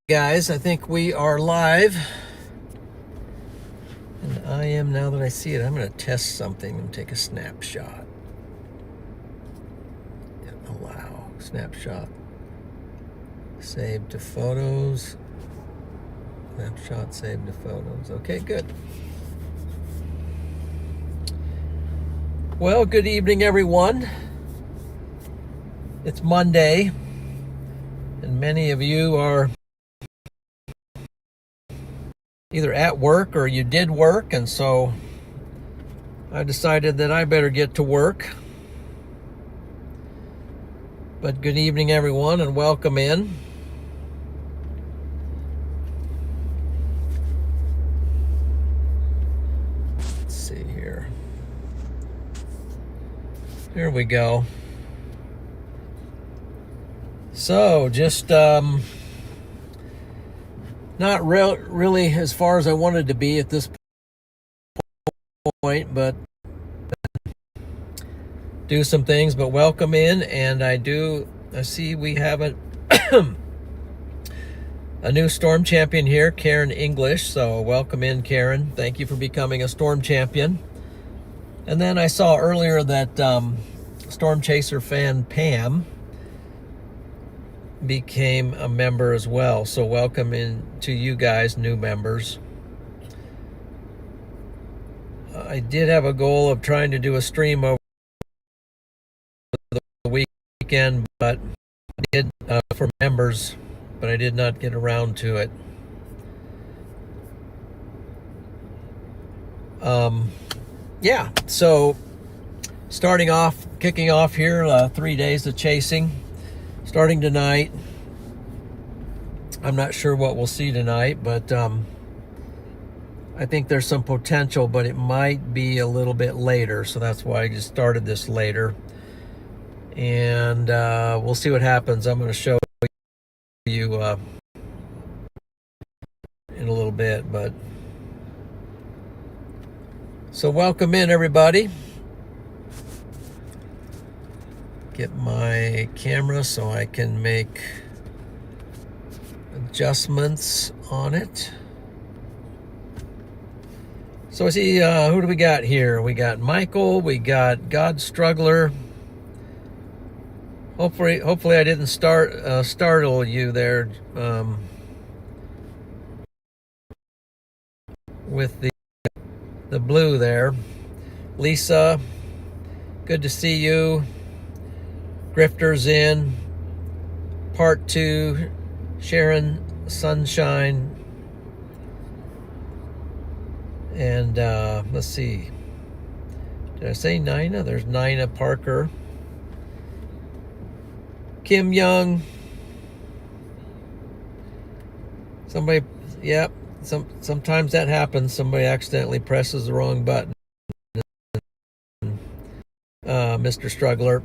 Guys, I think we are live, and I am, now that I see it, I'm going to test something and take a snapshot. Allow snapshot, save to photos, snapshot, save to photos. Okay, good. Well, good evening, everyone. It's Monday, and many of you are either at work or you did work, and so I decided that I better get to work. But good evening, everyone, and welcome in. Let's see here. Here we go. So, just not really as far as I wanted to be at this point, but do some things. But welcome in, and I see we have a new storm champion here, Karen English. So welcome in, Karen. Thank you for becoming a storm champion. And then I saw earlier that Storm Chaser fan Pam became a member as well. So welcome in to you guys, new members. I did have a goal of trying to do a stream over the weekend, but I did for members, but I did not get around to it. Yeah, so kicking off here, 3 days of chasing. Starting tonight. I'm not sure what we'll see tonight, but I think there's some potential, but it might be a little bit later, so that's why I just started this later. And we'll see what happens. I'm going to show you in a little bit, but so welcome in, everybody. Get my camera so I can make adjustments on it. So I see, who do we got here? We got Michael, we got God Struggler. Hopefully I didn't startle you there with the blue there. Lisa, good to see you. Grifters in, part 2, Sharon Sunshine, and let's see, did I say Nina? There's Nina Parker, Kim Young, somebody, yep, sometimes that happens, somebody accidentally presses the wrong button, Mr. Struggler.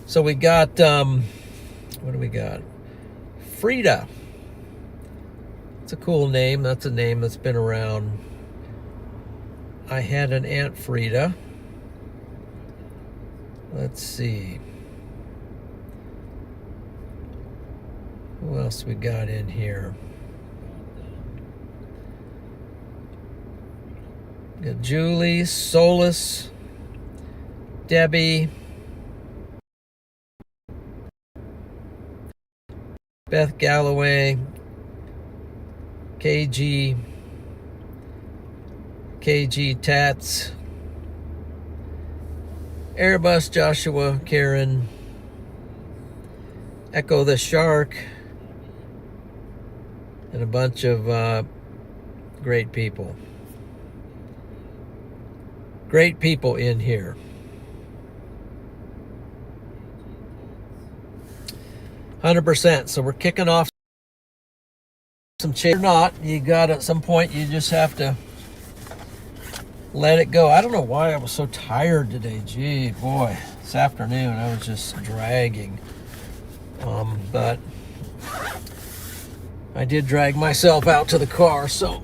So we got, what do we got? Frida. It's a cool name. That's a name that's been around. I had an Aunt Frida. Let's see. Who else we got in here? We got Julie, Solus, Debbie, Beth Galloway, KG Tats, Airbus Joshua, Karen, Echo the Shark, and a bunch of great people. Great people in here. 100%. So we're kicking off some chase or not. You got at some point, you just have to let it go. I don't know why I was so tired today. Gee, boy, this afternoon I was just dragging. But I did drag myself out to the car, so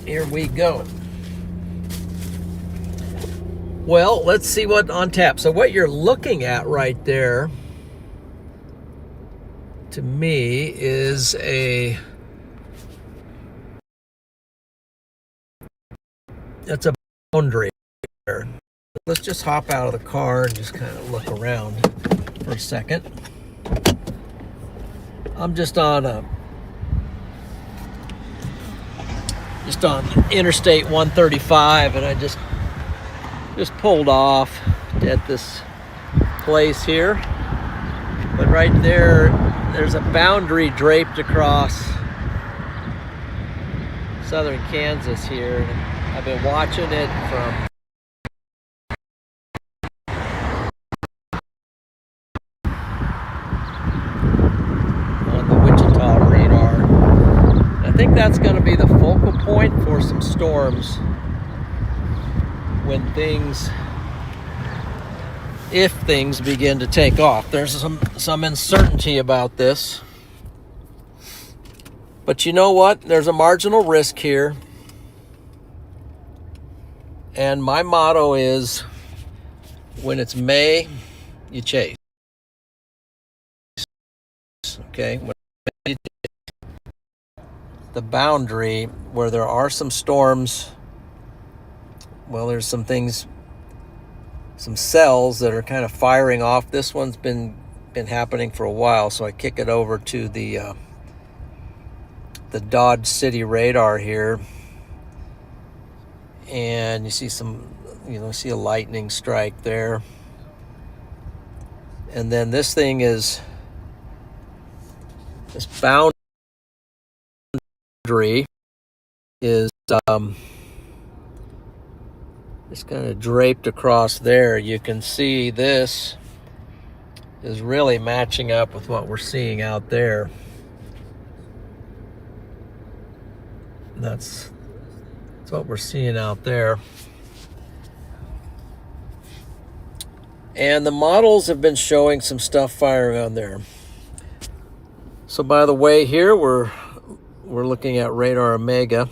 here we go. Well, let's see what on tap. So what you're looking at right there to me is that's a boundary there. Let's just hop out of the car and just kind of look around for a second. I'm just on Interstate 135, and I just pulled off at this place here. But right there's a boundary draped across southern Kansas here. And I've been watching it from on the Wichita radar. I think that's going to be the focal point for some storms when if things begin to take off. There's some uncertainty about this. But you know what? There's a marginal risk here. And my motto is, when it's May, you chase. Okay? The boundary where there are some storms, well, there's some things, some cells that are kind of firing off. This one's been happening for a while, so I kick it over to the Dodge City radar here, and you see see a lightning strike there, and then this boundary is it's kind of draped across there. You can see this is really matching up with what we're seeing out there. That's what we're seeing out there. And the models have been showing some stuff firing on there. So by the way, here we're looking at RadarOmega,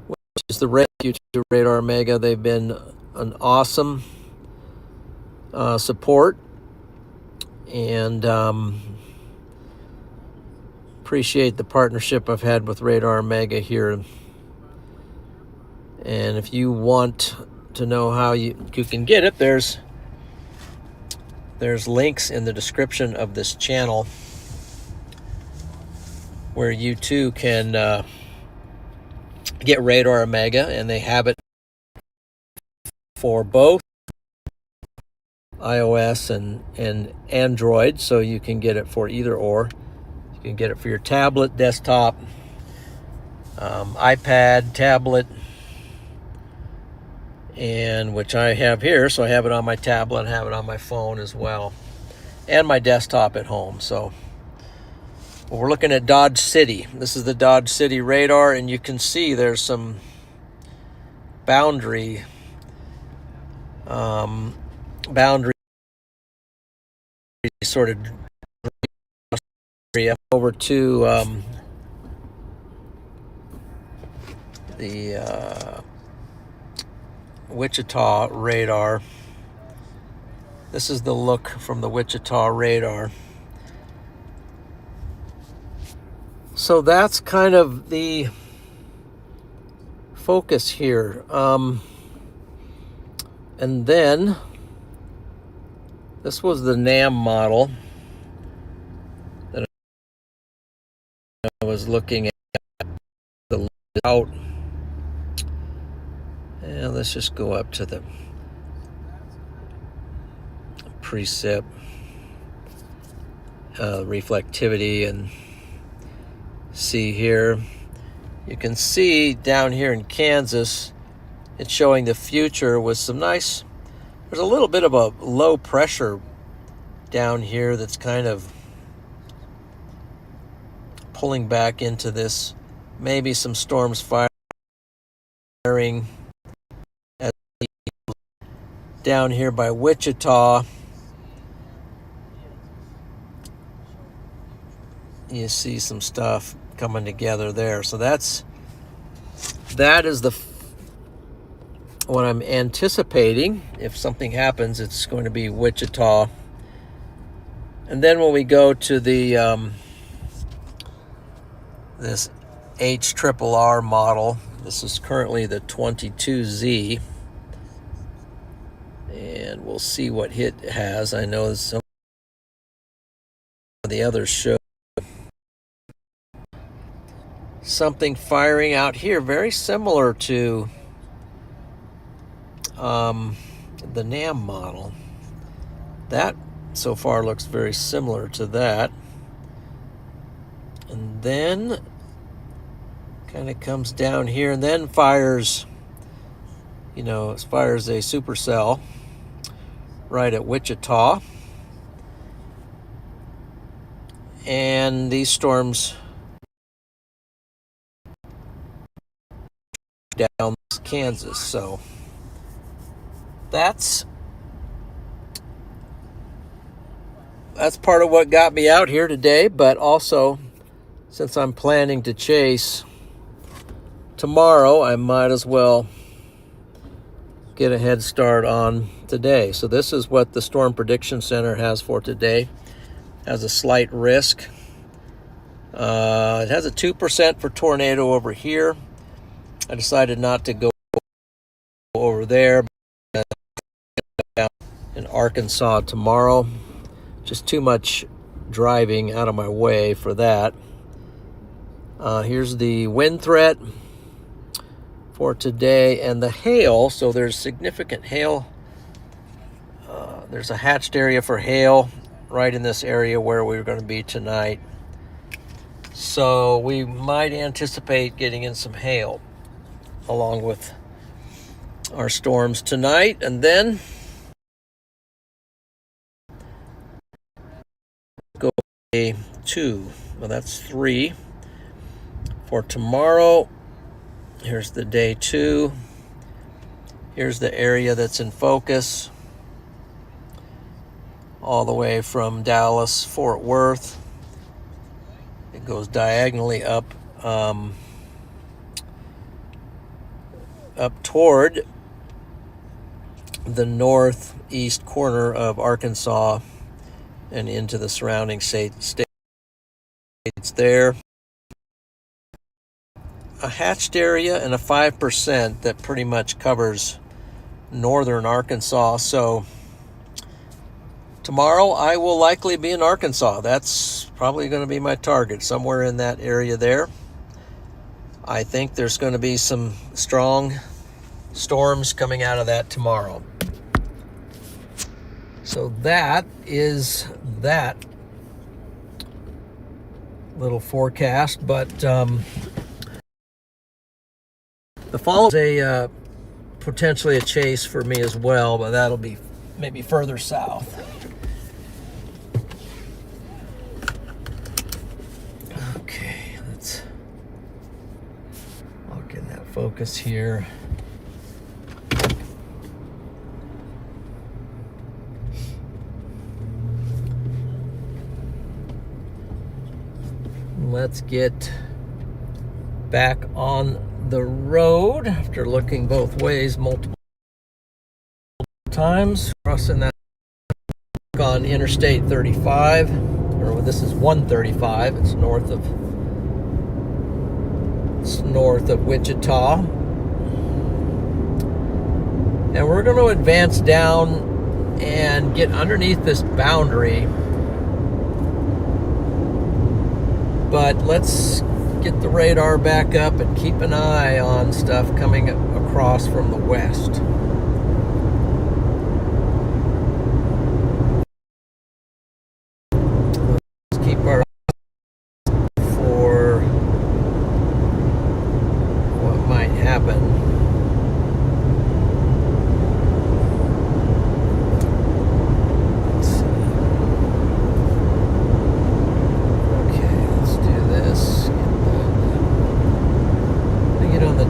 which is the rescue to RadarOmega. They've been an awesome support, and appreciate the partnership I've had with RadarOmega here. And if you want to know how you can get it, there's links in the description of this channel where you too can get RadarOmega, and they have it for both iOS and Android, so you can get it for either or. You can get it for your tablet, desktop, iPad, tablet, and which I have here. So I have it on my tablet, I have it on my phone as well, and my desktop at home. So we're looking at Dodge City. This is the Dodge City radar, and you can see there's some boundary sort of over to the Wichita radar. This is the look from the Wichita radar. So that's kind of the focus here. And then this was the NAM model that I was looking at, the out. And let's just go up to the precip reflectivity and see here. You can see down here in Kansas, it's showing the future with some nice, there's a little bit of a low pressure down here that's kind of pulling back into this, maybe some storms firing down here by Wichita. You see some stuff coming together there. So that is what I'm anticipating. If something happens, it's going to be Wichita And then when we go to the this HRRR model, this is currently the 22Z, and we'll see what hit it has. I know some of the others show something firing out here very similar to the NAM model. That so far looks very similar to that. And then kind of comes down here and then fires, you know, it fires a supercell right at Wichita. And these storms down Kansas. So that's part of what got me out here today, but also since I'm planning to chase tomorrow, I might as well get a head start on today. So this is what the Storm Prediction Center has for today. It has a slight risk. It has a 2% for tornado over here. I decided not to go over there in Arkansas tomorrow. Just too much driving out of my way for that. Here's the wind threat for today and the hail. So there's significant hail. There's a hatched area for hail right in this area where we're going to be tonight. So we might anticipate getting in some hail along with our storms tonight. And then go day 2. Well, that's 3 for tomorrow. Here's the day 2. Here's the area that's in focus, all the way from Dallas, Fort Worth. It goes diagonally up toward the northeast corner of Arkansas and into the surrounding states there. A hatched area and a 5% that pretty much covers northern Arkansas. So tomorrow I will likely be in Arkansas. That's probably going to be my target, somewhere in that area there. I think there's going to be some strong storms coming out of that tomorrow. So that is that little forecast, but the fall is a potentially a chase for me as well, but that'll be maybe further south. Okay, I'll get that focus here. Let's get back on the road after looking both ways multiple times, crossing that on Interstate 35, or this is 135. It's north of Wichita, and we're going to advance down and get underneath this boundary. But let's get the radar back up and keep an eye on stuff coming across from the west. Let's keep our eyes for what might happen. Let's see.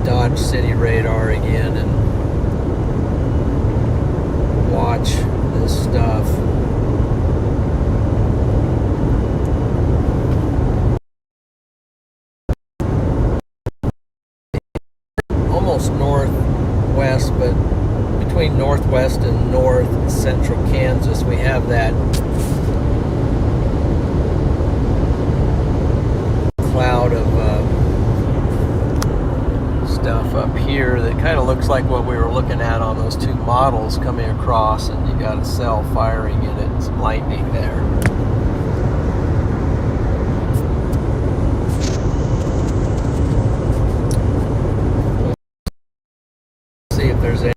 Dodge City radar again and watch this stuff. Almost northwest, but between northwest and north central Kansas, we have that cloud of stuff up here that kind of looks like what we were looking at on those two models coming across, and you got a cell firing in it and some lightning there. See if there's any.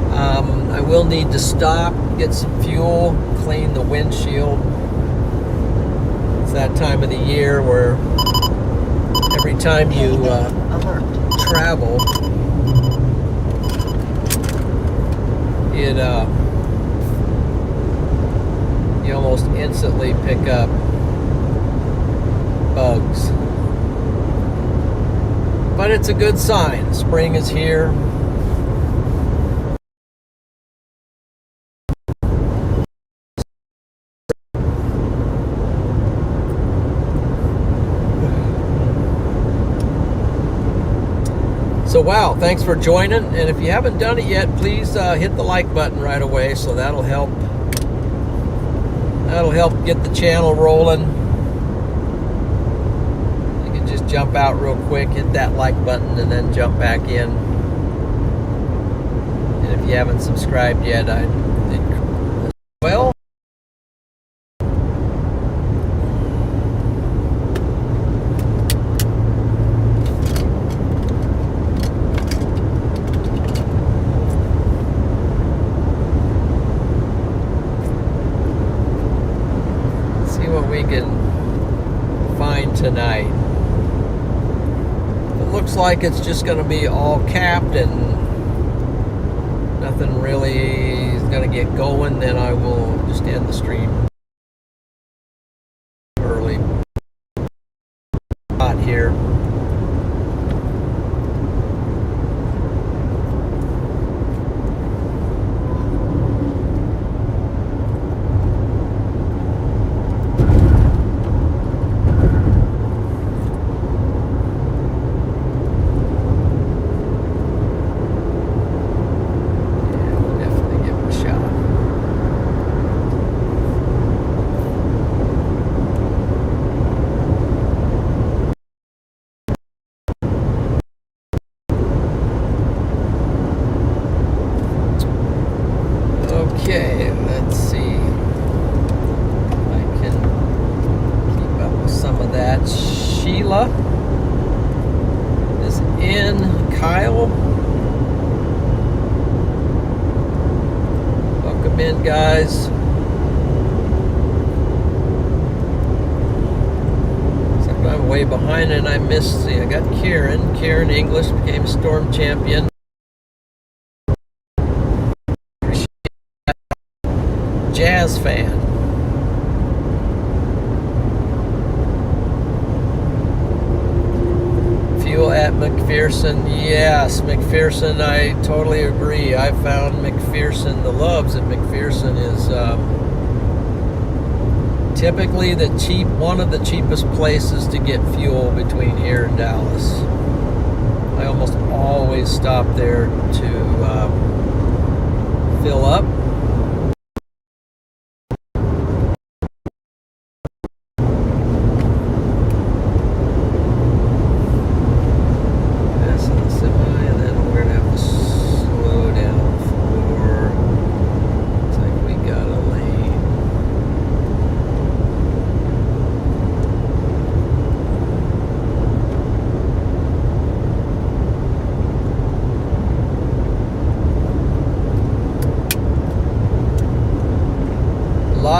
I will need to stop, get some fuel, clean the windshield. It's that time of the year where every time you travel, it you almost instantly pick up bugs. But it's a good sign. Spring is here. So wow, thanks for joining, and if you haven't done it yet, please hit the like button right away, so that'll help get the channel rolling. You can just jump out real quick, hit that like button, and then jump back in. And if you haven't subscribed yet, well, we can find tonight. It looks like it's just going to be all capped and nothing really is going to get going, then I will just end the stream early. Hot here. Okay, let's see if I can keep up with some of that. Sheila is in. Kyle, welcome in, guys. Except I'm way behind and I missed. See, I got Karen. Karen English became storm champion. Jazz fan. Fuel at McPherson. Yes, McPherson, I totally agree. I found McPherson, the Loves at McPherson is typically one of the cheapest places to get fuel between here and Dallas. I almost always stop there to fill up.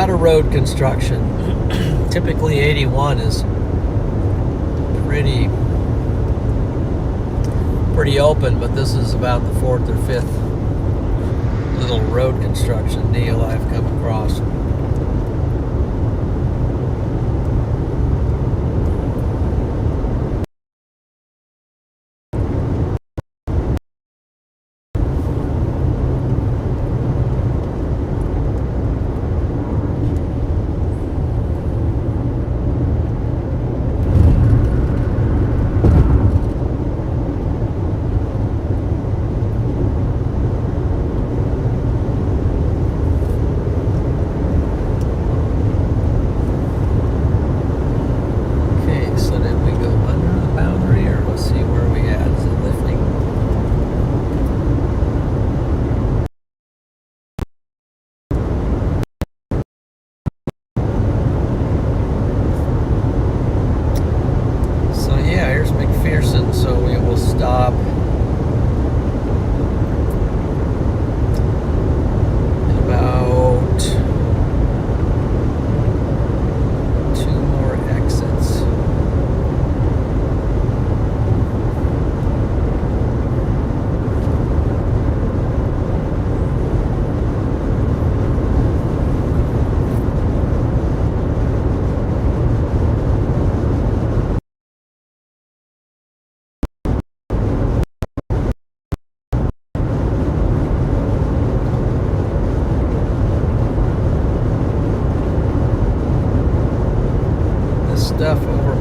Road construction. Typically 81 is pretty open, but this is about the 4th or 5th little road construction deal I've come across.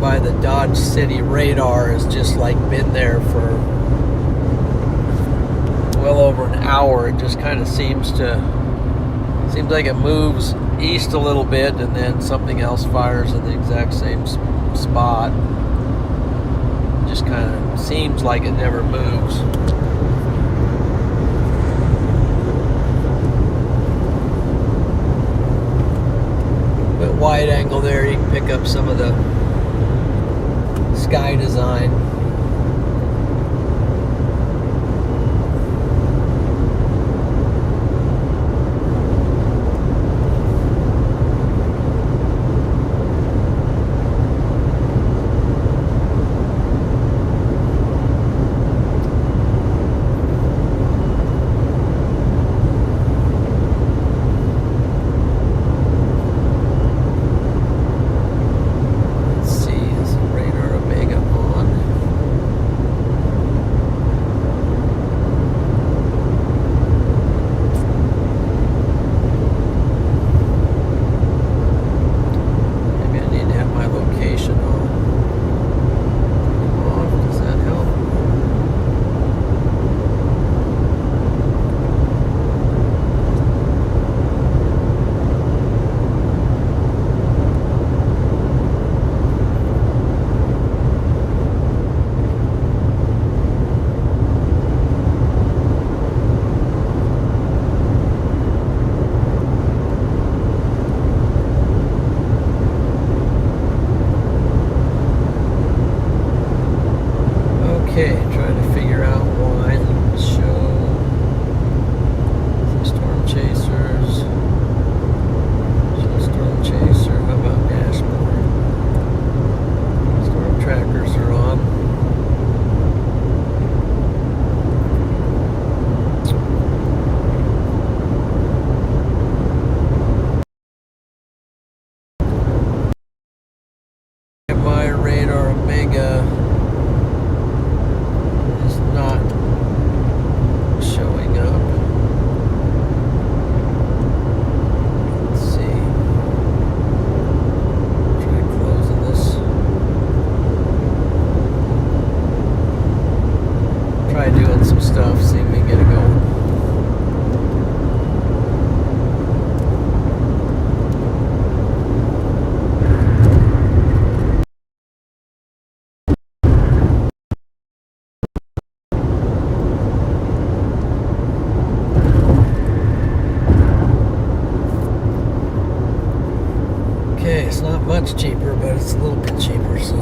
by the Dodge City radar has just like been there for well over an hour. It just kind of seems like it moves east a little bit and then something else fires in the exact same spot. It just kind of seems like it never moves. But wide angle there, you can pick up some of the sky design. Okay, trying to figure out why. Show storm chasers. Show storm chaser. How about dashboard? Storm trackers are on. My RadarOmega is not showing up. Let's see. Try closing this. Try doing some stuff, see if we can get it going. Okay, it's not much cheaper, but it's a little bit cheaper, so.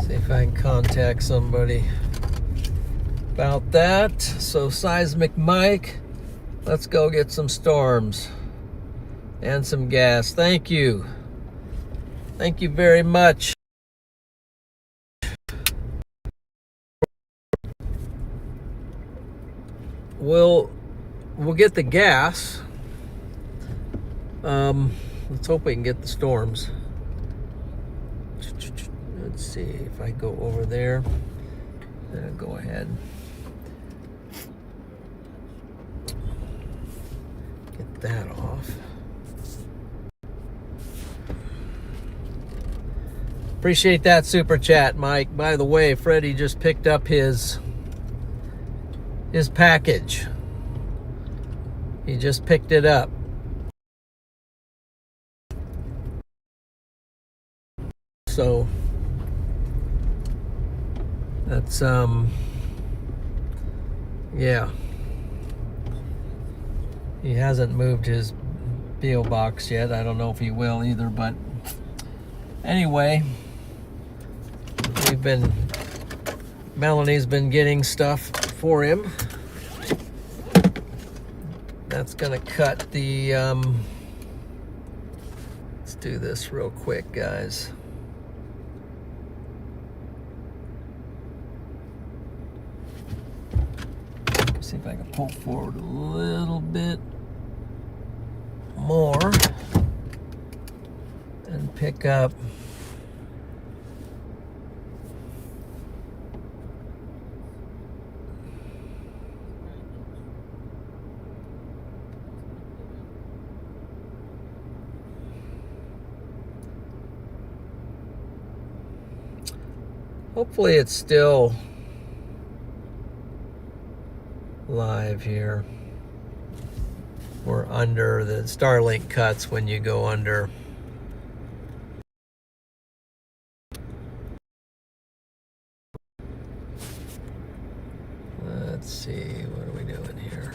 See if I can contact somebody about that. So Seismic Mike, let's go get some storms and some gas. Thank you. Thank you very much. We'll get the gas. Let's hope we can get the storms. Let's see if I go over there. Go ahead. Get that off. Appreciate that super chat, Mike. By the way, Freddie just picked up his package. He just picked it up. So that's yeah. He hasn't moved his P.O. box yet. I don't know if he will either, but anyway, Melanie's been getting stuff for him. That's gonna cut the let's do this real quick, guys. See if I can pull forward a little bit more and pick up hopefully it's still live here. We're under the Starlink cuts when you go under. Let's see, what are we doing here?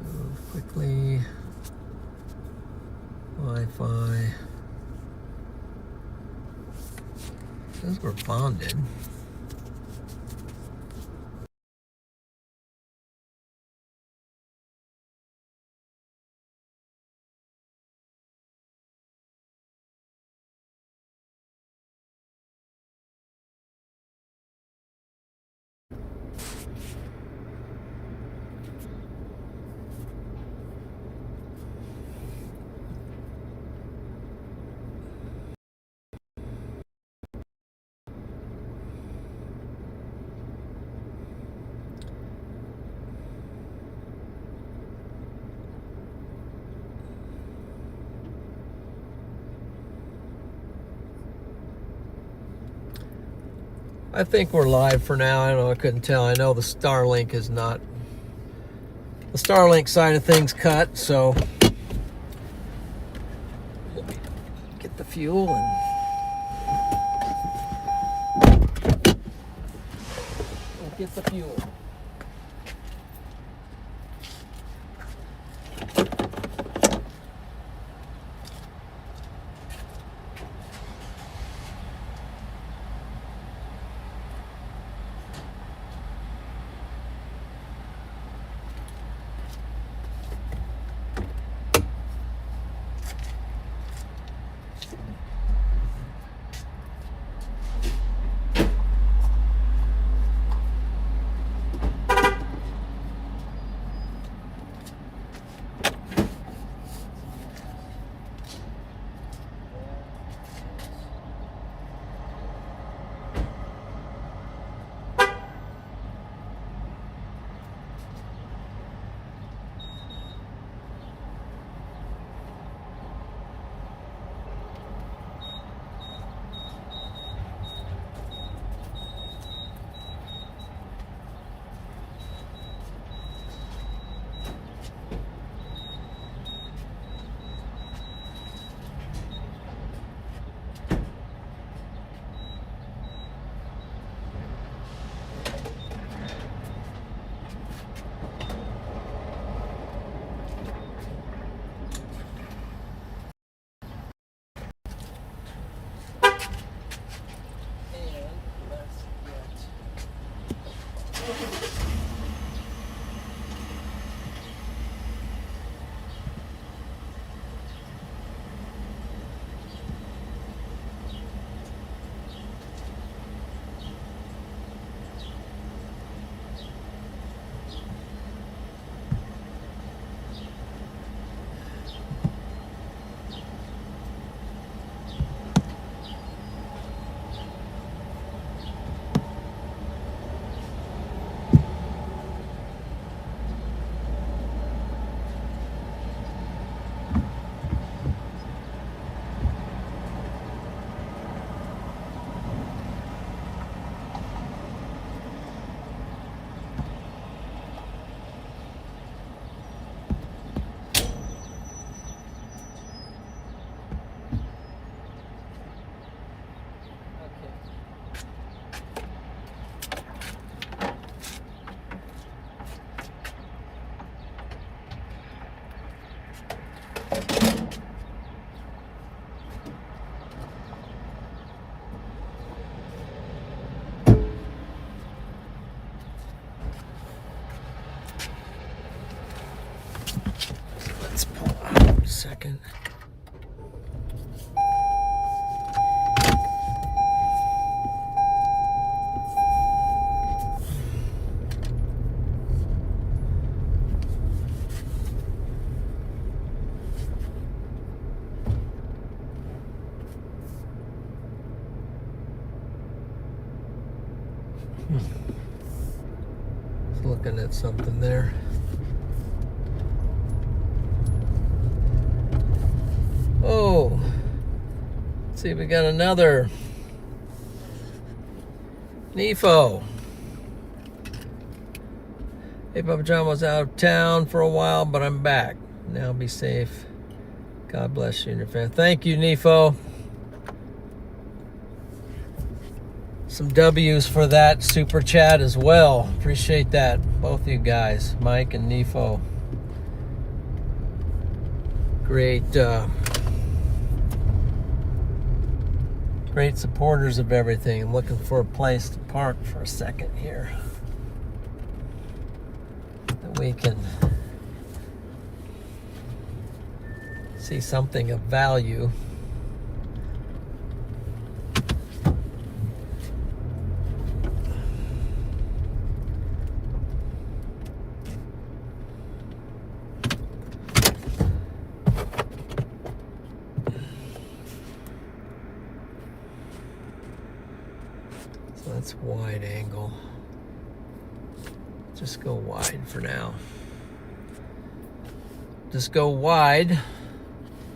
Move quickly. Wi-Fi. Those were bonded. I think we're live for now. I don't know, I couldn't tell. I know the Starlink is not. The Starlink side of things cut, so let me get the fuel and we'll get the fuel. Let's pull out a second. Just looking at something there. Oh, let's see, we got another NEFO. Hey, Papa John, was out of town for a while, but I'm back. Now be safe. God bless you and your family. Thank you, NEFO. Some W's for that super chat as well. Appreciate that, both of you guys, Mike and NEFO. Great, great supporters of everything. I'm looking for a place to park for a second here that we can see something of value. That's wide angle. Just go wide for now. Just go wide.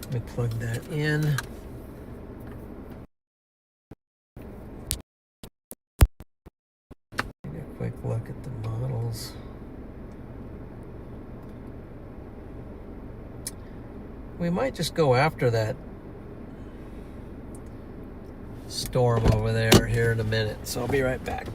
Let me plug that in. Take a quick look at the models. We might just go after that storm over there here in a minute, so I'll be right back.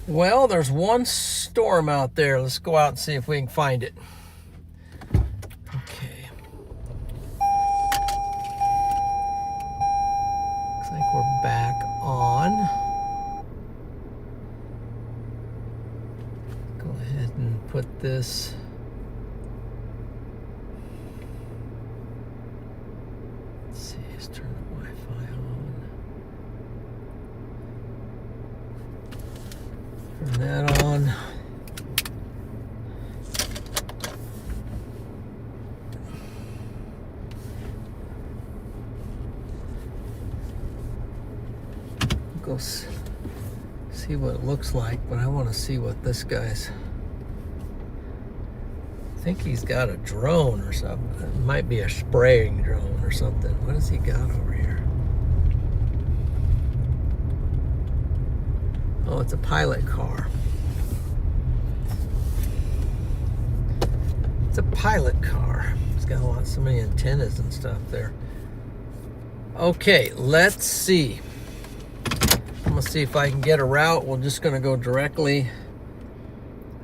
Well, there's one storm out there. Let's go out and see if we can find it. Okay. Looks like we're back on. Go ahead and put this. Let's see, let's turn the Wi-Fi on. Turn that on. Go see what it looks like, but I want to see what this guy's. I think he's got a drone or something. It might be a spraying drone or something. What has he got over here? Oh, it's a pilot car. It's a pilot car. It's got so many antennas and stuff there. Okay, let's see. I'm gonna see if I can get a route. We're just gonna go directly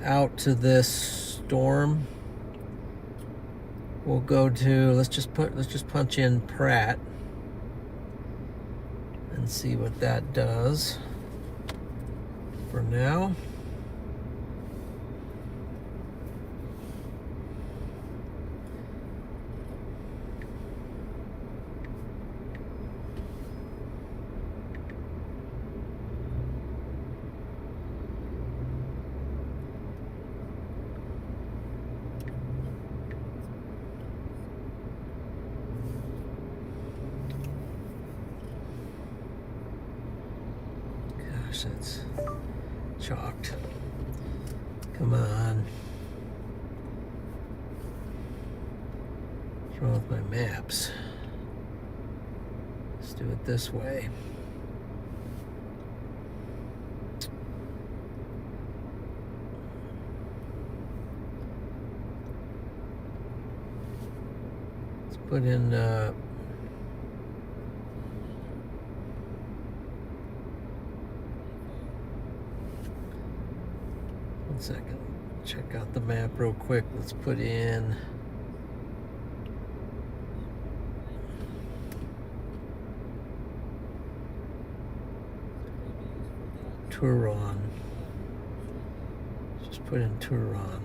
out to this storm. We'll go to, let's just punch in Pratt and see what that does for now. It's chalked. Come on. What's wrong with my maps? Let's do it this way. Let's put in one second. Check out the map real quick. Let's put in Turon. Just put in Turon.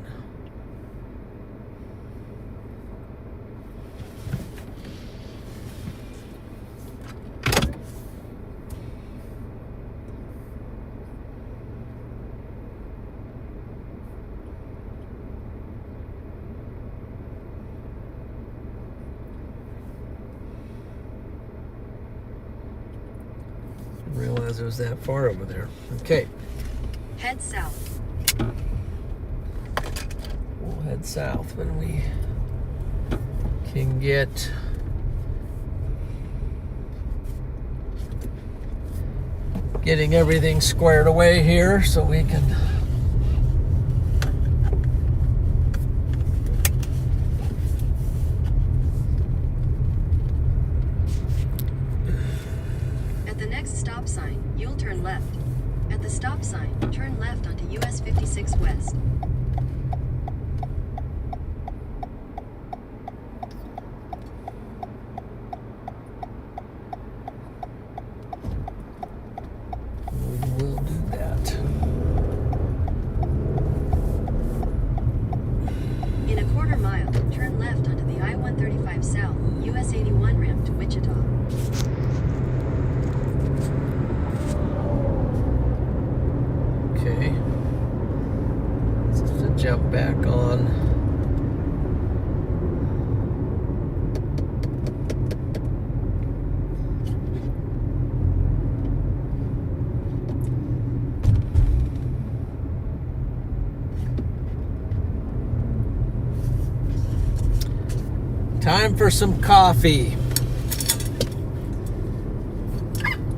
Didn't realize it was that far over there. Okay. Head south. We'll head south when we can get getting everything squared away here so we can At the next stop sign, you'll turn left. At the stop sign, turn left onto US 56 West. we'll do that. In a quarter mile, turn left onto the I-135 South, US 81 ramp to Wichita. Okay. Let's just jump back on. Time for some coffee.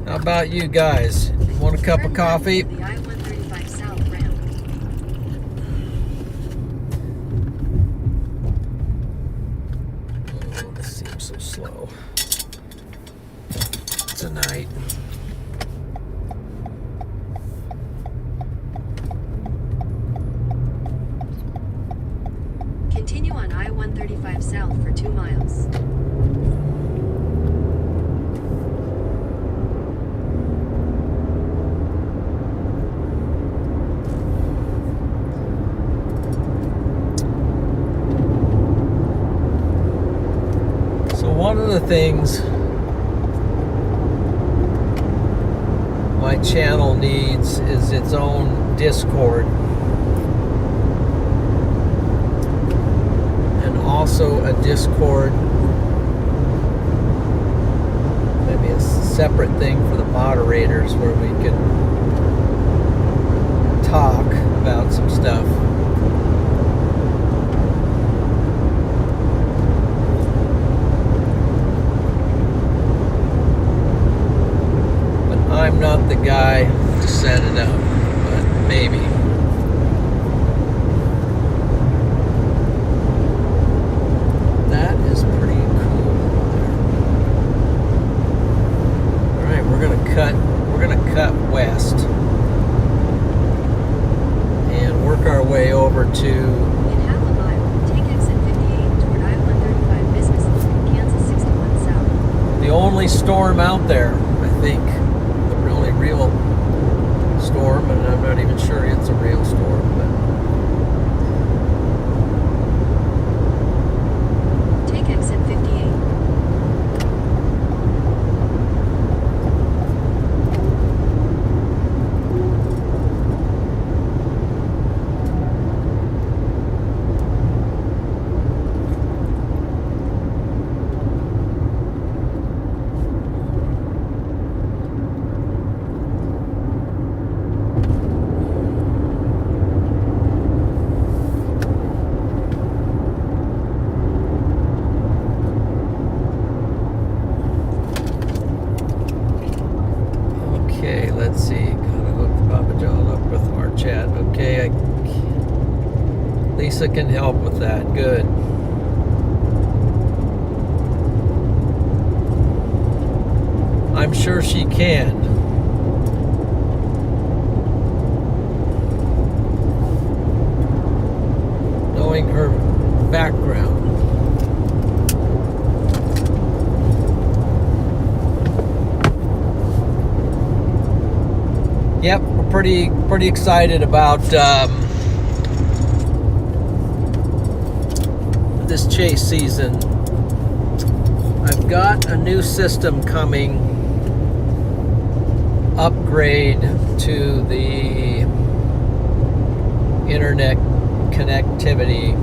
How about you guys? You want a cup of coffee? The I-135 South ramp. Oh, this seems so slow. a night. Continue on I-135 south for 2 miles. So one of the things my channel needs is its own Discord. Also a Discord, maybe a separate thing for the moderators where we can talk about some stuff. But I'm not the guy to set it up, but maybe. Cut west and work our way over to In half a mile, take exit 58 toward I-135 Business Line, Kansas 61 south. the only storm out there, I think. The only real storm, and I'm not even sure it's a real storm, but take exit 58. let's see. Gotta hook Papa John up with our chat. Okay, Lisa can help with that. Good. I'm sure she can. Knowing her background. Yep, we're pretty excited about this chase season. I've got a new system coming, upgrade to the internet connectivity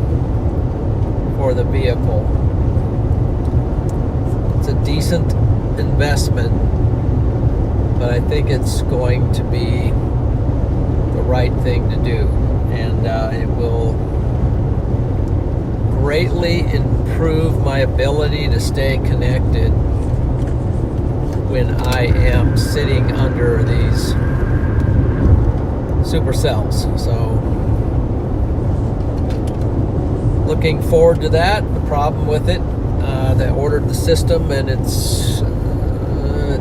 for the vehicle. It's a decent investment, but I think it's going to be the right thing to do, and it will greatly improve my ability to stay connected when I am sitting under these supercells. So looking forward to that. The problem with it, they ordered the system and it's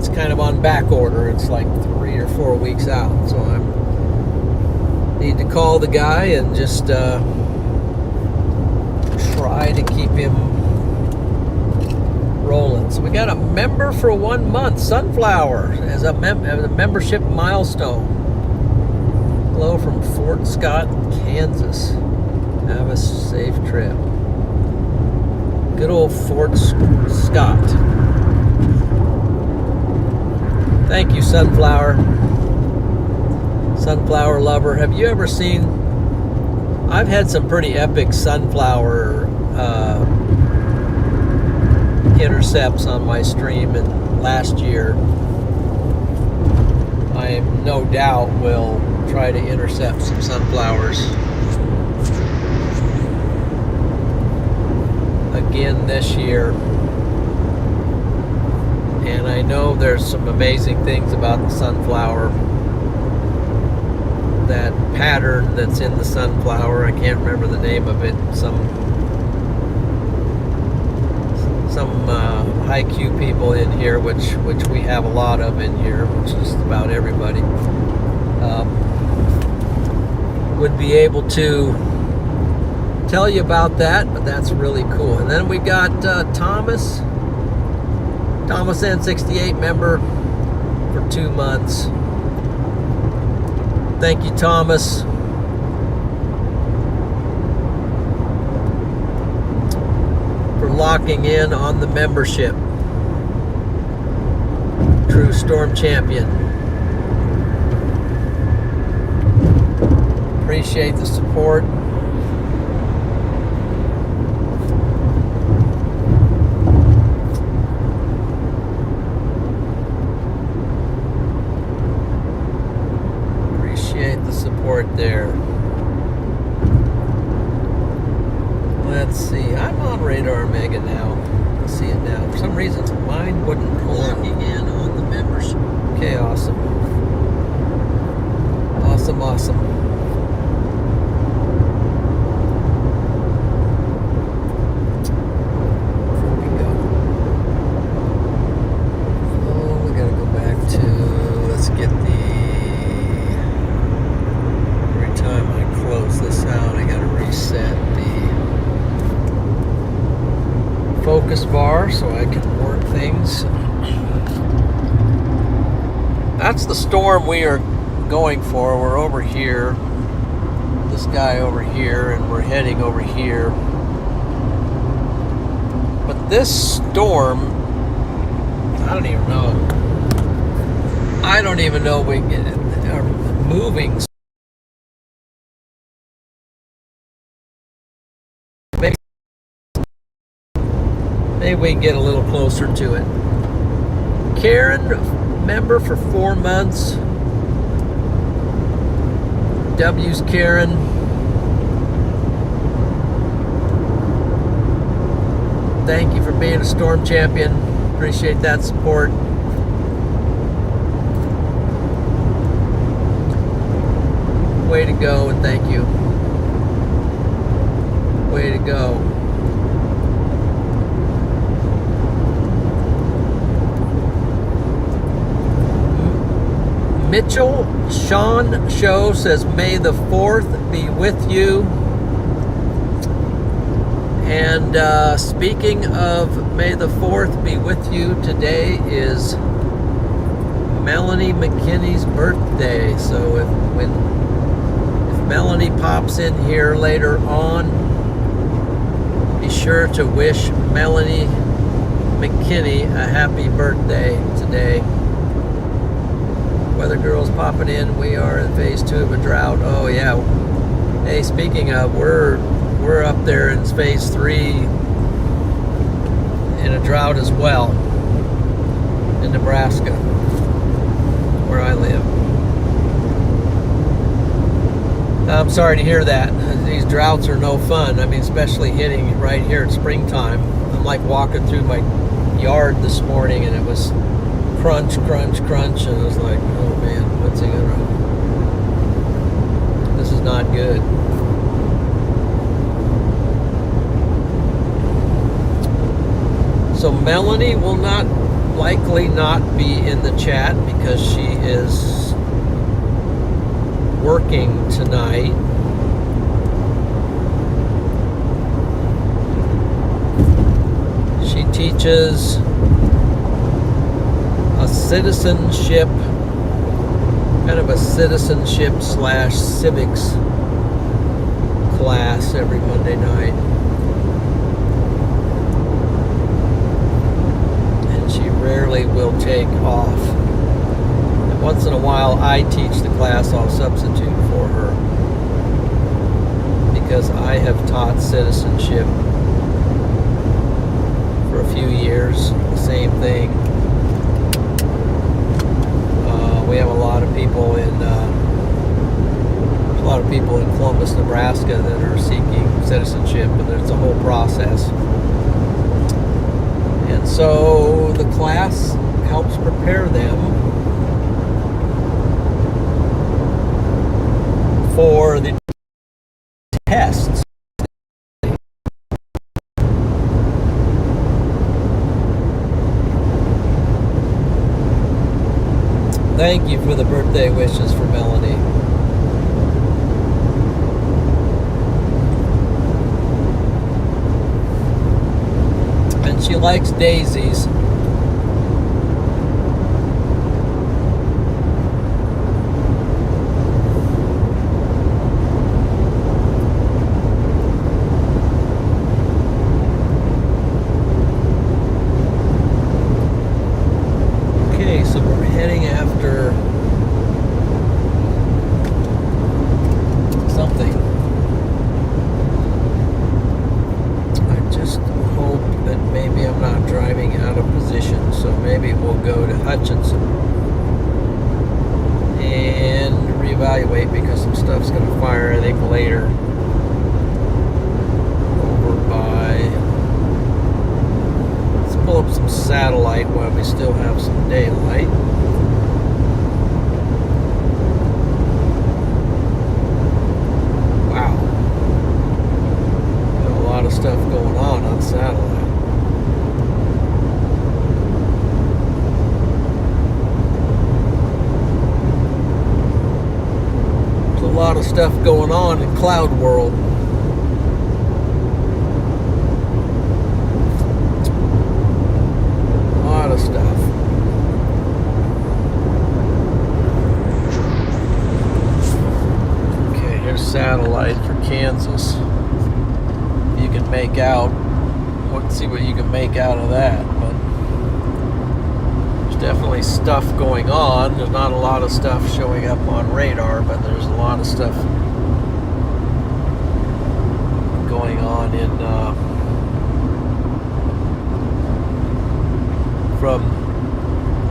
kind of on back order. It's like 3 or 4 weeks out, so I need to call the guy and just try to keep him rolling. So we got a member for 1 month, Sunflower, as a membership milestone. Hello from Fort Scott, Kansas. Have a safe trip. Good old Fort Scott. Thank you, Sunflower. Sunflower lover. Have you ever seen... I've had some pretty epic sunflower intercepts on my stream, and last year I no doubt will try to intercept some sunflowers again this year. And I know there's some amazing things about the sunflower. That pattern that's in the sunflower, I can't remember the name of it. Some high Q people in here, which we have a lot of in here, which is about everybody, would be able to tell you about that. But that's really cool. And then we got Thomas N68 member for 2 months. Thank you, Thomas. For locking in on the membership. True Storm Champion. Appreciate the support. Appreciate the support there. Let's see. I'm on RadarOmega now. Let's see it now. For some reason, mine wouldn't pull. Locking in on the membership. Okay, awesome. Awesome. Before we go. Oh, we gotta go back to. Let's get the. Every time I close this out, I gotta reset the focus bar so I can work things. That's the storm we are going for. We're over here, this guy over here, and we're heading over here. But this storm, I don't even know we are moving. Maybe we can get a little closer to it. Karen, member for 4 months. W's Karen. Thank you for being a Storm Champion. Appreciate that support. Way to go, and thank you. Way to go. Mitchell Sean Show says, May the 4th be with you. And speaking of May the 4th be with you, today is Melanie McKinney's birthday. So if Melanie pops in here later on, be sure to wish Melanie McKinney a happy birthday today. Weather Girl's popping in. We are in phase 2 of a drought. Oh yeah. Hey, speaking of, we're up there in phase 3 in a drought as well in Nebraska, where I live. I'm sorry to hear that. These droughts are no fun. I mean, especially hitting right here at springtime. I'm like walking through my yard this morning and it was crunch, crunch, crunch, and I was like, oh man, what's he gonna... This is not good. So Melanie will likely not be in the chat because she is working tonight. She teaches a citizenship, kind of a citizenship / civics class every Monday night. And she rarely will take off. And once in a while I teach the class, I'll substitute for her. Because I have taught citizenship for a few years, the same thing. We have a lot of people in Columbus, Nebraska that are seeking citizenship, and it's a whole process. And so the class helps prepare them for the tests. Thank you for the birthday wishes for Melanie. And she likes daisies. Okay, so we're heading after something. I just hope that maybe I'm not driving out of position, so maybe we'll go to Hutchinson and reevaluate because some stuff's going to fire, I think, later over by. Let's pull up some satellite while we still have some daylight. Wow. Got a lot of stuff going on satellite. There's a lot of stuff going on in cloud world. A lot of stuff. Okay, here's satellite for Kansas. You can make out. Let's see what you can make out of that. But there's definitely stuff going on. There's not a lot of stuff showing up on radar, but there's a lot of stuff going on in from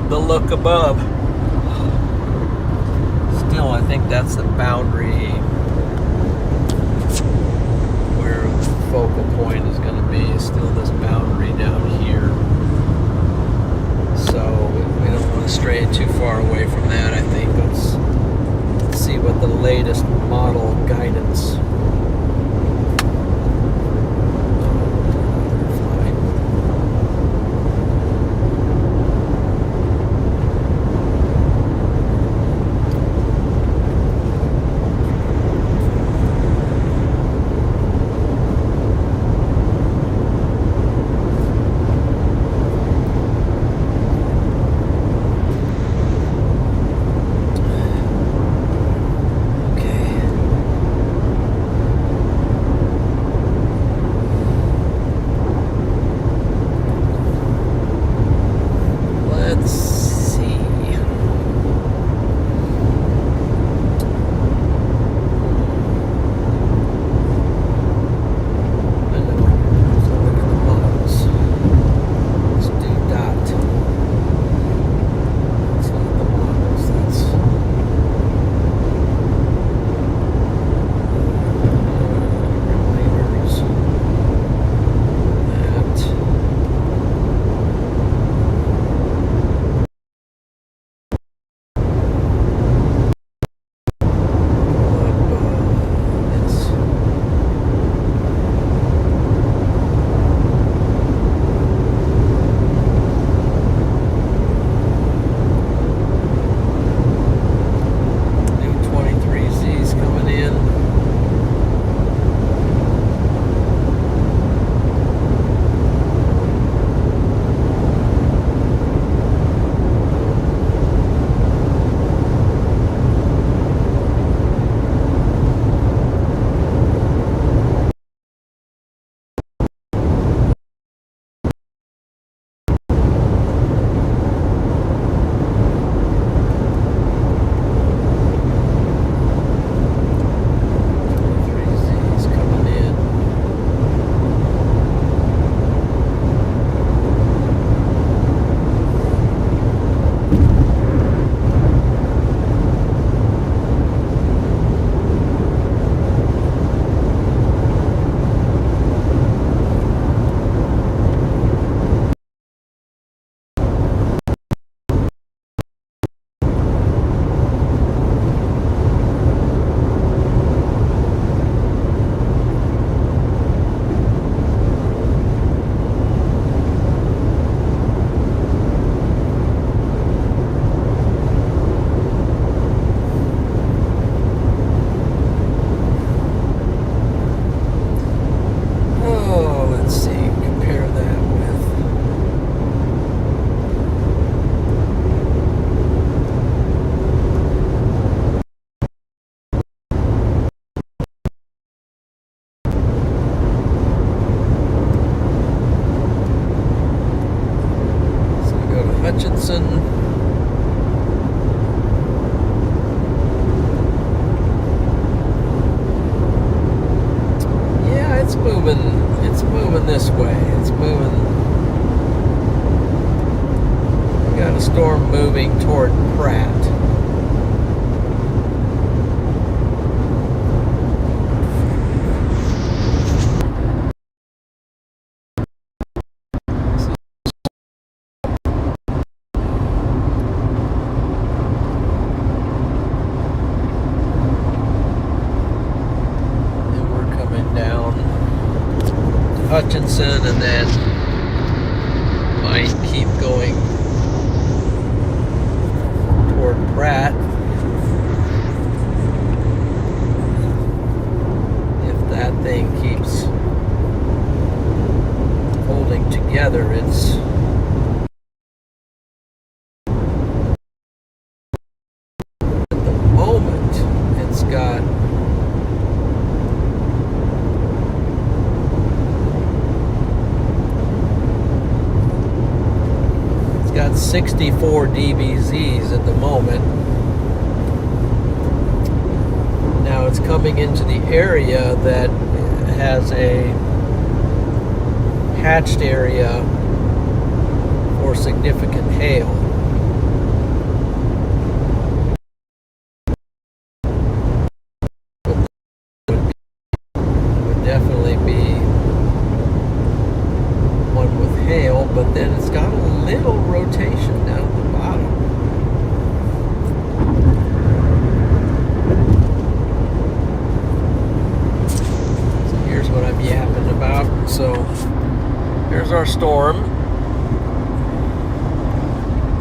the look above. Still, I think that's the boundary where the focal point is going to be. Still this boundary down here. So we don't want to stray too far away from that, I think. Let's see what the latest model guidance. Hutchinson. Yeah, it's moving. It's moving this way. It's moving. We got a storm moving toward Pratt. Hutchinson, and then might keep going toward Pratt. If that thing keeps holding together, it's at the moment it's got got 64 dBZs at the moment. Now it's coming into the area that has a hatched area for significant hail. Would definitely be one with hail, but then it's got a little rotation down at the bottom. So here's what I'm yapping about. So here's our storm.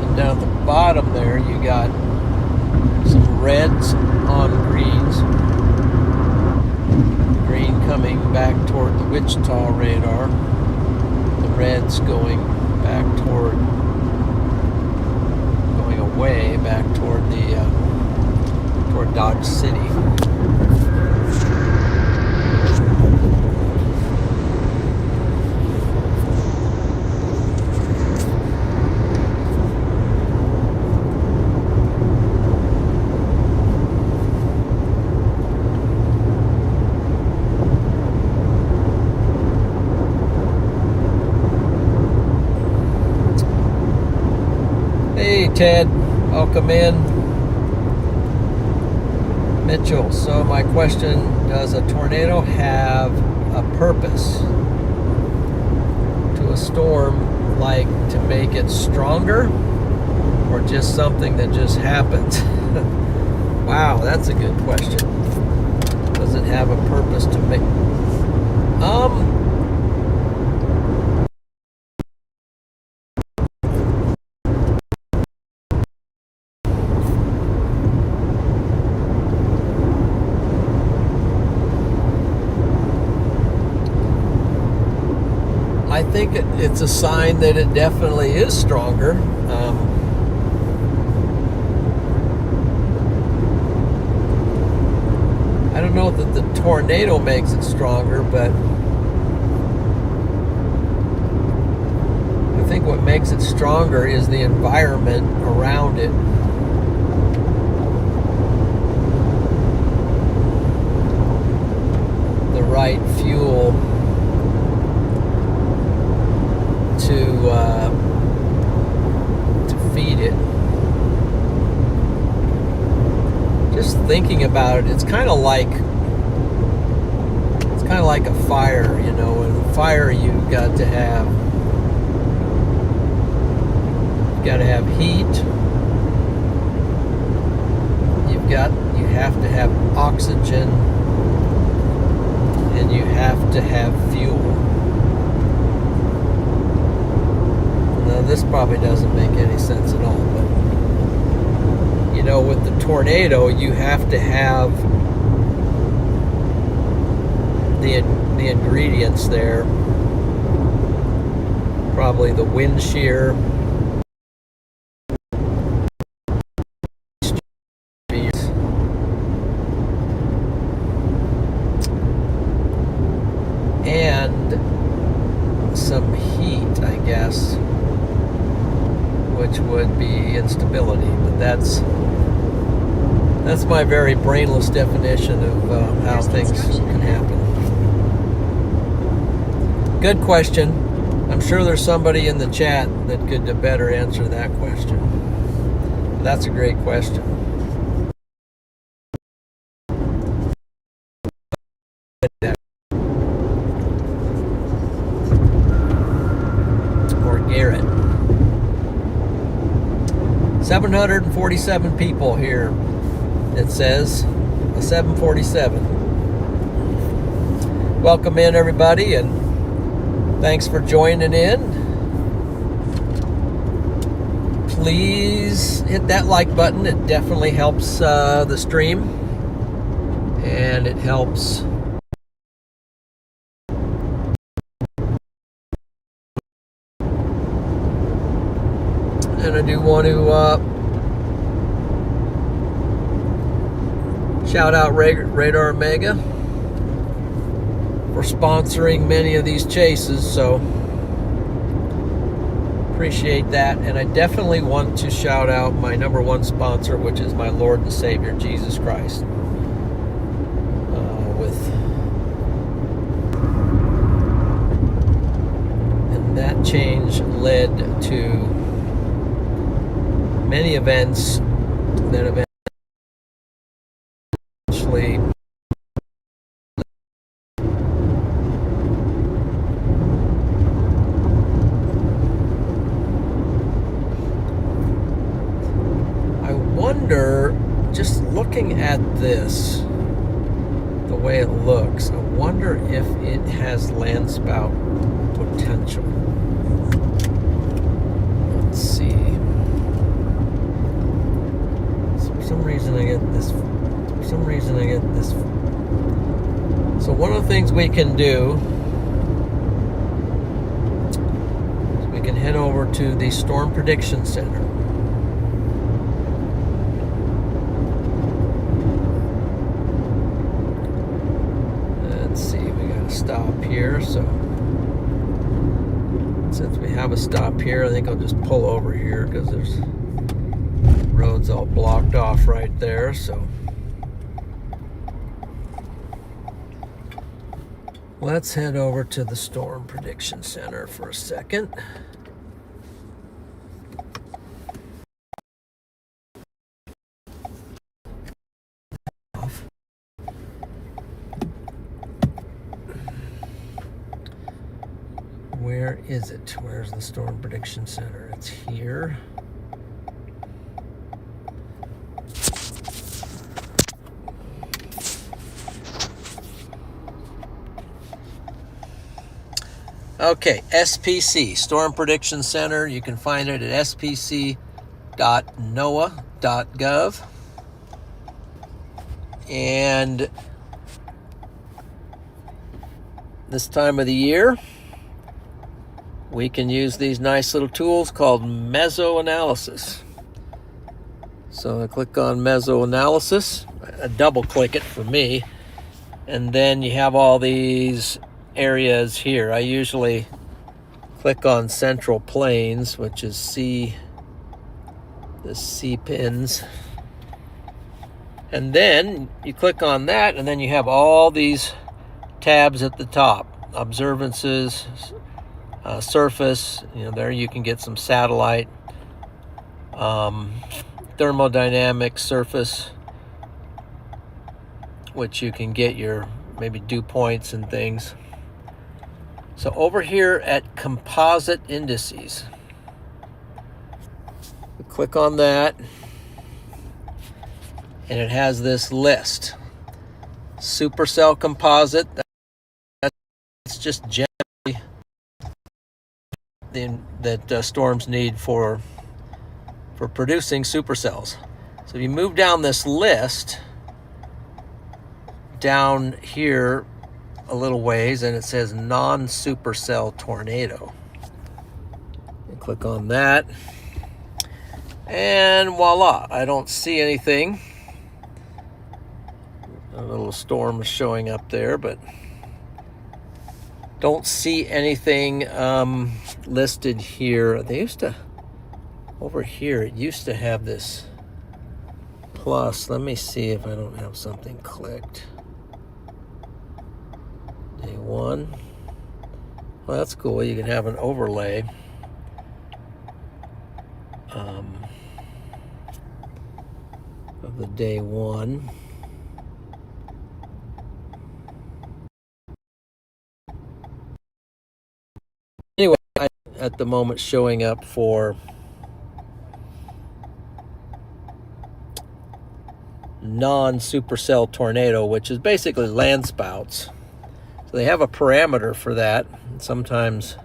And down at the bottom there you got some reds on greens. Green coming back toward the Wichita radar. The reds going back toward, going away back toward the toward Dodge City. Hey Ted, welcome in. Mitchell, so my question, does a tornado have a purpose to a storm, like to make it stronger, or just something that just happens? Wow, that's a good question. Does it have a purpose to make... I think it's a sign that it definitely is stronger. I don't know that the tornado makes it stronger, but I think what makes it stronger is the environment around it. The right fuel to feed it. Just thinking about it, it's kind of like a fire, you know. In a fire, you've got to have heat. You have to have oxygen, and you have to have fuel. Now, this probably doesn't make any sense at all, but you know, with the tornado, you have to have the ingredients there. Probably the wind shear, and some heat, I guess, which would be instability. But that's my very brainless definition of how things can happen. Good question. I'm sure there's somebody in the chat that could better answer that question. That's a great question. Or Garrett. 747 people here, it says. A 747. Welcome in, everybody, and thanks for joining in. Please hit that like button. It definitely helps the stream, and it helps and I do want to shout out RadarOmega for sponsoring many of these chases, so appreciate that. And I definitely want to shout out my number one sponsor, which is my Lord and Savior, Jesus Christ. And that change led to many events that eventually just looking at this, the way it looks, I wonder if it has land spout potential. Let's see. So for some reason I get this. So one of the things we can do is we can head over to the Storm Prediction Center. Stop here, so since we have a stop here, I think I'll just pull over here because there's roads all blocked off right there. So let's head over to the Storm Prediction Center for a second. Where is it? Where's the Storm Prediction Center? It's here. Okay, SPC, Storm Prediction Center. You can find it at spc.noaa.gov. And this time of the year, we can use these nice little tools called meso-analysis. So I click on meso-analysis, I double click it for me, and then you have all these areas here. I usually click on Central Plains, which is the C pins. And then you click on that, and then you have all these tabs at the top. Observances, surface, there you can get some satellite, thermodynamic surface, which you can get your maybe dew points and things. So over here at composite indices, we click on that, and it has this list. Supercell composite, that's just generally that storms need for producing supercells. So if you move down this list, down here a little ways, and it says non-supercell tornado. You click on that, and voila, I don't see anything. A little storm is showing up there, but don't see anything listed here. They used to Over here, it used to have this plus. Let me see if I don't have something clicked. Day 1. Well, that's cool. You can have an overlay. Of the day 1. Anyway, at the moment showing up for non-supercell tornado, which is basically land spouts. So they have a parameter for that. Sometimes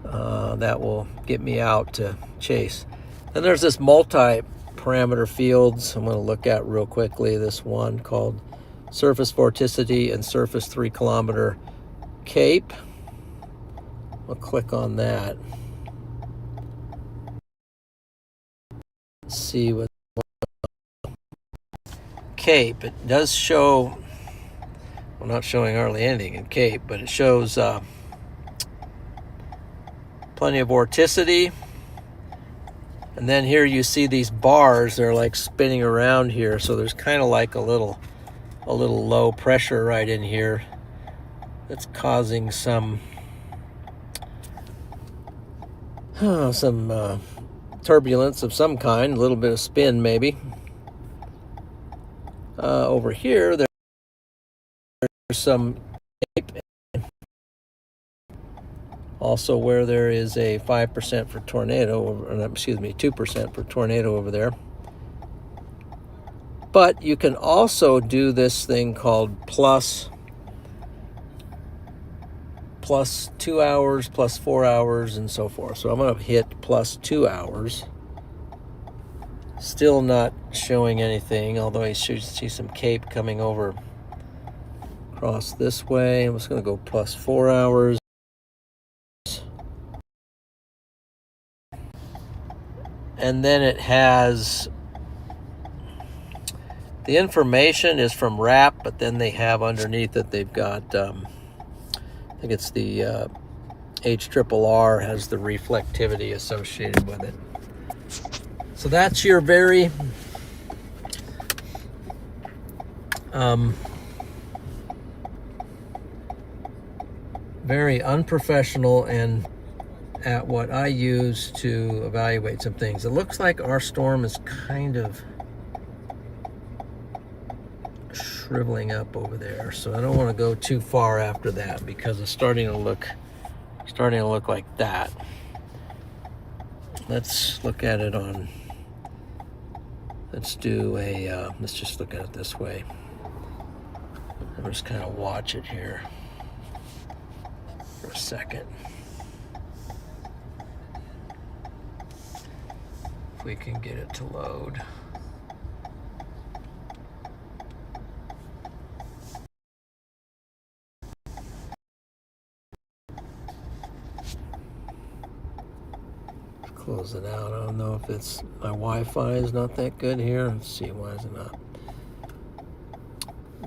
that will get me out to chase. Then there's this multi-parameter fields I'm going to look at real quickly. This one called surface vorticity and surface 3 kilometer cape. I'll click on that. Let's see what cape. It does show, well, not showing hardly anything in cape, but it shows plenty of vorticity. And then here you see these bars, they're like spinning around here, so there's kind of like a little low pressure right in here that's causing some turbulence of some kind, a little bit of spin maybe. Over here there's some cape, also where there is a 5% for tornado, or excuse me, 2% for tornado over there. But you can also do this thing called plus 2 hours, plus 4 hours, and so forth. So I'm going to hit plus 2 hours. Still not showing anything, although I should see some cape coming over across this way. I'm just going to go plus 4 hours. And then it has, the information is from RAP, but then they have underneath it, they've got, I think it's the HRRR has the reflectivity associated with it. So that's your very very unprofessional and at what I use to evaluate some things. It looks like our storm is kind of shriveling up over there, so I don't want to go too far after that because it's starting to look like that. Let's look at it on, let's do a let's just look at it this way. I'll just kind of watch it here for a second. If we can get it to load. Close it out. I don't know if it's my Wi-Fi is not that good here. Let's see, why is it not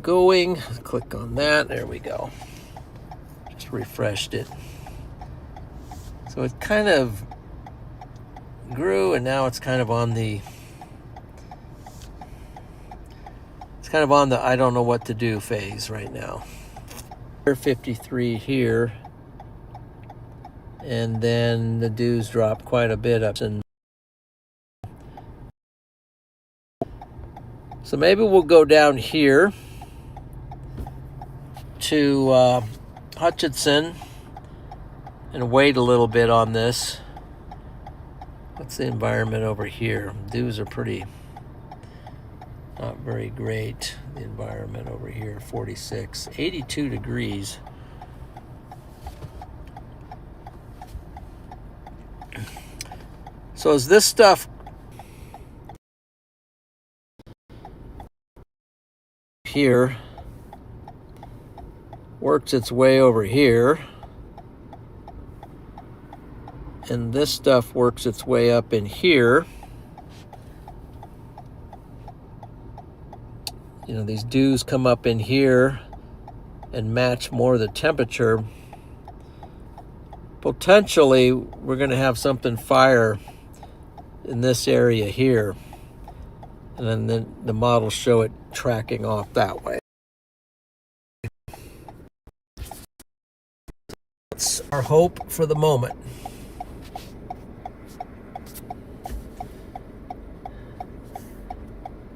going? Click on that. There we go. Just refreshed it. So it kind of grew, and now it's kind of on the I don't know what to do phase right now. 53 here, and then the dews drop quite a bit up, and so maybe we'll go down here to Hutchinson and wait a little bit on this. What's the environment over here? Dews are not very great. The environment over here, 46, 82 degrees. So as this stuff here works its way over here, and this stuff works its way up in here, you know, these dews come up in here and match more of the temperature potentially we're going to have something fire in this area here, and then the models show it tracking off that way. That's our hope for the moment.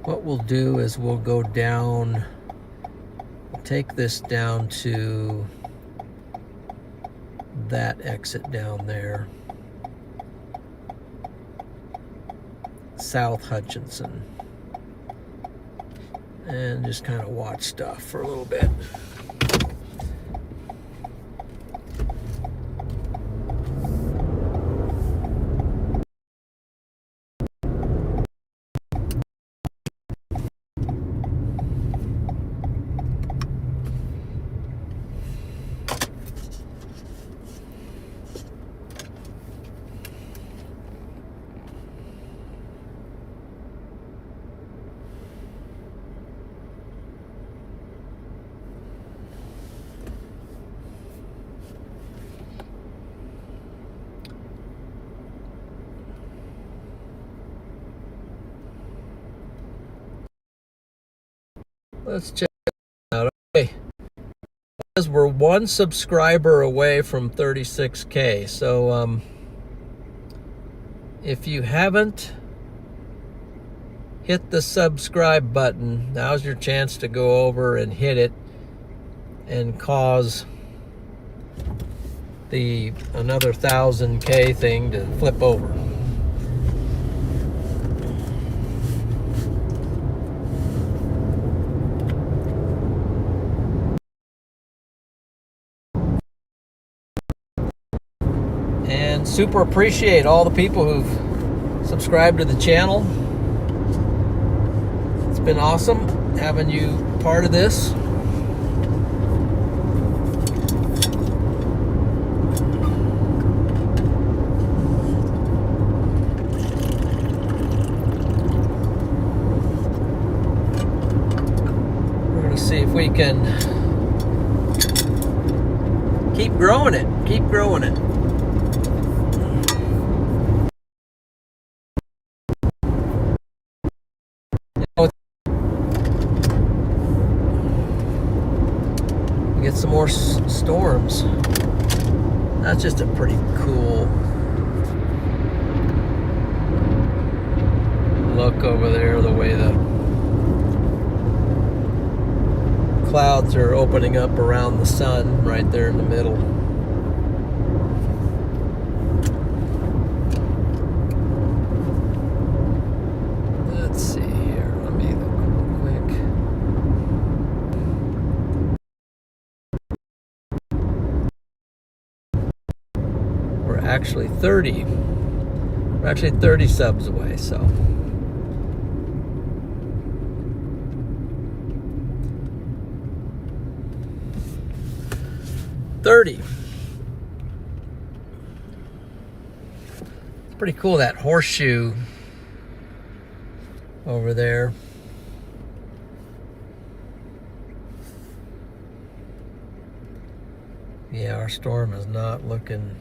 What we'll do is we'll go down, take this down to that exit down there, South Hutchinson, and just kind of watch stuff for a little bit. Let's check it out. Okay, we're 1 subscriber away from 36K. So if you haven't hit the subscribe button, now's your chance to go over and hit it and cause the another 1000K thing to flip over. And super appreciate all the people who've subscribed to the channel. It's been awesome having you part of this. We're going to see if we can keep growing it. Keep growing it. Get some more storms. That's just a pretty cool look over there, the way the clouds are opening up around the sun right there in the middle. Let's see here. Let me look real quick. We're actually 30 subs away, so it's pretty cool, that horseshoe over there. Yeah, our storm is not looking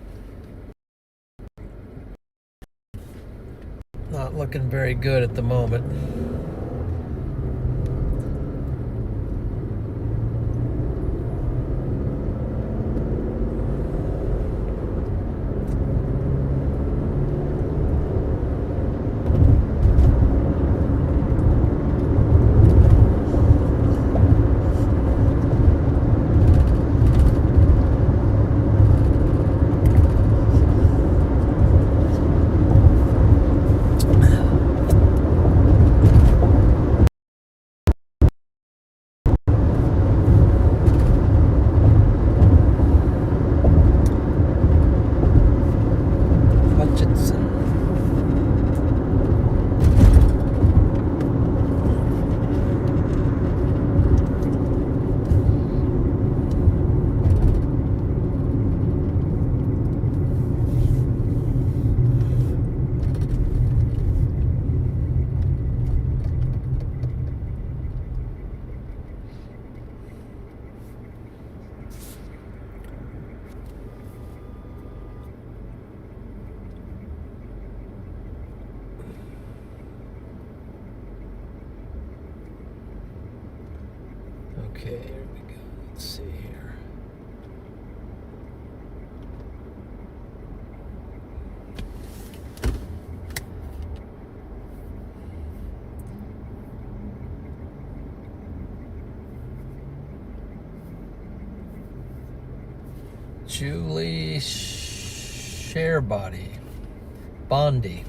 very good at the moment. Okay, here we go. Let's see here. Julie Sharebody. Bondi.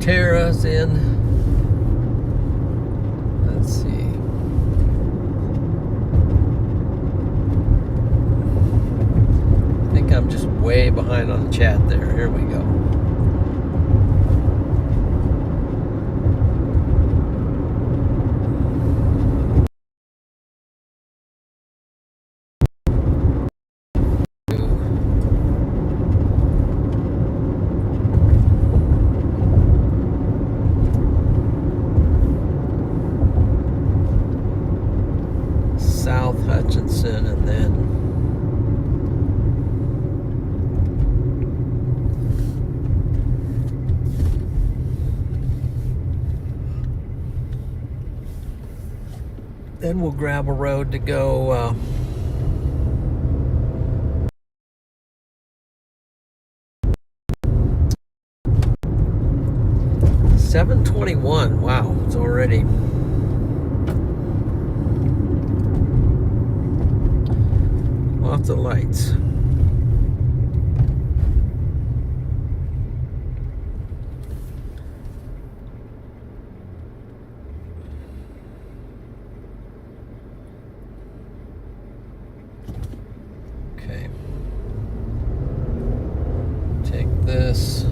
Tara's in. Let's see. I think I'm just way behind on the chat there. Here we go. South Hutchinson, and then we'll grab a road to go 7:21. Wow, it's already lots of lights. Okay. Take this.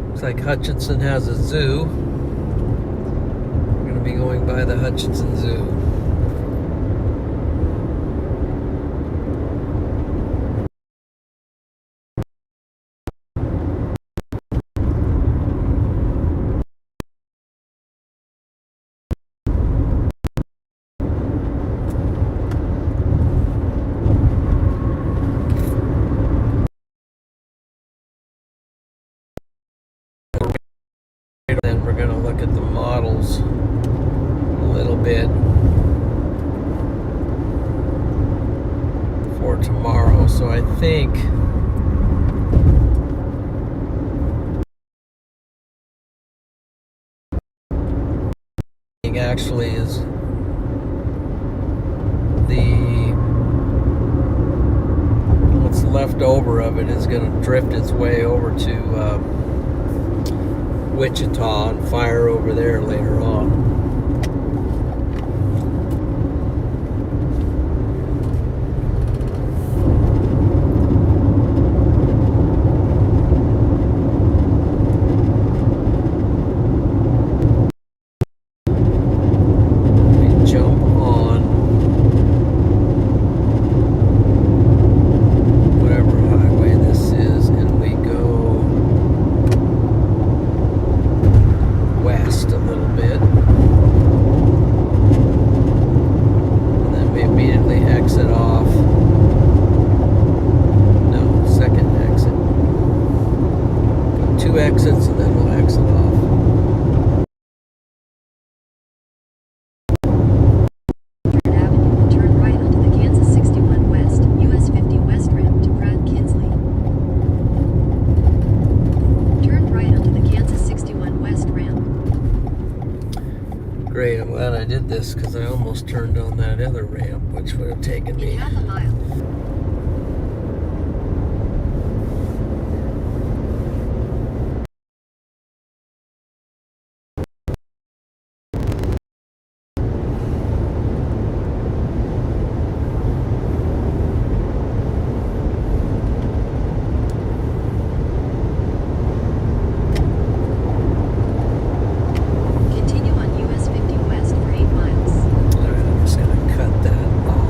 Looks like Hutchinson has a zoo. We're going to be going by the Hutchinson Zoo. Then we're going to look at the models a little bit for tomorrow. So I think actually is what's left over of it is going to drift its way over to Wichita and fire over there later on. We jump on whatever highway this is and we go west a little bit, and then we immediately exit off. No, second exit. Got 2 exits and then we'll exit off. Avenue, turn right onto the Kansas 61 West, US 50 West ramp to Brad Kinsley. Turn right onto the Kansas 61 West ramp. Great, I'm glad I did this because I almost turned on that other ramp, which would have taken In me half a mile. Continue on US 50 West for 8 miles. Alright, I'm just going to cut that off.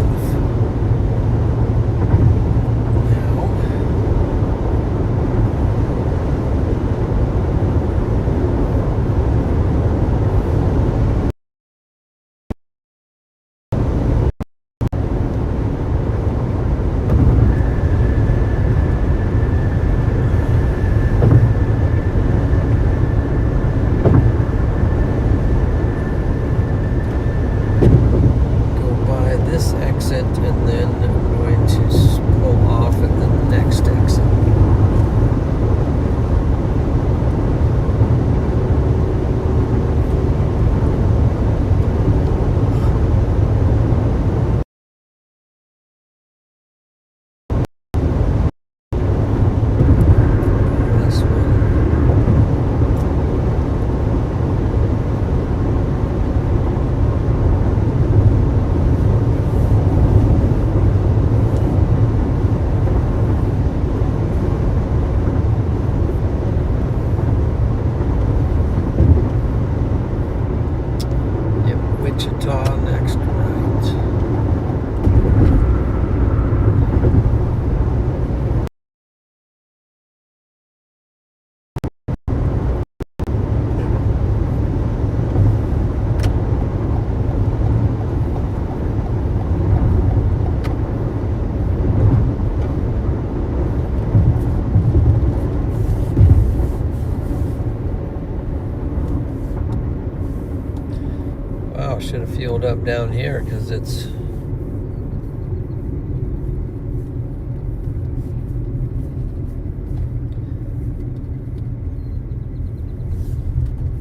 sealed up down here because it's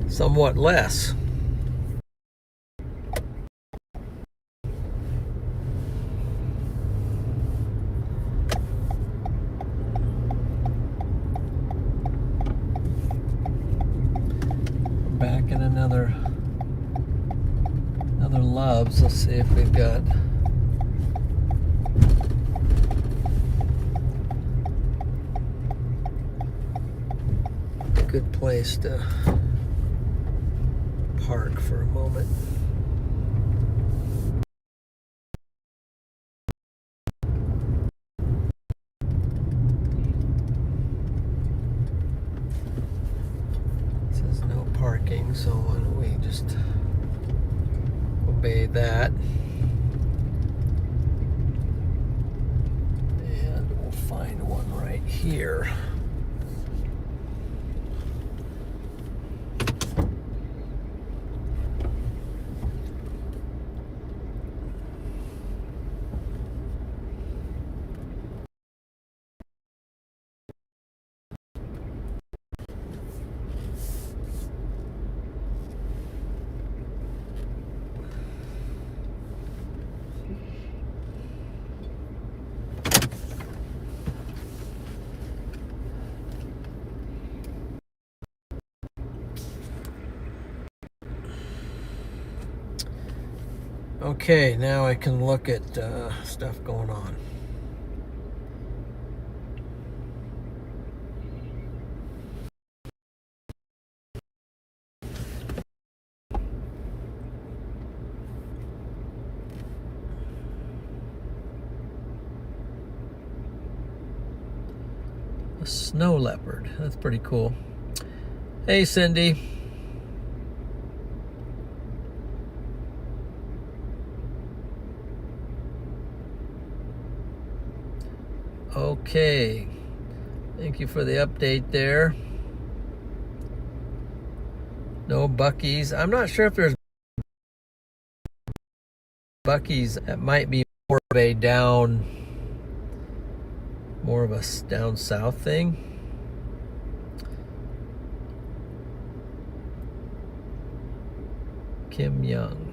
somewhat less. Back in another Loves. Let's see if we've got a good place to park for a moment. It says no parking, so why don't we just obey that, and we'll find one right here. Okay, now I can look at stuff going on. A snow leopard. That's pretty cool. Hey, Cindy. Okay, thank you for the update there. No Buc-ee's. I'm not sure if there's Buc-ee's. That might be more of a down south thing. Kim Young.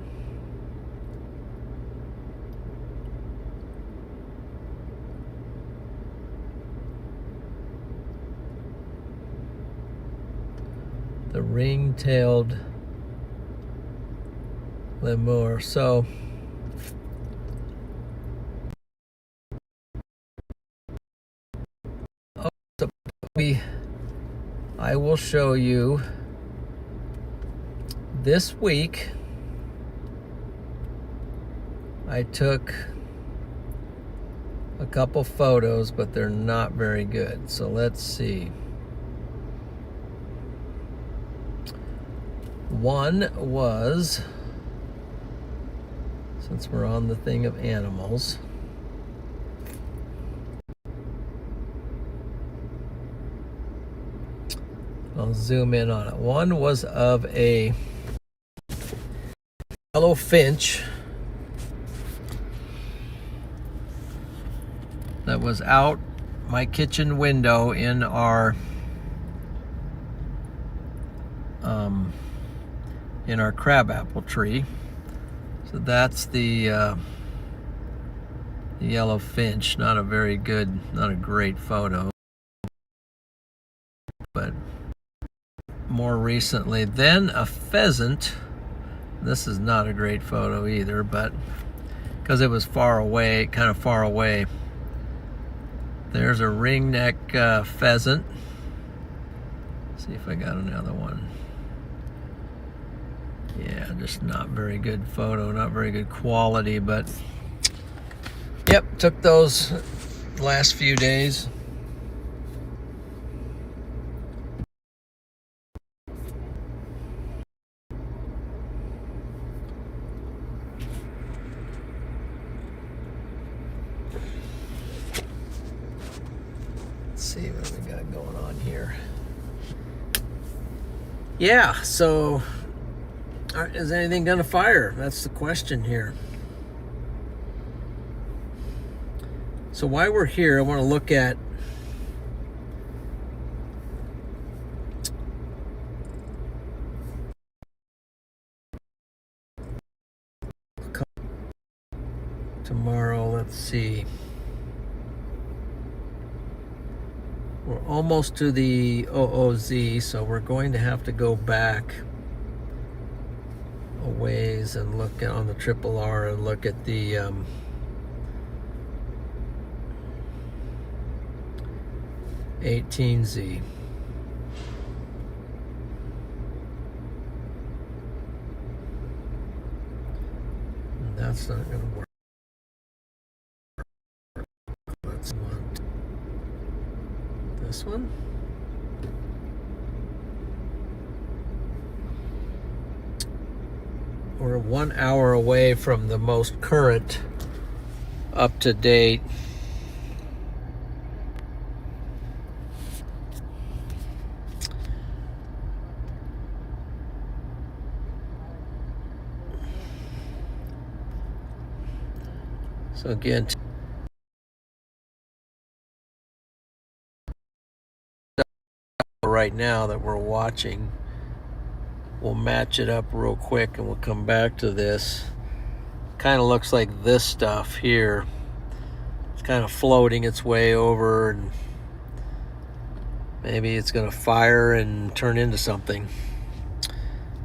The ring-tailed lemur. So I will show you this week. I took a couple photos, but they're not very good. So let's see. One was, since we're on the thing of animals, I'll zoom in on it. One was of a yellow finch that was out my kitchen window in our crabapple tree. So that's the yellow finch. Not a great photo, but more recently, then a pheasant. This is not a great photo either, but because it was far away, kind of far away. There's a ringneck pheasant. Let's see if I got another one. Yeah, just not very good photo, not very good quality, but yep, took those last few days. Let's see what we got going on here. Yeah, so Is anything going to fire? That's the question here. So while we're here, I want to look at tomorrow. Let's see. We're almost to the OOZ, so we're going to have to go back a ways and look on the triple R and look at the 18Z. And that's not going to work. Let's want this one. We're 1 hour away from the most current, up-to-date so again, right now that we're watching, we'll match it up real quick and we'll come back to this. Kind of looks like this stuff here. It's kind of floating its way over, and maybe it's going to fire and turn into something.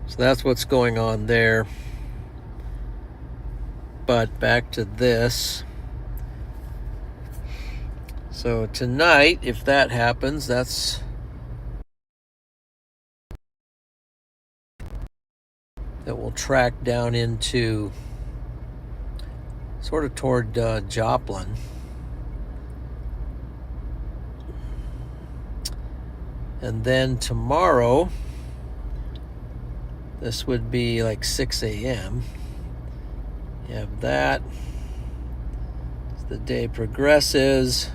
So that's what's going on there. But back to this. So tonight, if that happens, that will track down into sort of toward Joplin. And then tomorrow, this would be like 6 a.m. You have that. As the day progresses,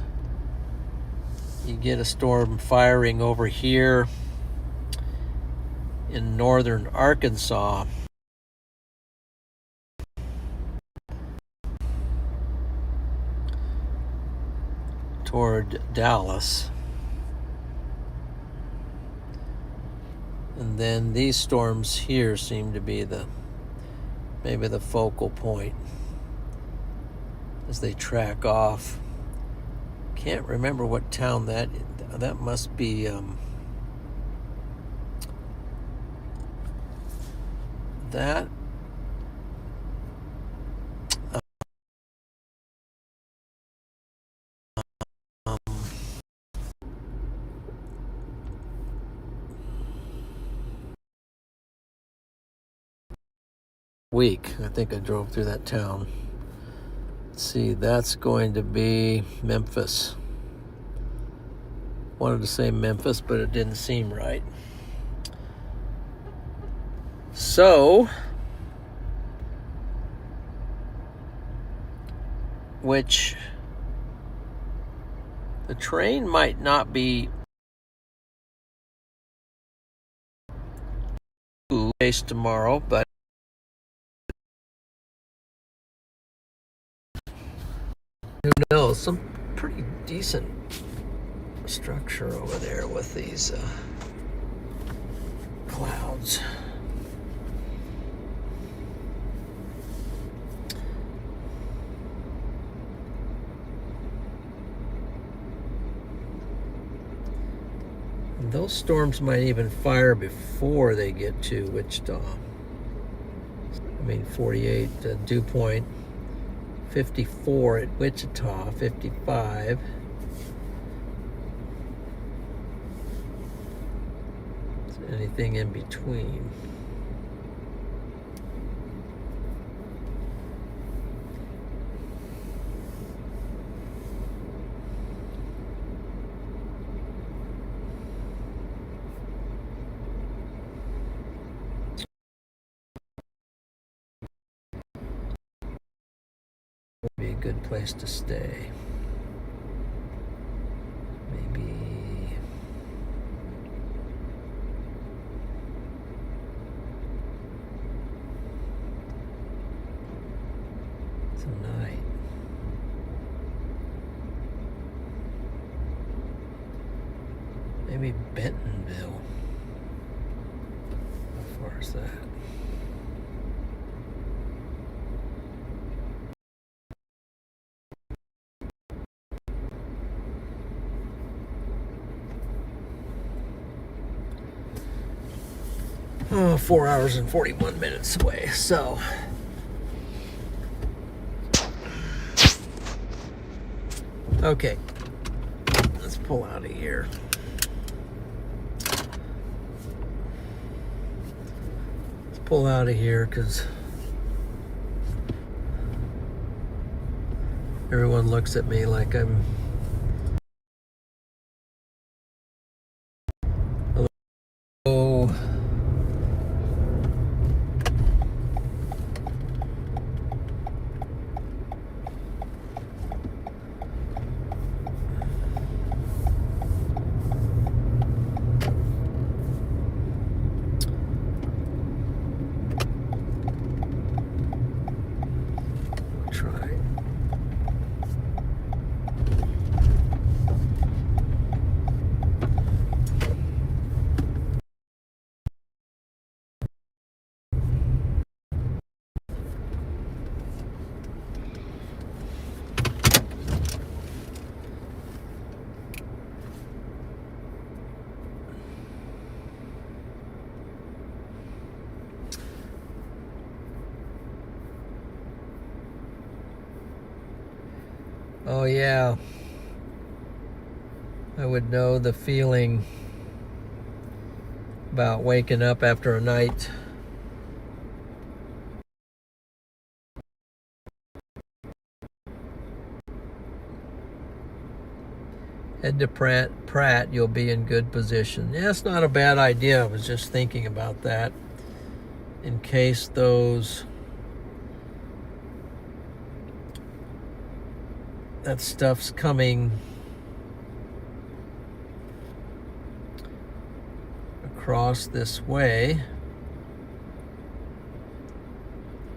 you get a storm firing over here in northern Arkansas. Toward Dallas. And then these storms here seem to be maybe the focal point as they track off. Can't remember what town that must be that week. I think I drove through that town. Let's see, that's going to be Memphis. Wanted to say Memphis, but it didn't seem right. So, which the train might not be based tomorrow, but who knows? Some pretty decent structure over there with these clouds. And those storms might even fire before they get to Wichita. 48 dew point. 54 at Wichita, 55. Anything in between. Be a good place to stay. Maybe tonight. Maybe Bentonville. How far is that? Oh, 4 hours and 41 minutes away. So, okay, let's pull out of here. Let's pull out of here because everyone looks at me like I'm hello. Oh yeah, I would know the feeling about waking up after a night head to Pratt, you'll be in good position. Yeah, it's not a bad idea. I was just thinking about that in case that stuff's coming across this way.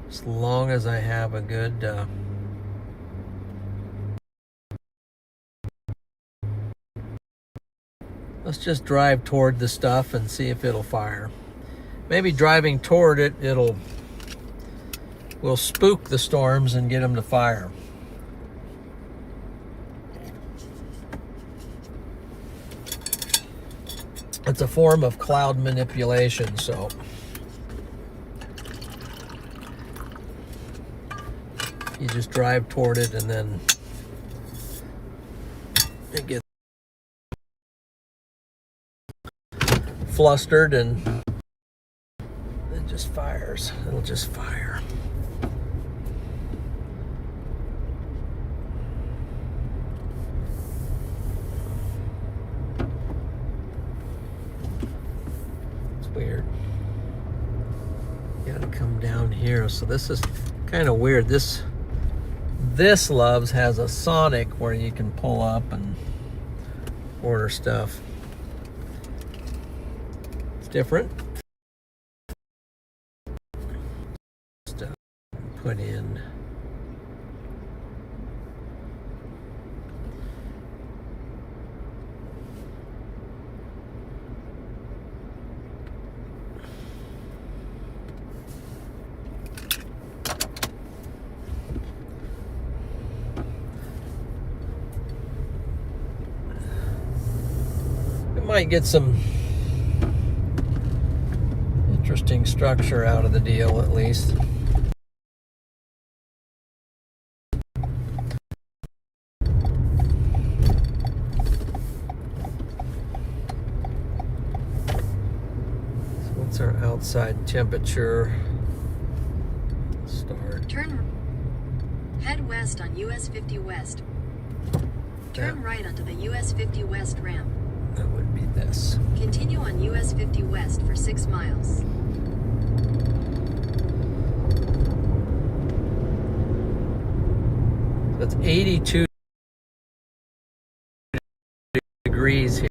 As long as I have a good let's just drive toward the stuff and see if it'll fire. Maybe driving toward it, will spook the storms and get them to fire. It's a form of cloud manipulation, so you just drive toward it and then it gets flustered and it just fires. It'll just fire. Weird. You gotta come down here. So this is kind of weird. This Loves has a Sonic where you can pull up and order stuff. It's different. Stuff put in. Might get some interesting structure out of the deal at least. So what's our outside temperature? Start. Head west on US 50 West. Turn right onto the US 50 West ramp. That would be this. Continue on US 50 West for 6 miles. That's 82 degrees here.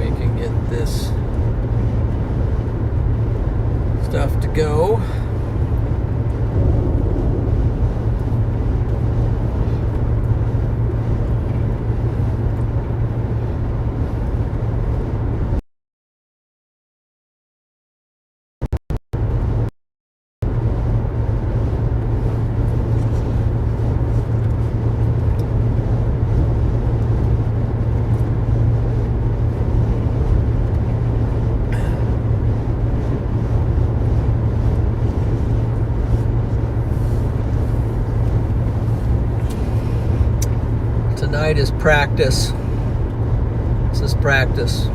we can get this stuff to go. Tonight is practice. This is practice.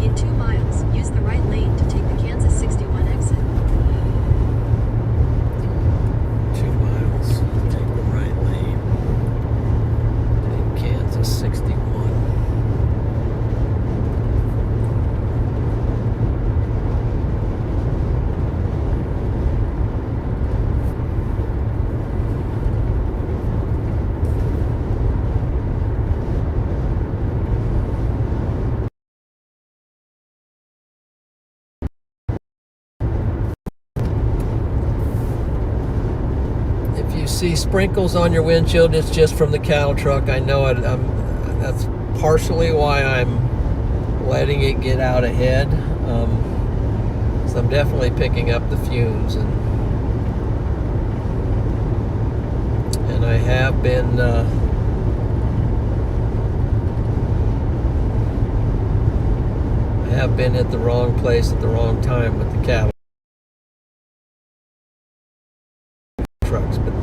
In 2 miles, use the right lane to take the Kansas 61 exit. 2 miles. Take the right lane. Take Kansas 61. See sprinkles on your windshield, it's just from the cattle truck. I know it. That's partially why I'm letting it get out ahead. So I'm definitely picking up the fumes, and I have been at the wrong place at the wrong time with the cattle trucks, but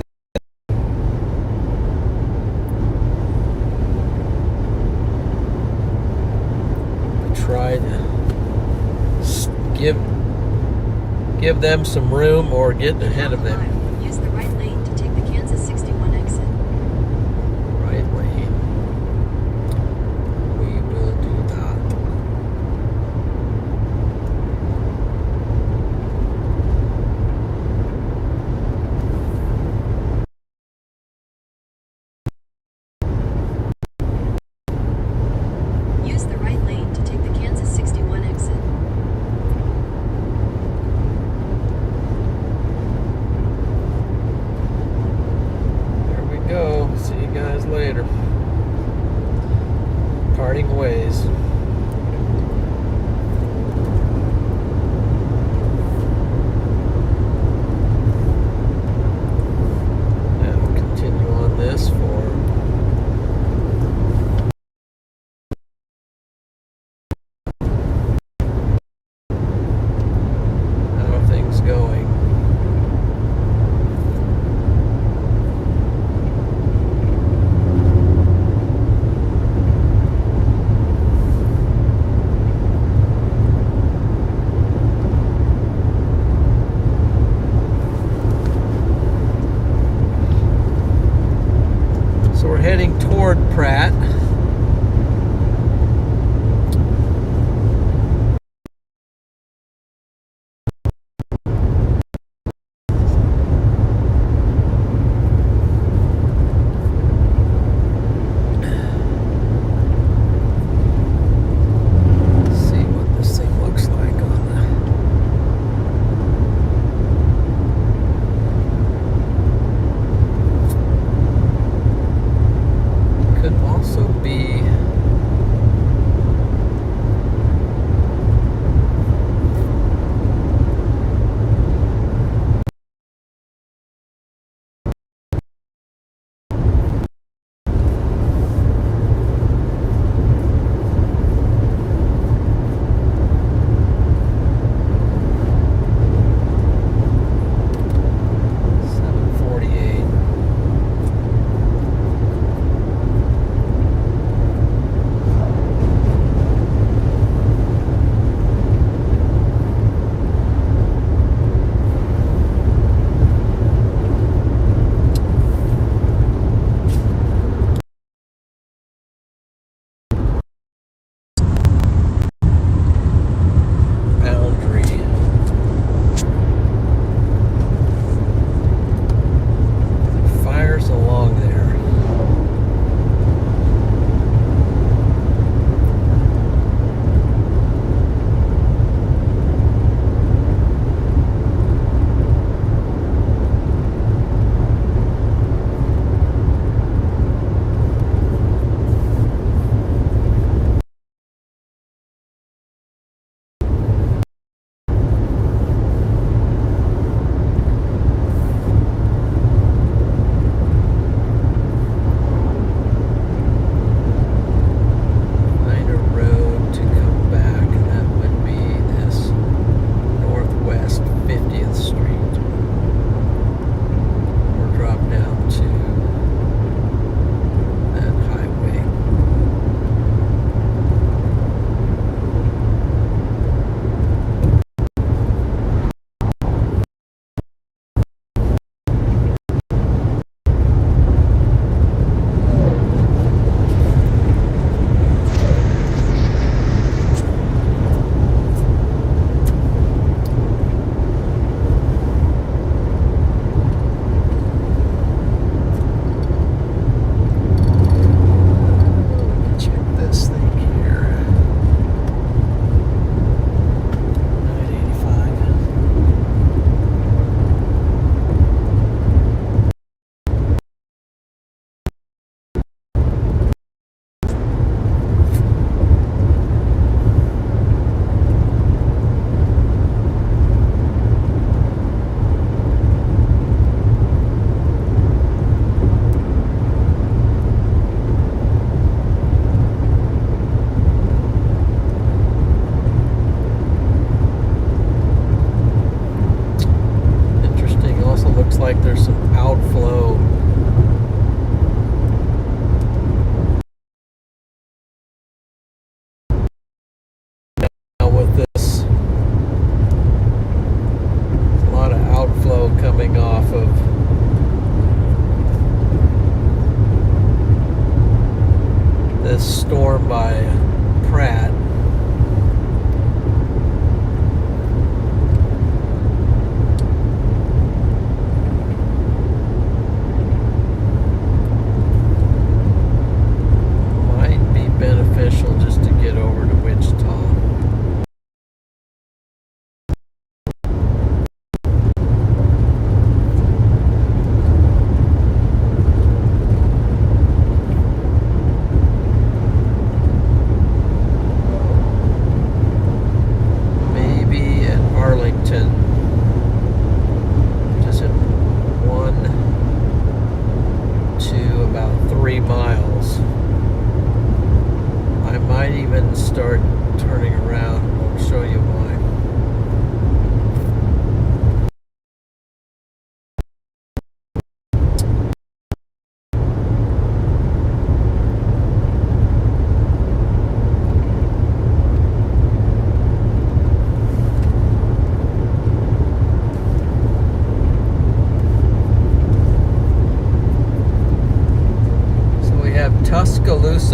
try to give them some room or get ahead of them. Use the right lane to take the Kansas 61 exit. Right lane. We will do that. Use the right lane to take the Kansas 61 exit. There we go. See you guys later. Parting ways. Now we'll continue on this for going. So we're heading toward Pratt.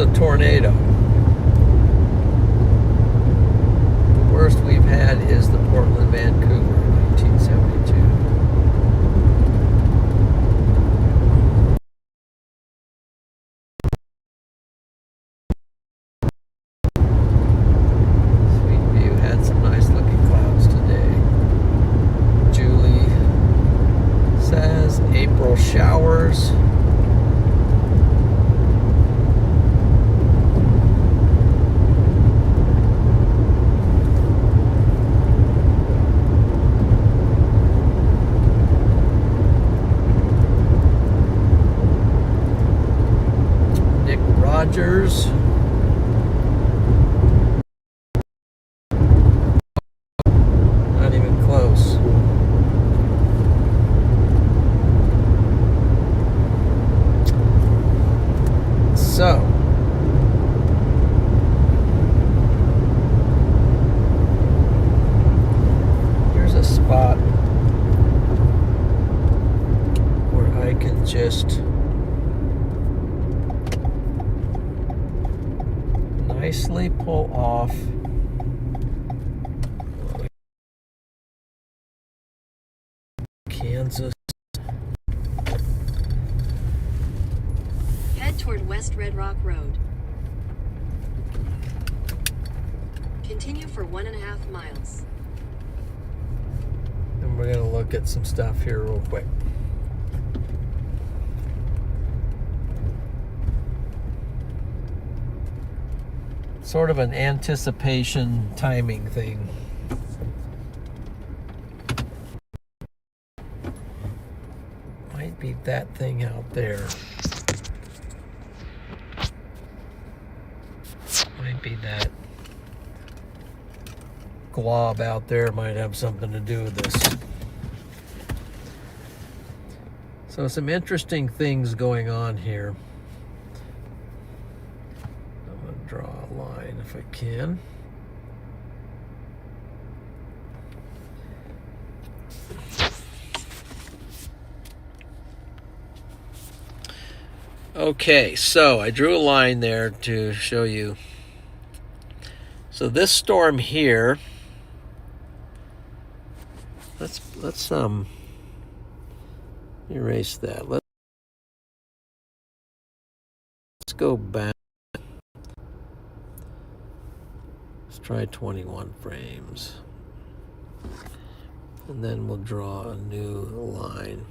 a tornado. The worst we've had is the Portland, Vancouver, 1972. Sweet view. Had some nice looking clouds today. Julie says April showers. Rogers. Not even close. So, here's a spot where I can just nicely pull off Kansas. Head toward West Red Rock Road. Continue for 1.5 miles. And we're gonna look at some stuff here real quick. Sort of an anticipation timing thing. Might be that thing out there. Might be that glob out there, might have something to do with this. So some interesting things going on here. Draw a line if I can. Okay, so I drew a line there to show you. So this storm here, let's erase that. Let's go back. Try 21 frames. And then we'll draw a new line.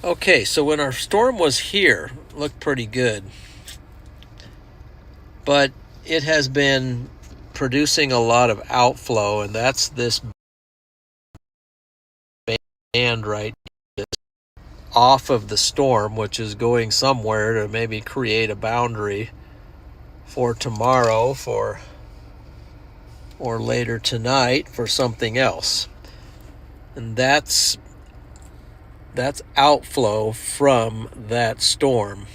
Okay, so when our storm was here, it looked pretty good. But it has been producing a lot of outflow, and that's this band right off of the storm, which is going somewhere to maybe create a boundary for tomorrow or later tonight for something else. And that's outflow from that storm.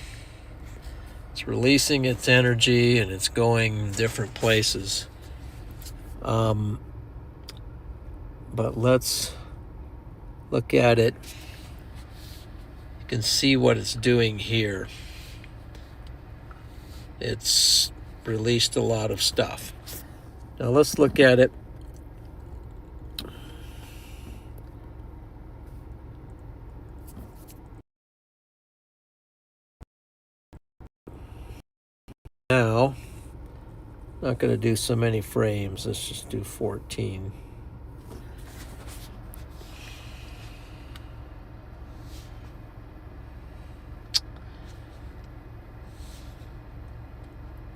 It's releasing its energy and it's going different places. But let's look at it. You can see what it's doing here. It's released a lot of stuff. Now let's look at it. Now, not going to do so many frames. Let's just do 14.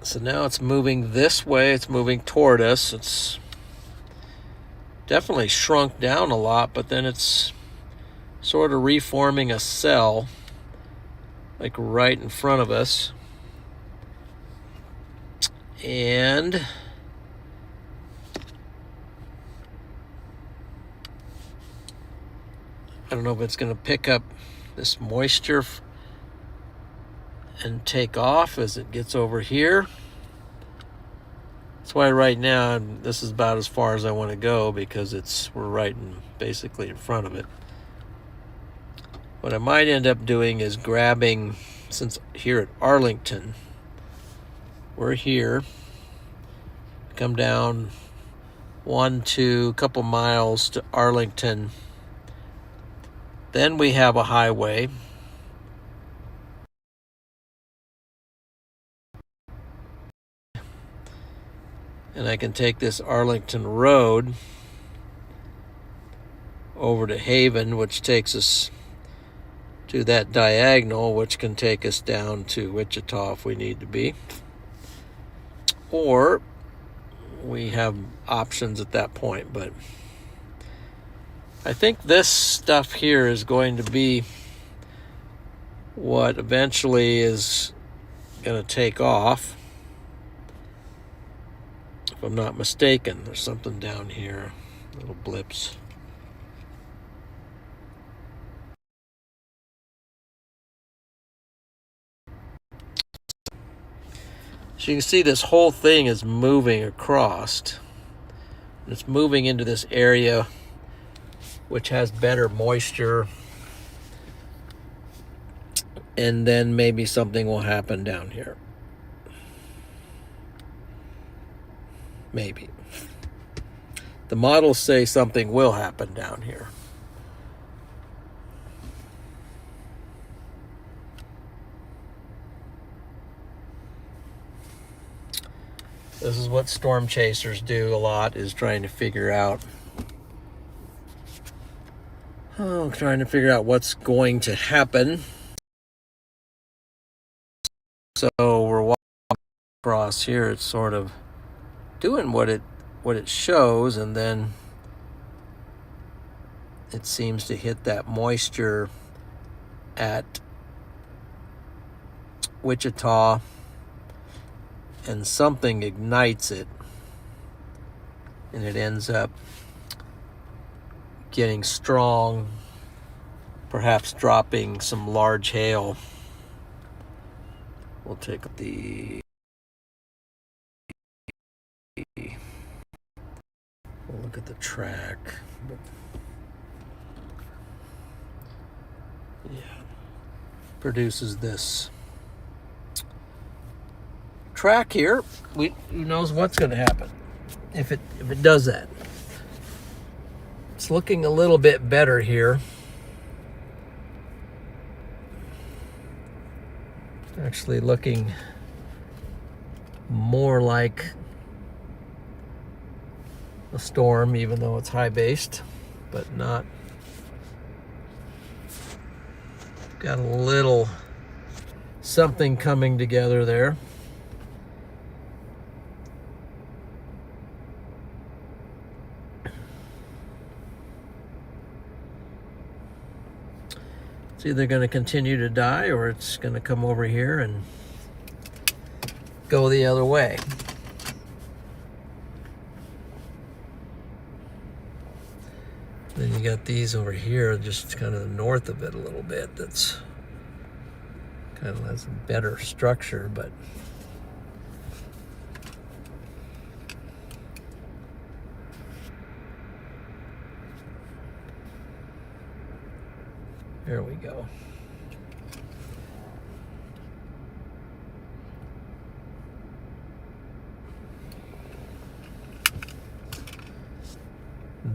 So now it's moving this way. It's moving toward us. It's definitely shrunk down a lot, but then it's sort of reforming a cell, like right in front of us. And I don't know if it's going to pick up this moisture and take off as it gets over here. It's That's why right now this is about as far as I want to go, because we're right basically in front of it. What I might end up doing is grabbing, since here at Arlington, we're here, come down 1-2 couple miles to Arlington. Then we have a highway. And I can take this Arlington Road over to Haven, which takes us to that diagonal, which can take us down to Wichita if we need to be. Or we have options at that point, but I think this stuff here is going to be what eventually is going to take off. If I'm not mistaken, there's something down here, little blips. So you can see this whole thing is moving across. It's moving into this area which has better moisture. And then maybe something will happen down here. Maybe. The models say something will happen down here. This is what storm chasers do a lot, is trying to figure out what's going to happen. So we're walking across here, it's sort of doing what it shows, and then it seems to hit that moisture at Wichita, and something ignites it, and it ends up getting strong, perhaps dropping some large hail. We'll take we'll look at the track. Yeah, produces this track here. Who knows what's going to happen if it does that. It's looking a little bit better here. Actually looking more like a storm, even though it's high based, but not. Got a little something coming together there. It's either going to continue to die, or it's going to come over here and go the other way. Then you got these over here, just kind of north of it a little bit. That's kind of has a better structure, but there we go.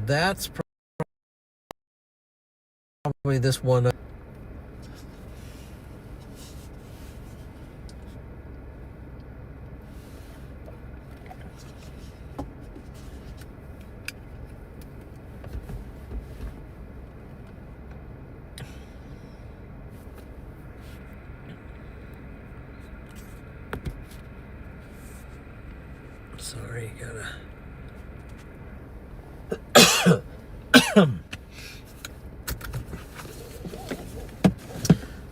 That's probably this one. Sorry, gotta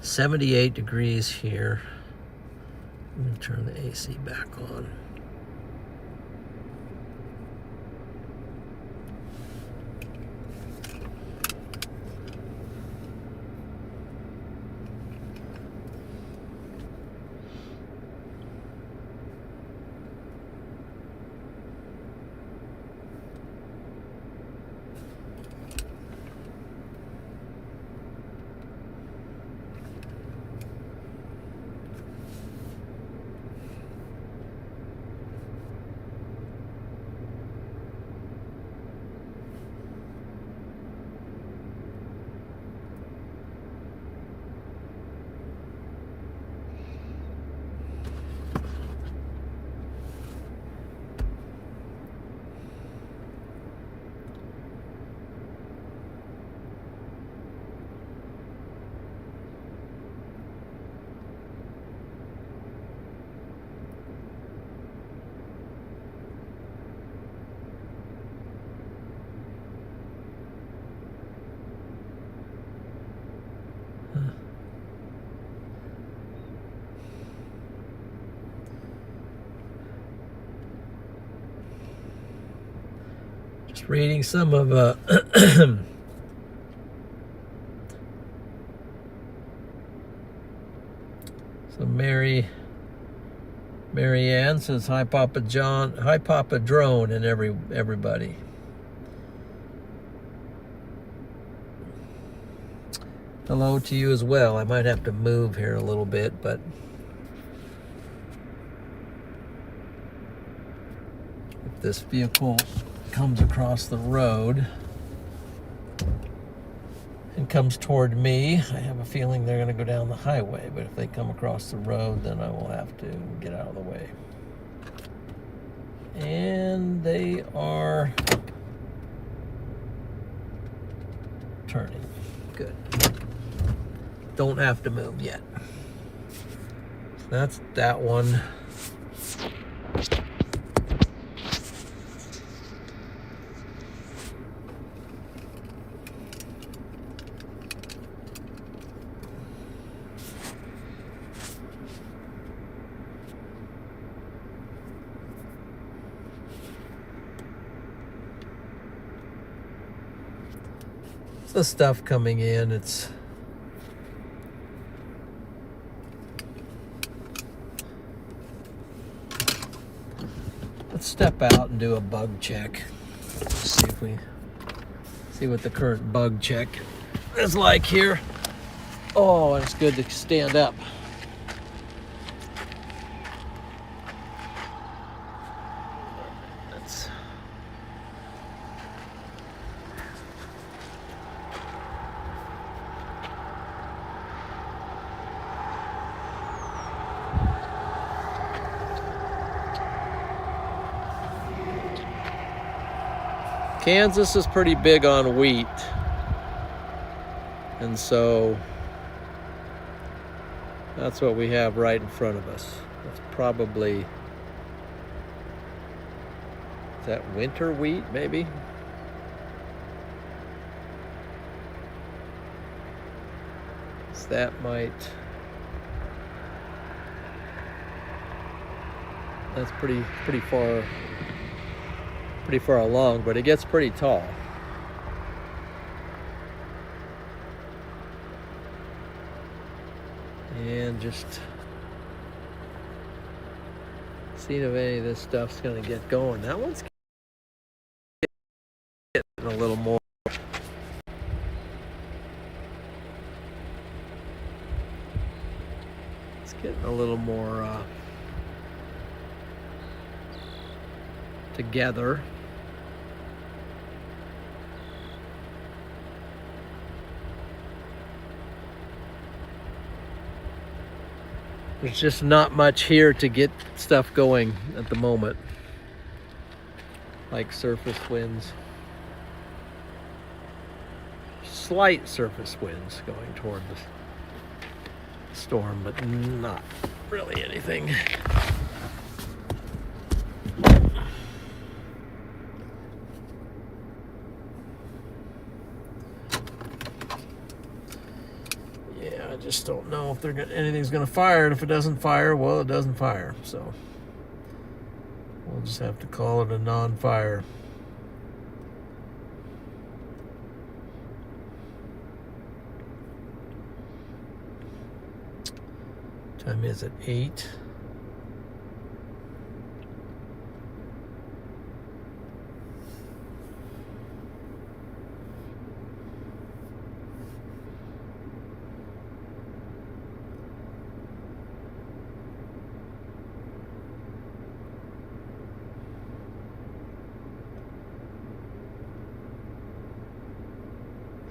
78 degrees here. Let me turn the AC back on. reading some of so Mary Ann says, hi Papa John, hi Papa Drone, and everybody. Hello to you as well. I might have to move here a little bit, but if this vehicle comes across the road and comes toward me, I have a feeling they're going to go down the highway, but if they come across the road, then I will have to get out of the way. And they are turning. Good. Don't have to move yet. That's that one. The stuff coming in, let's step out and do a bug check. See what the current bug check is like here. Oh, it's good to stand up. Kansas is pretty big on wheat, and so that's what we have right in front of us. It's probably, is that winter wheat maybe? So that might, that's pretty far along, but it gets pretty tall. And just seeing if any of this stuff's gonna get going. That one's getting a little more. It's getting a little more together. There's just not much here to get stuff going at the moment, like surface winds. Slight surface winds going toward the storm, but not really anything. I just don't know if anything's gonna fire, and if it doesn't fire, well, it doesn't fire. So we'll just have to call it a non-fire. Time is at 8.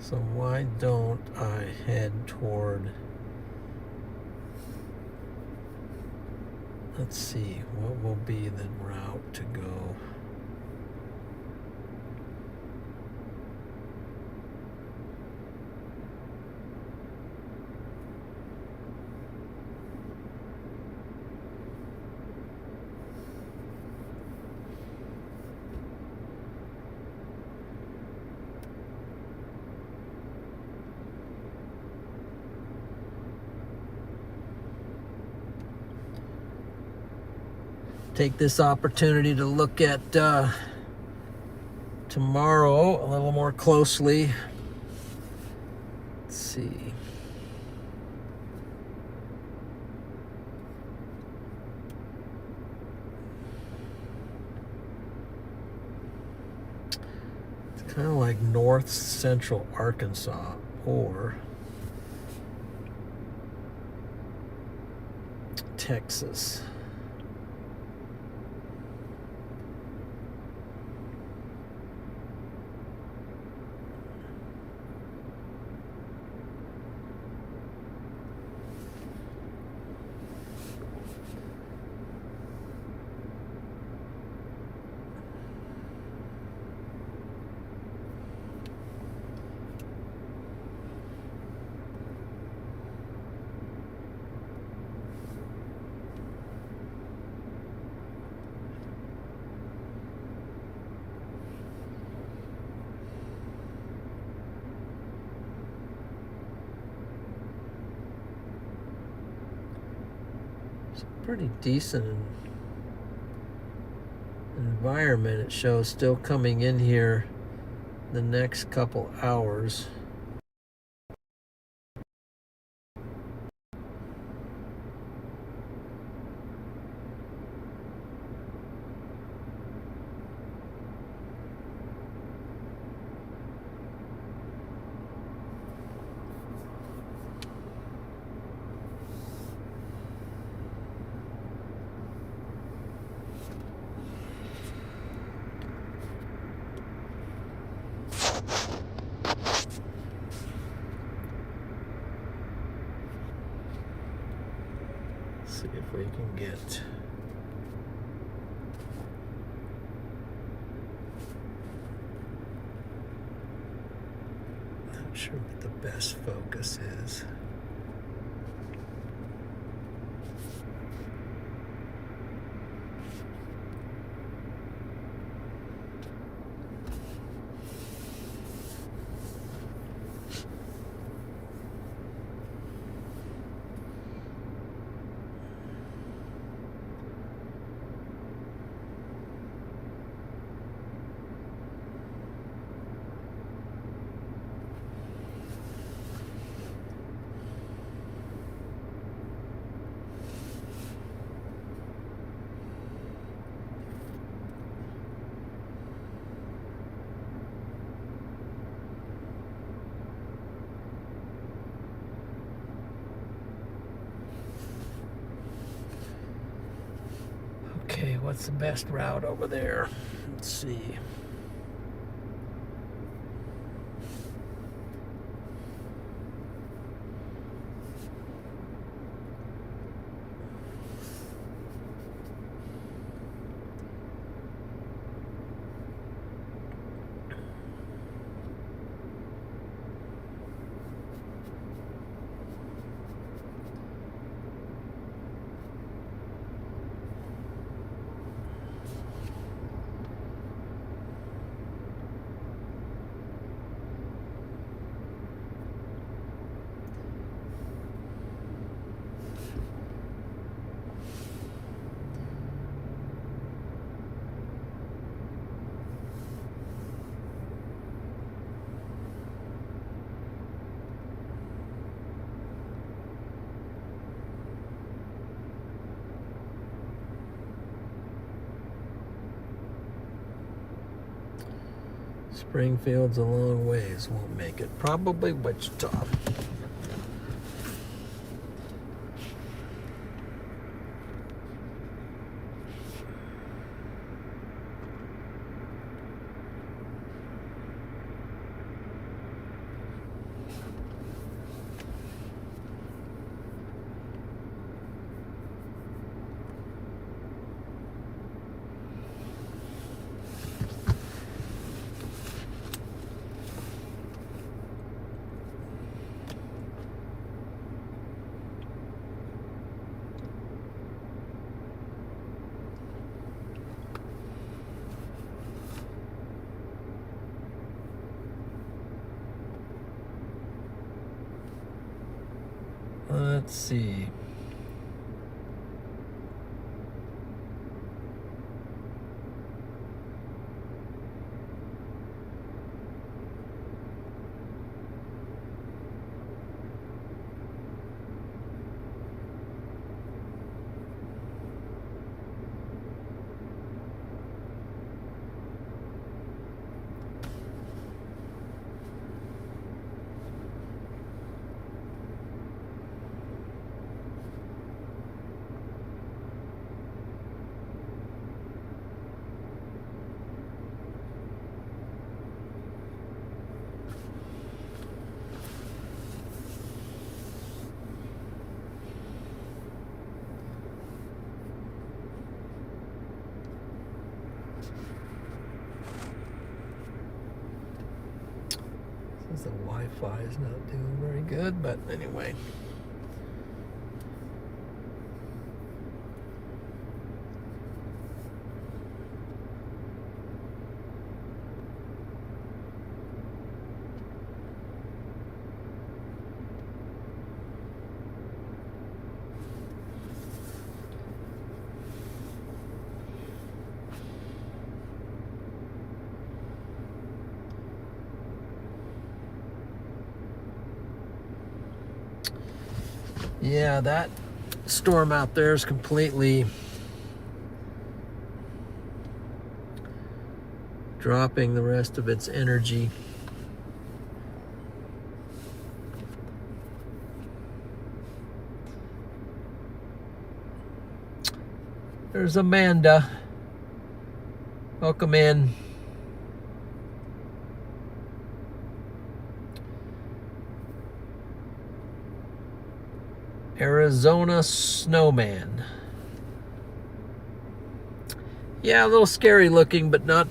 So why don't I head toward, let's see, what will be the route to go? Take this opportunity to look at tomorrow a little more closely. Let's see. It's kind of like north central Arkansas or Texas. Pretty decent environment it shows still coming in here the next couple hours. See if we can get not sure what the best focus is. Okay, what's the best route over there? Let's see. Springfield's a long ways, won't make it. Probably Wichita. Let's see. The Wi-Fi is not doing very good, but anyway. Yeah, that storm out there is completely dropping the rest of its energy. There's Amanda. Welcome in. Arizona snowman. Yeah, a little scary looking, but not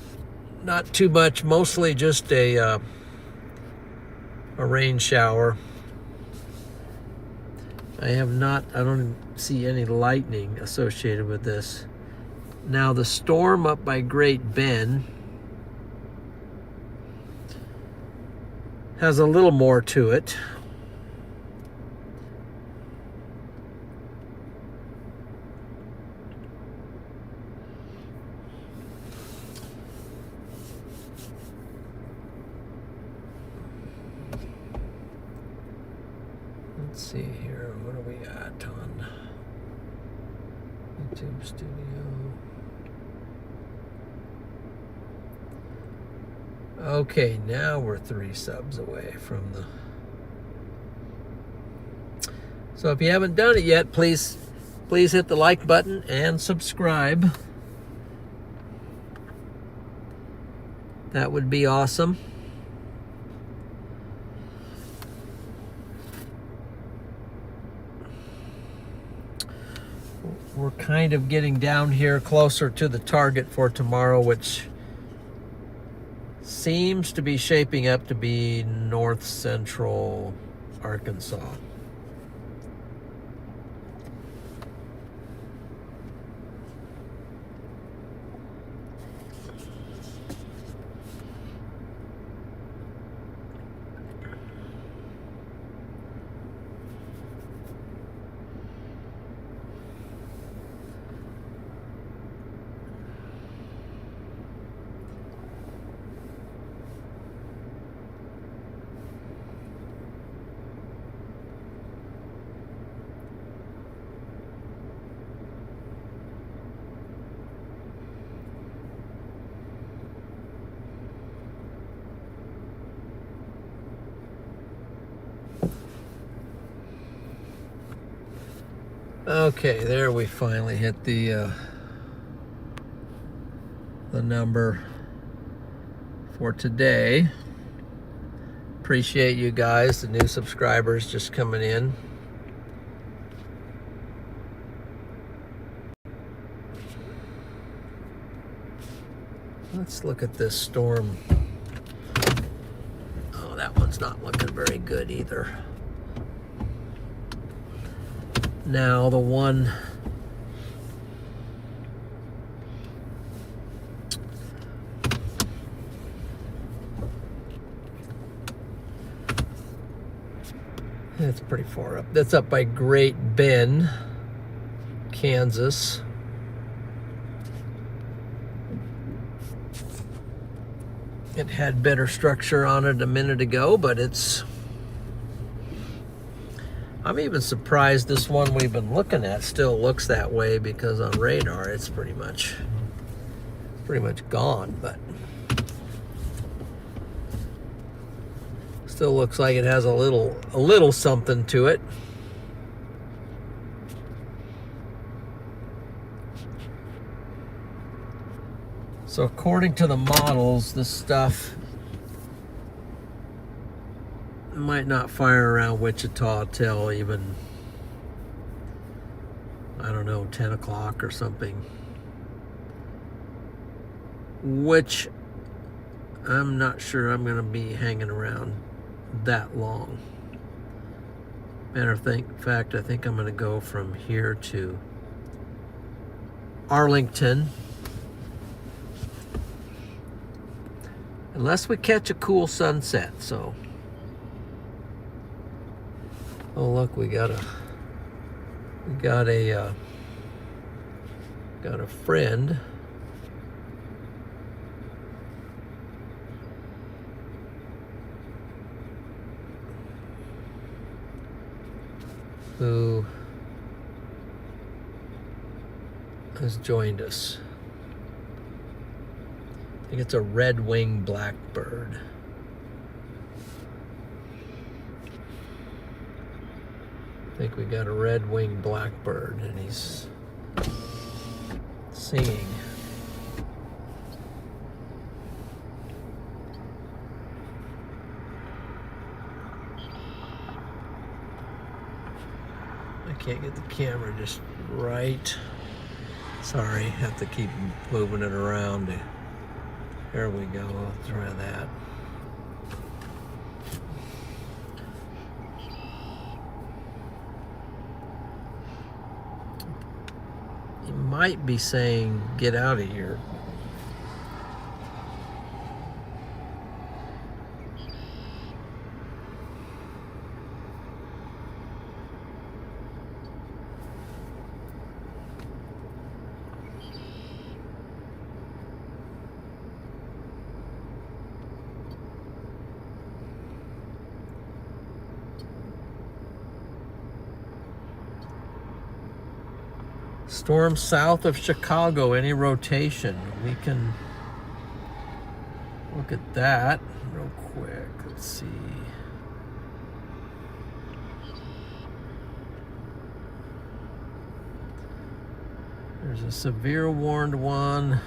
too much. Mostly just a rain shower. I don't see any lightning associated with this. Now the storm up by Great Bend has a little more to it. Let's see here, what are we at on YouTube Studio? Okay, now we're 3 subs away from the... So if you haven't done it yet, please hit the like button and subscribe. That would be awesome. We're kind of getting down here closer to the target for tomorrow, which seems to be shaping up to be north central Arkansas. Okay, there we finally hit the number for today. Appreciate you guys, the new subscribers just coming in. Let's look at this storm. Oh, that one's not looking very good either. Now the one it's pretty far up. That's up by Great Bend, Kansas. It had better structure on it a minute ago, but I'm even surprised this one we've been looking at still looks that way, because on radar it's pretty much gone, but still looks like it has a little something to it. So according to the models, this stuff might not fire around Wichita till even, I don't know, 10 o'clock or something. Which I'm not sure I'm going to be hanging around that long. Matter of fact, I think I'm going to go from here to Arlington. Unless we catch a cool sunset, so. Oh look, we got a friend. Who has joined us. I think it's a red-winged blackbird. I think we got a red-winged blackbird, and he's singing. I can't get the camera just right. Sorry, have to keep moving it around. There we go, let's try that. You might be saying, get out of here. Storm south of Chicago, any rotation? We can look at that real quick. Let's see. There's a severe warned one.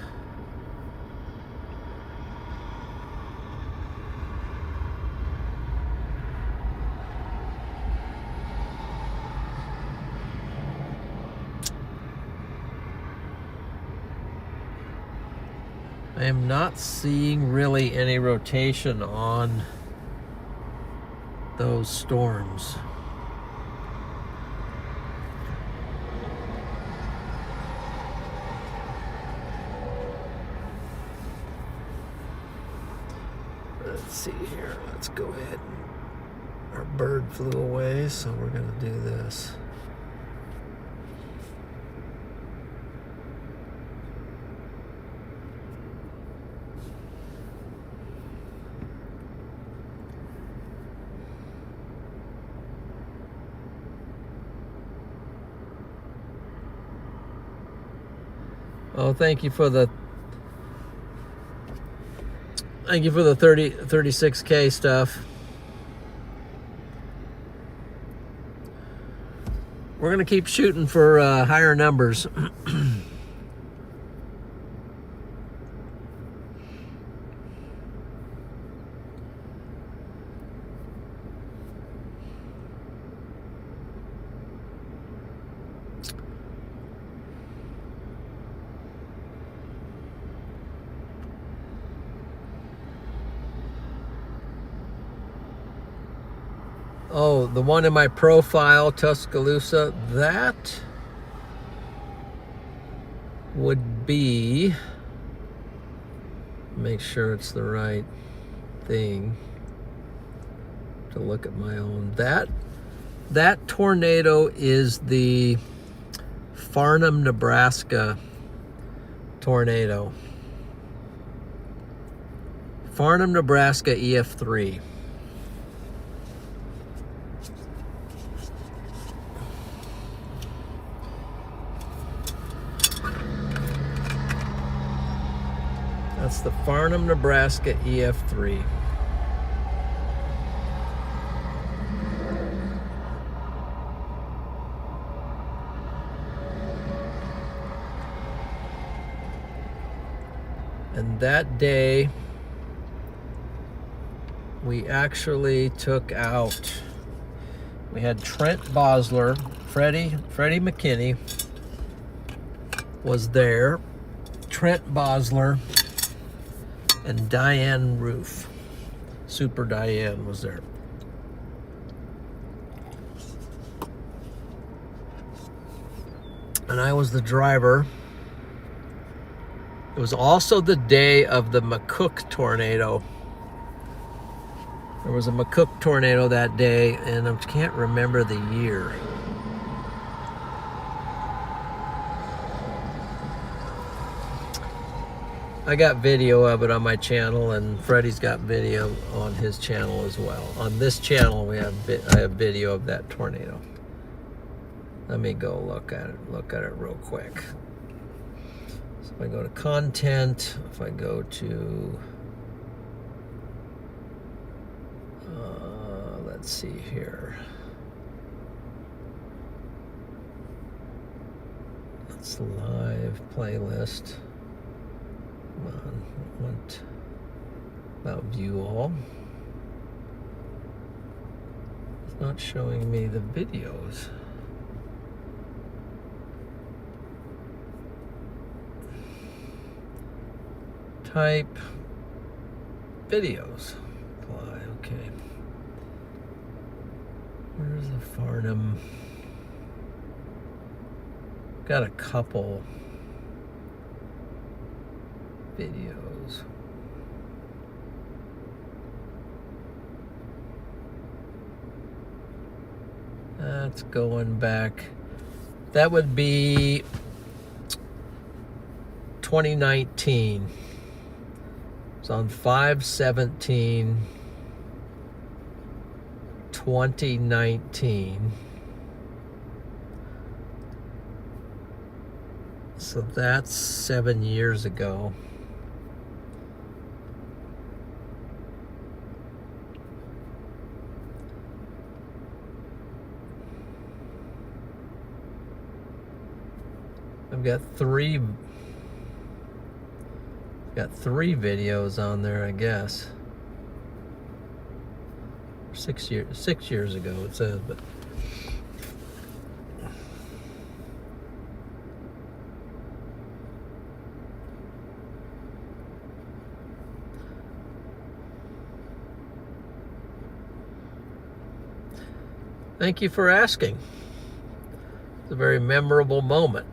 I am not seeing really any rotation on those storms. Let's see here. Let's go ahead. Our bird flew away, so we're going to do this. Oh, thank you for the 36K stuff. We're gonna keep shooting for higher numbers. Oh, the one in my profile, Tuscaloosa, that would be, make sure it's the right thing to look at my own. That tornado is the Farnham, Nebraska tornado. Farnham, Nebraska EF3. That's the Farnham, Nebraska EF3. And that day, we actually took out, we had Trent Bosler, Freddie McKinney was there, Trent Bosler, and Diane Roof, Super Diane was there. and I was the driver. It was also the day of the McCook tornado. There was a McCook tornado that day, and I can't remember the year. I got video of it on my channel, and Freddie's got video on his channel as well. On this channel, I have video of that tornado. Let me go look at it real quick. So if I go to content, if I go to, let's see here. It's live playlist. Come on, what about view all? It's not showing me the videos. Type videos. Apply, okay. Where's the Farnham? Got a couple videos. That's going back. That would be 2019. It's on 5/17/2019. So that's 7 years ago. I've got three videos on there, I guess. 6 years ago it says, but thank you for asking. It's a very memorable moment.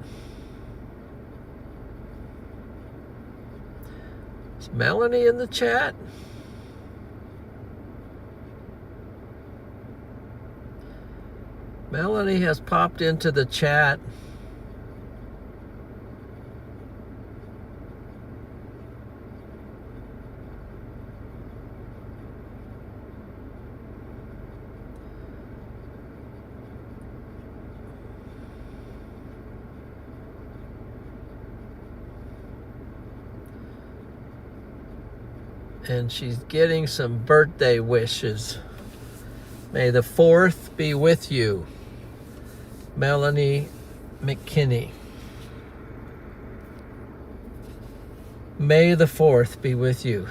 Is Melanie in the chat? Melanie has popped into the chat. And she's getting some birthday wishes. May the 4th be with you, Melanie McKinney. May the 4th be with you.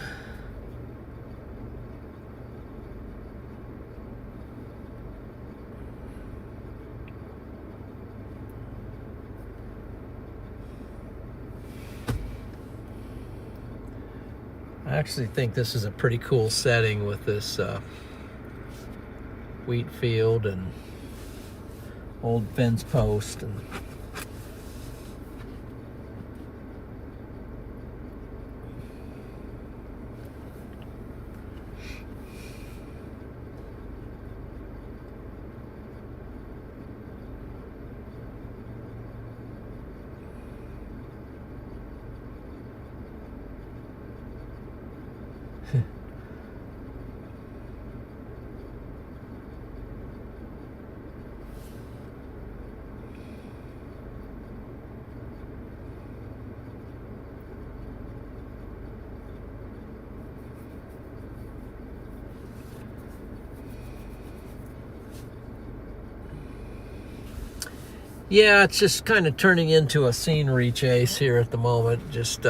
I actually think this is a pretty cool setting with this wheat field and old fence post and yeah, it's just kind of turning into a scenery chase here at the moment. Just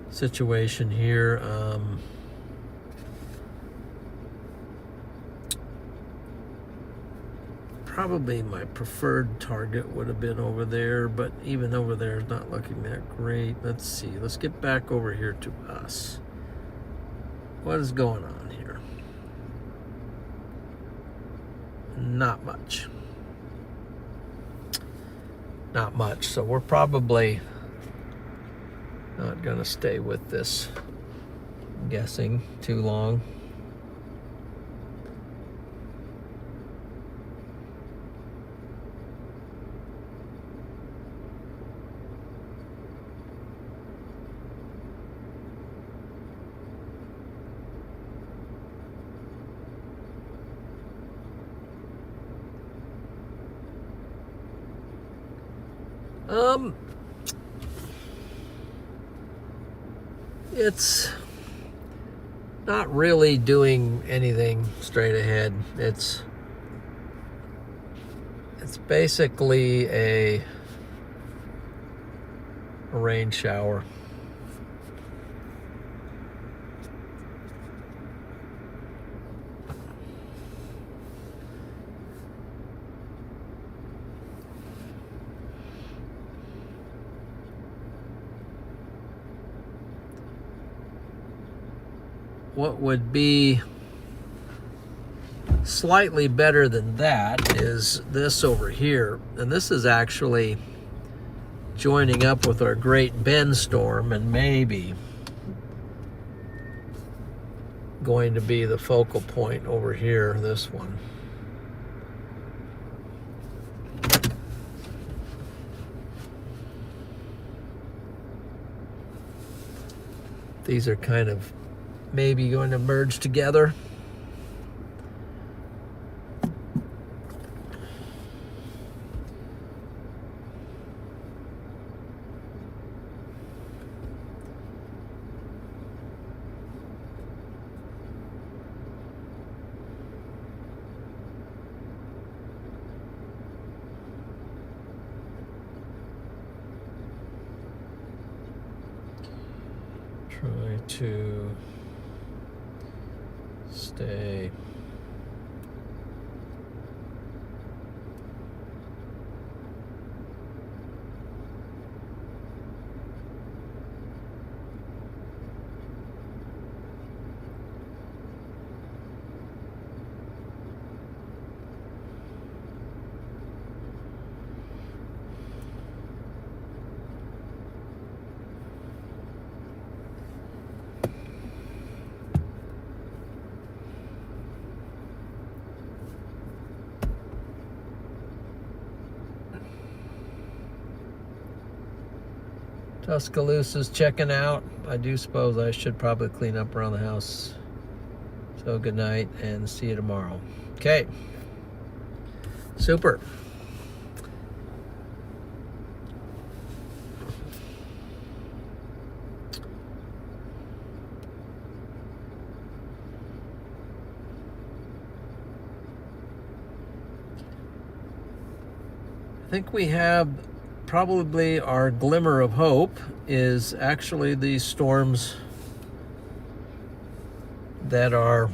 situation here. Probably my preferred target would have been over there, but even over there is not looking that great. Let's see. Let's get back over here to us. What is going on here? not much. Not much. So we're probably not going to stay with this, I'm guessing, too long. It's not really doing anything straight ahead. It's basically a rain shower. What would be slightly better than that is this over here. And this is actually joining up with our Great Bend storm and maybe going to be the focal point over here, this one. These are kind of maybe going to merge together. Try to stay Tuscaloosa's checking out. I do suppose I should probably clean up around the house. So good night and see you tomorrow. Okay. Super. I think we have probably our glimmer of hope is actually these storms that are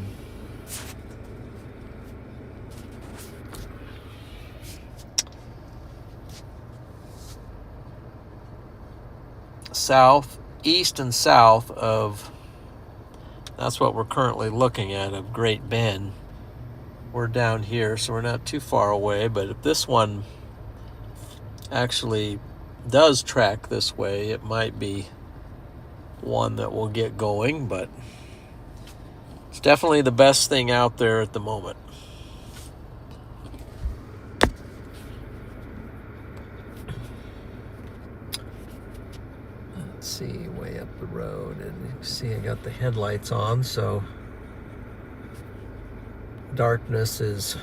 south, east and south of, that's what we're currently looking at, of Great Bend. We're down here, so we're not too far away, but if this one actually does track this way, it might be one that will get going, but it's definitely the best thing out there at the moment. Let's see, way up the road, and you can see I got the headlights on, so darkness is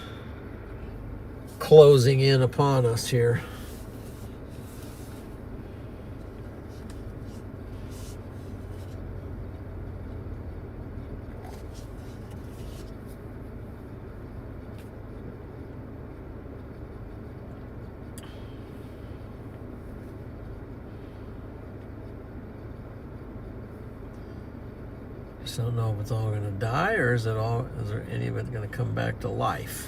closing in upon us here. Just don't know if it's all going to die, or is there any of it going to come back to life?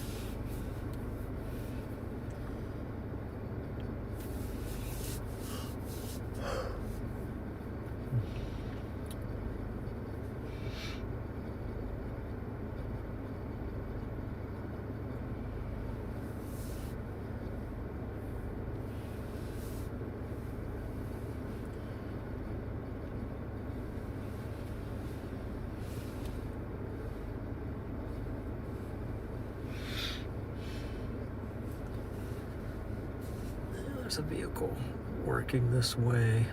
There's a vehicle working this way.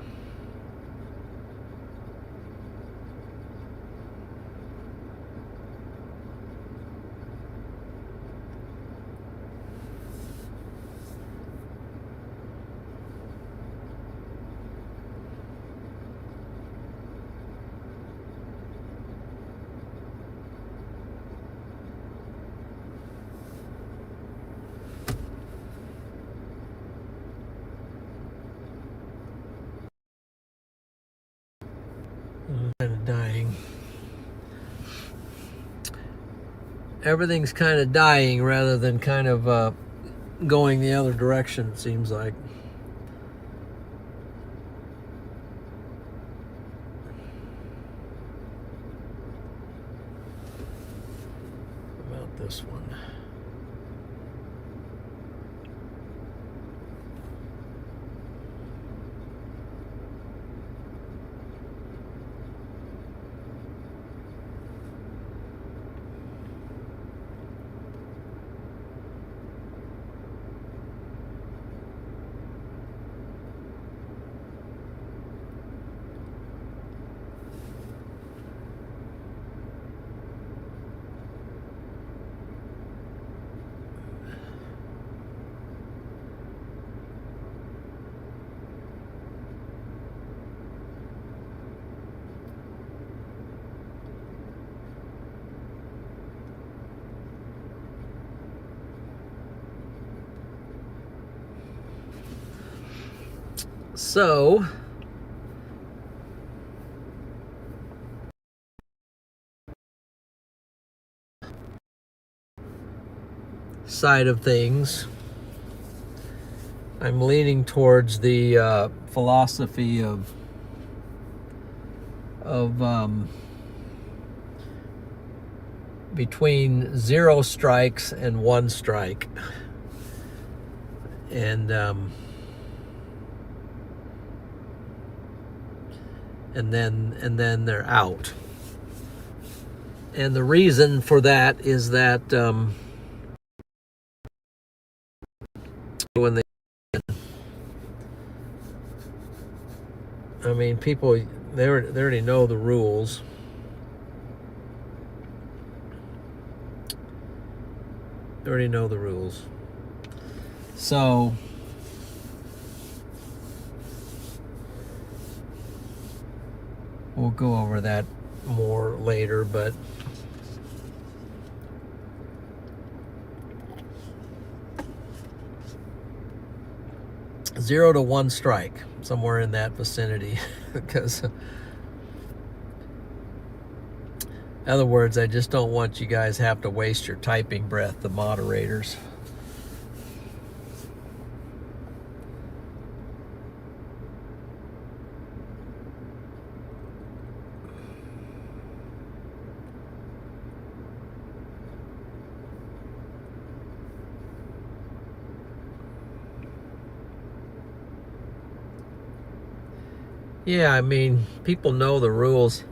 Kind of dying. Everything's kind of dying rather than kind of going the other direction, it seems like. What about this one? So, side of things, I'm leaning towards the philosophy of between 0 strikes and 1 strike, and then they're out. And the reason for that is that when people they already know the rules. They already know the rules. So we'll go over that more later, but zero to 1 strike, somewhere in that vicinity. Because, in other words, I just don't want you guys have to waste your typing breath, the moderators. Yeah, I mean, people know the rules.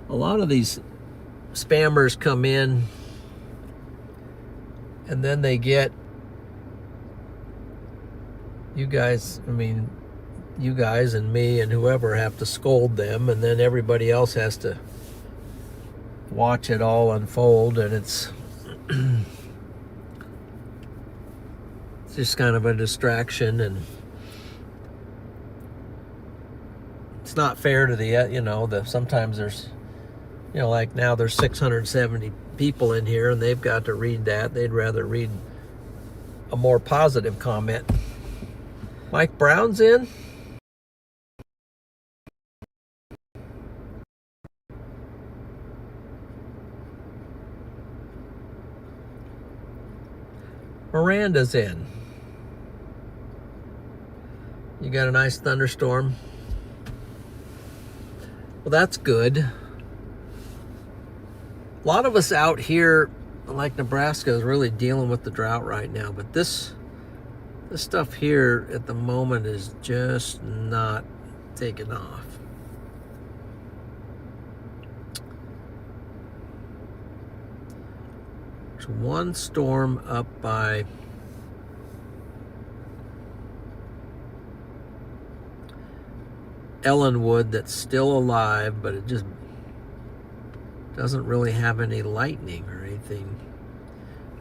A lot of these spammers come in and then they get you guys, you guys and me and whoever have to scold them, and then everybody else has to watch it all unfold, and it's it's just kind of a distraction, and it's not fair to the sometimes there's like now there's 670 people in here and they've got to read that. They'd rather read a more positive comment. Mike Brown's in. Miranda's in. You got a nice thunderstorm. Well, that's good. A lot of us out here, like Nebraska, is really dealing with the drought right now. But this stuff here at the moment is just not taking off. There's one storm up by Ellenwood that's still alive, but it just doesn't really have any lightning or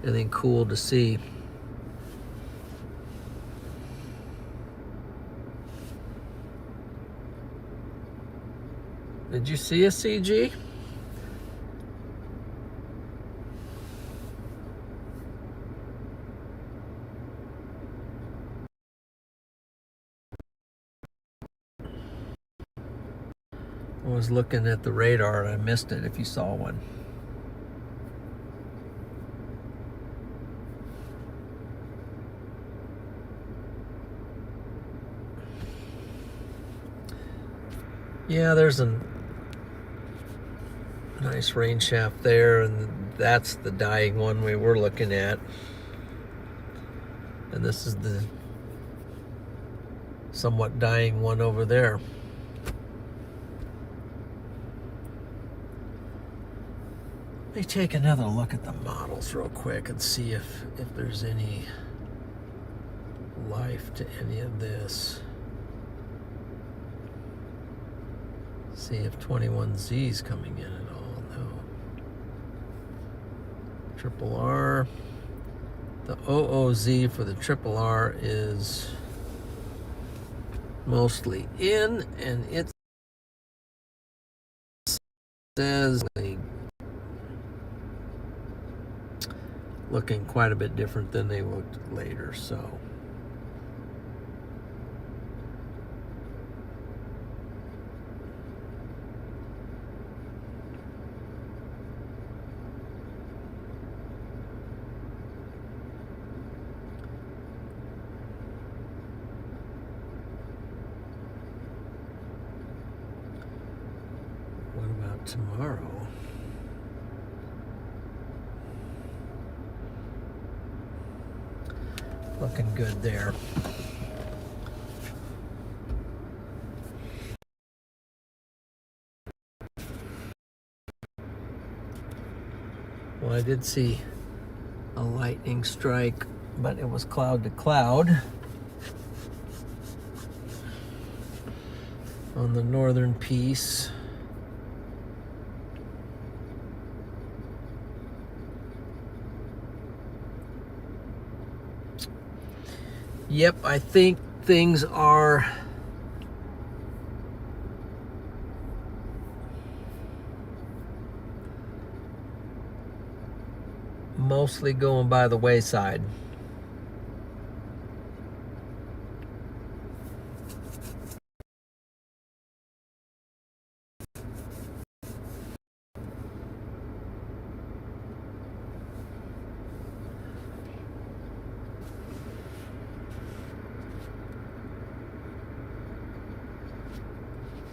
anything cool to see. Did you see a CG? I was looking at the radar and I missed it if you saw one. Yeah, there's a nice rain shaft there, and that's the dying one we were looking at. And this is the somewhat dying one over there. Let me take another look at the models real quick and see if there's any life to any of this. See if 21Z is coming in at all. No. Triple R. The OOZ for the Triple R is mostly in, and it says looking quite a bit different than they looked later, so. What about tomorrow? Looking good there. Well, I did see a lightning strike, but it was cloud to cloud on the northern piece. Yep, I think things are mostly going by the wayside.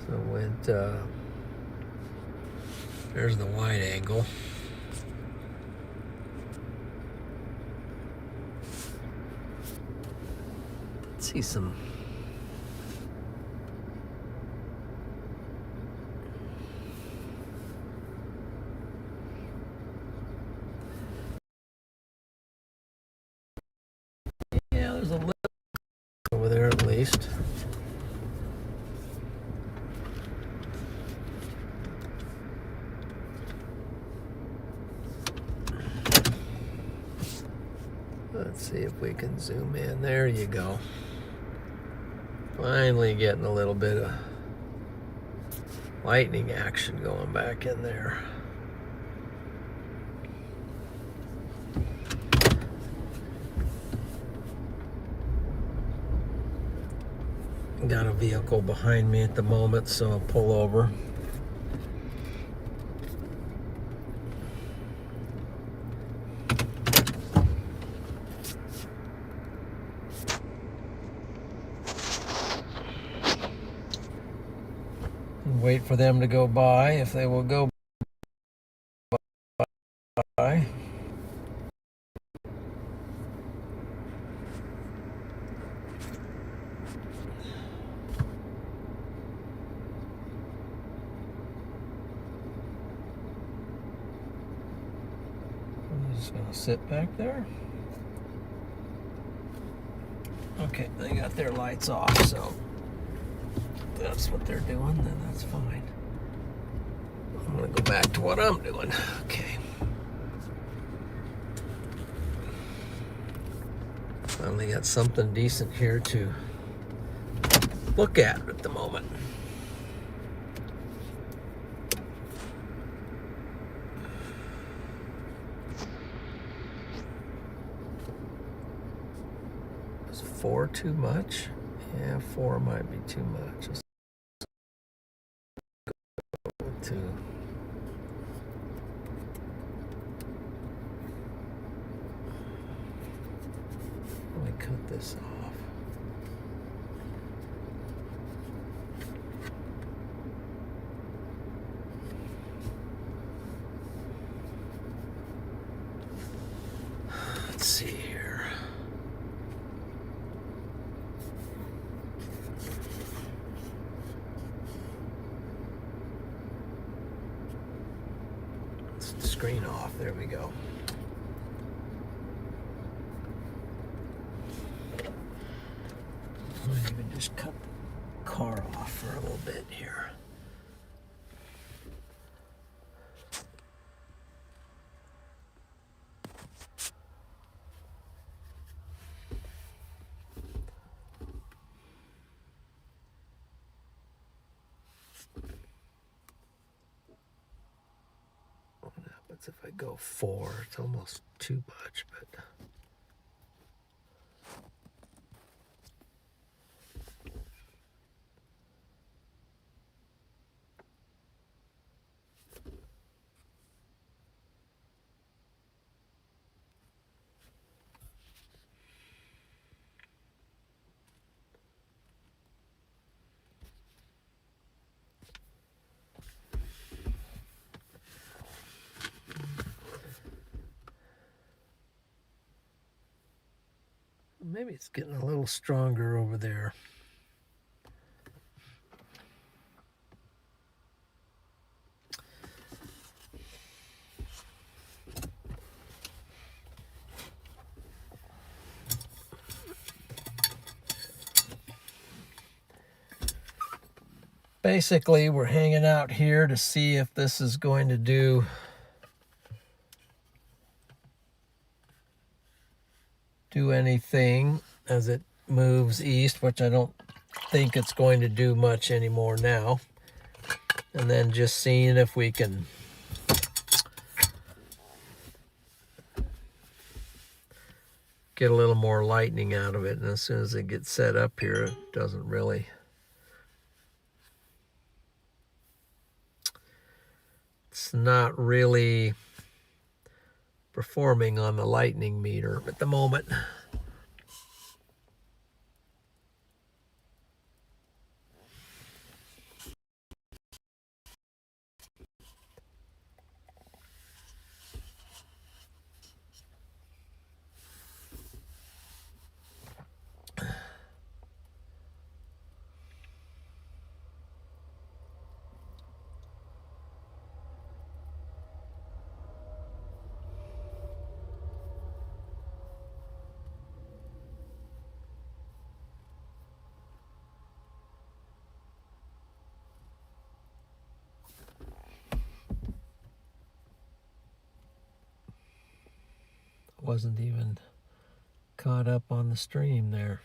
So with there's the wide angle. Let's see some. Yeah, there's a little over there at least. Let's see if we can zoom in. There you go. Finally getting a little bit of lightning action going back in there. Got a vehicle behind me at the moment, so I'll pull over. Wait for them to go by, if they will go by. I'm just gonna sit back there. Okay, they got their lights off, so that's what they're doing, then that's fine. I'm gonna go back to what I'm doing. Okay. Finally got something decent here to look at the moment. Is 4 too much? Yeah, 4 might be too much. Let's go with 2. Let me cut this off. Let's see here. Let's screen off. There we go. I might even just cut the car off for a little bit here. What happens if I go 4? It's almost too much, but maybe it's getting a little stronger over there. Basically, we're hanging out here to see if this is going to do anything as it moves east, which I don't think it's going to do much anymore now. And then just seeing if we can get a little more lightning out of it. And as soon as it gets set up here, it doesn't really. It's not really performing on the lightning meter at the moment. Wasn't even caught up on the stream there.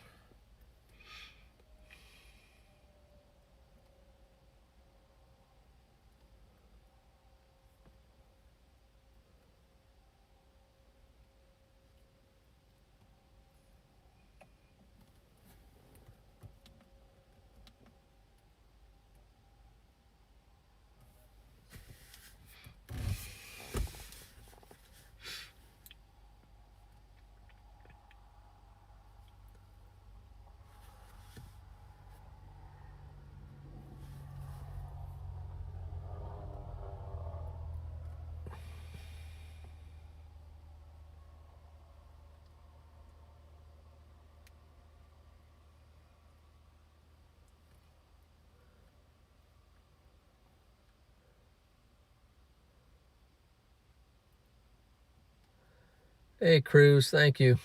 Hey, Cruz, thank you.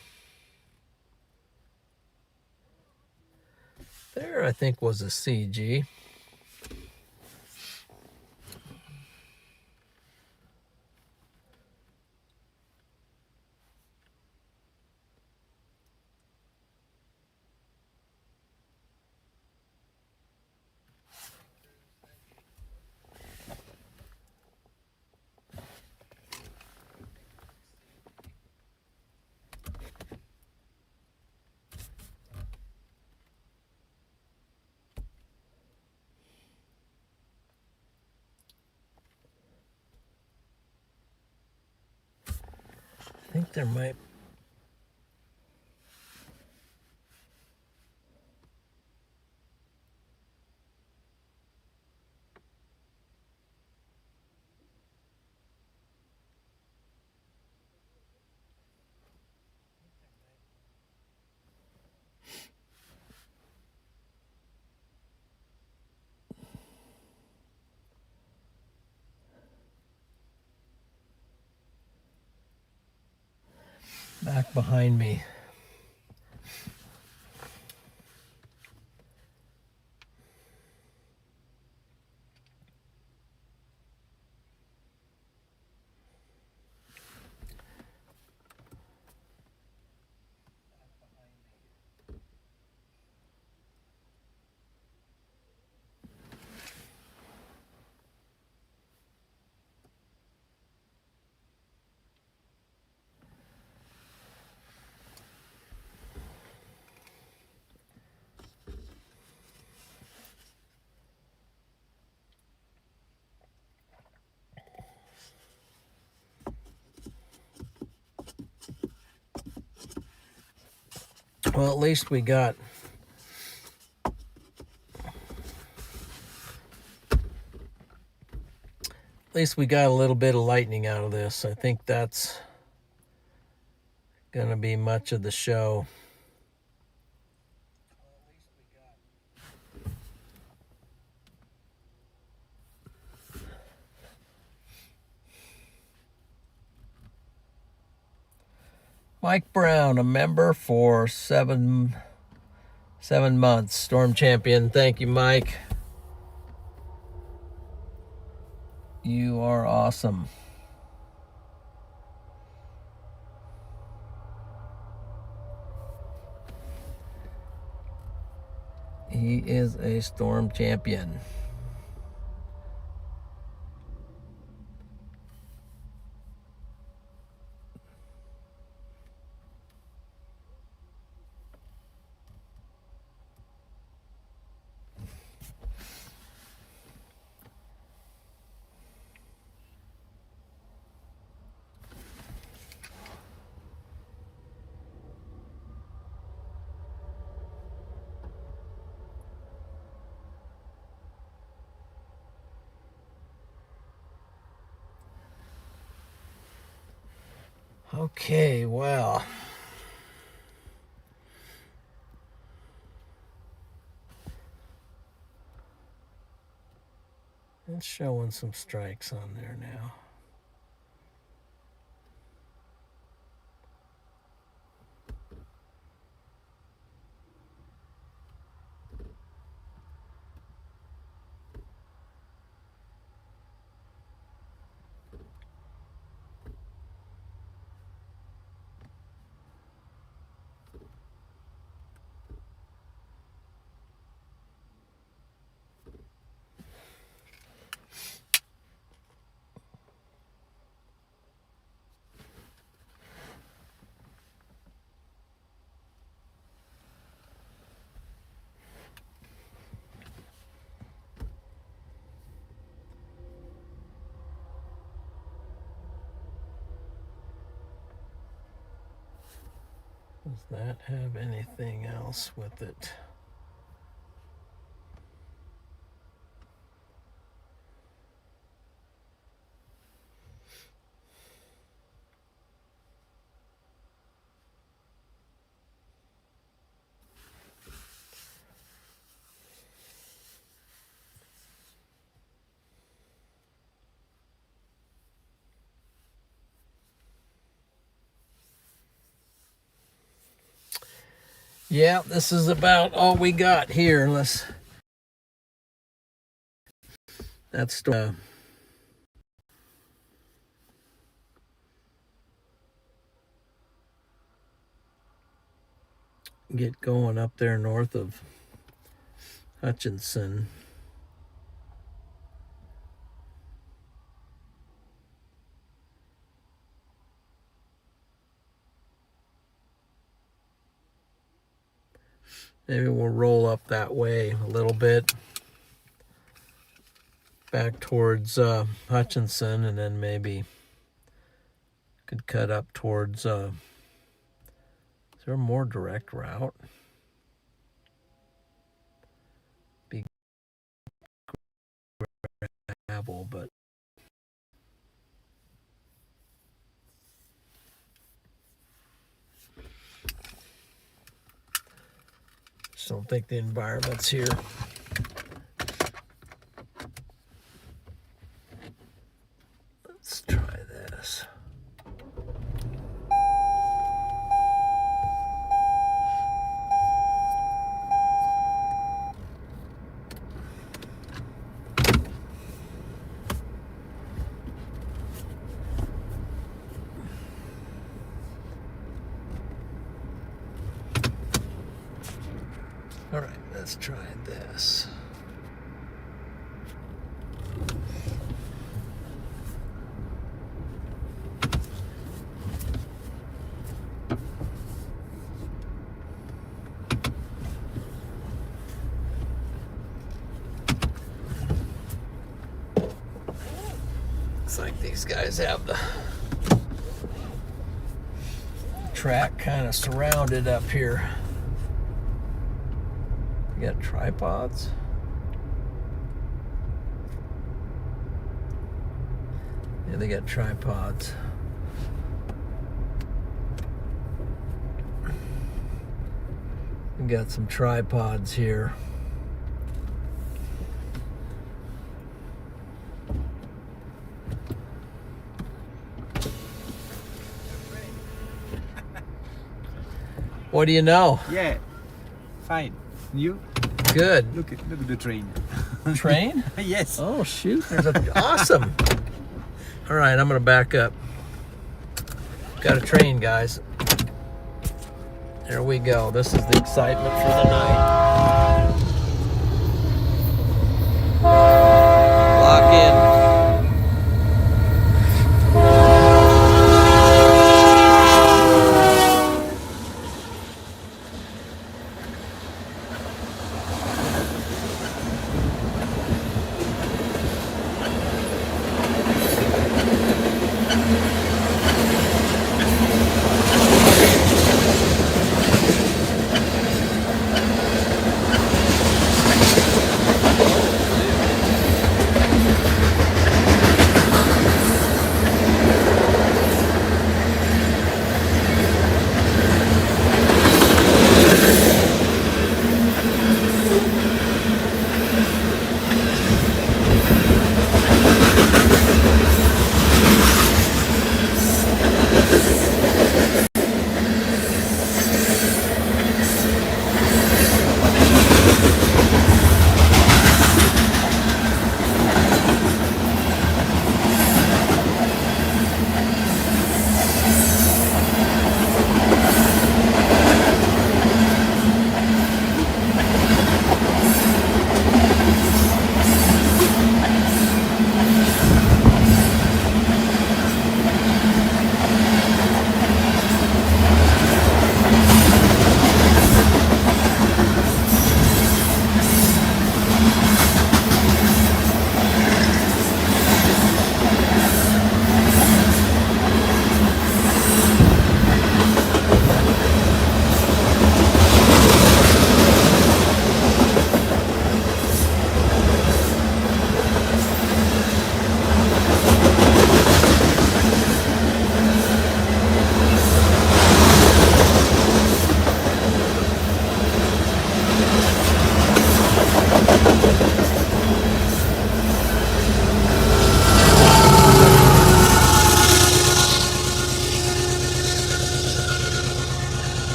There, I think, was a CG. I think there might. Back behind me. Well, at least we got a little bit of lightning out of this. I think that's gonna be much of the show. Mike Brown, a member for seven months. Storm champion. Thank you, Mike. You are awesome. He is a storm champion. Okay, well. It's showing some strikes on there now. Does that have anything else with it? Yeah, this is about all we got here. Unless that's get going up there north of Hutchinson. Maybe we'll roll up that way a little bit, back towards Hutchinson, and then maybe Could cut up towards, is there a more direct route? Be gravel, but just don't think the environment's here. Let's try this. All right, let's try this. Looks like these guys have the track kind of surrounded up here. You got tripods? Yeah, they got tripods. We got some tripods here. What do you know? Yeah, fine. You? Good. Look at the train. Train? Yes. Oh shoot! There's a awesome. All right, I'm gonna back up. Got a train, guys. There we go. This is the excitement for the night. Lock in.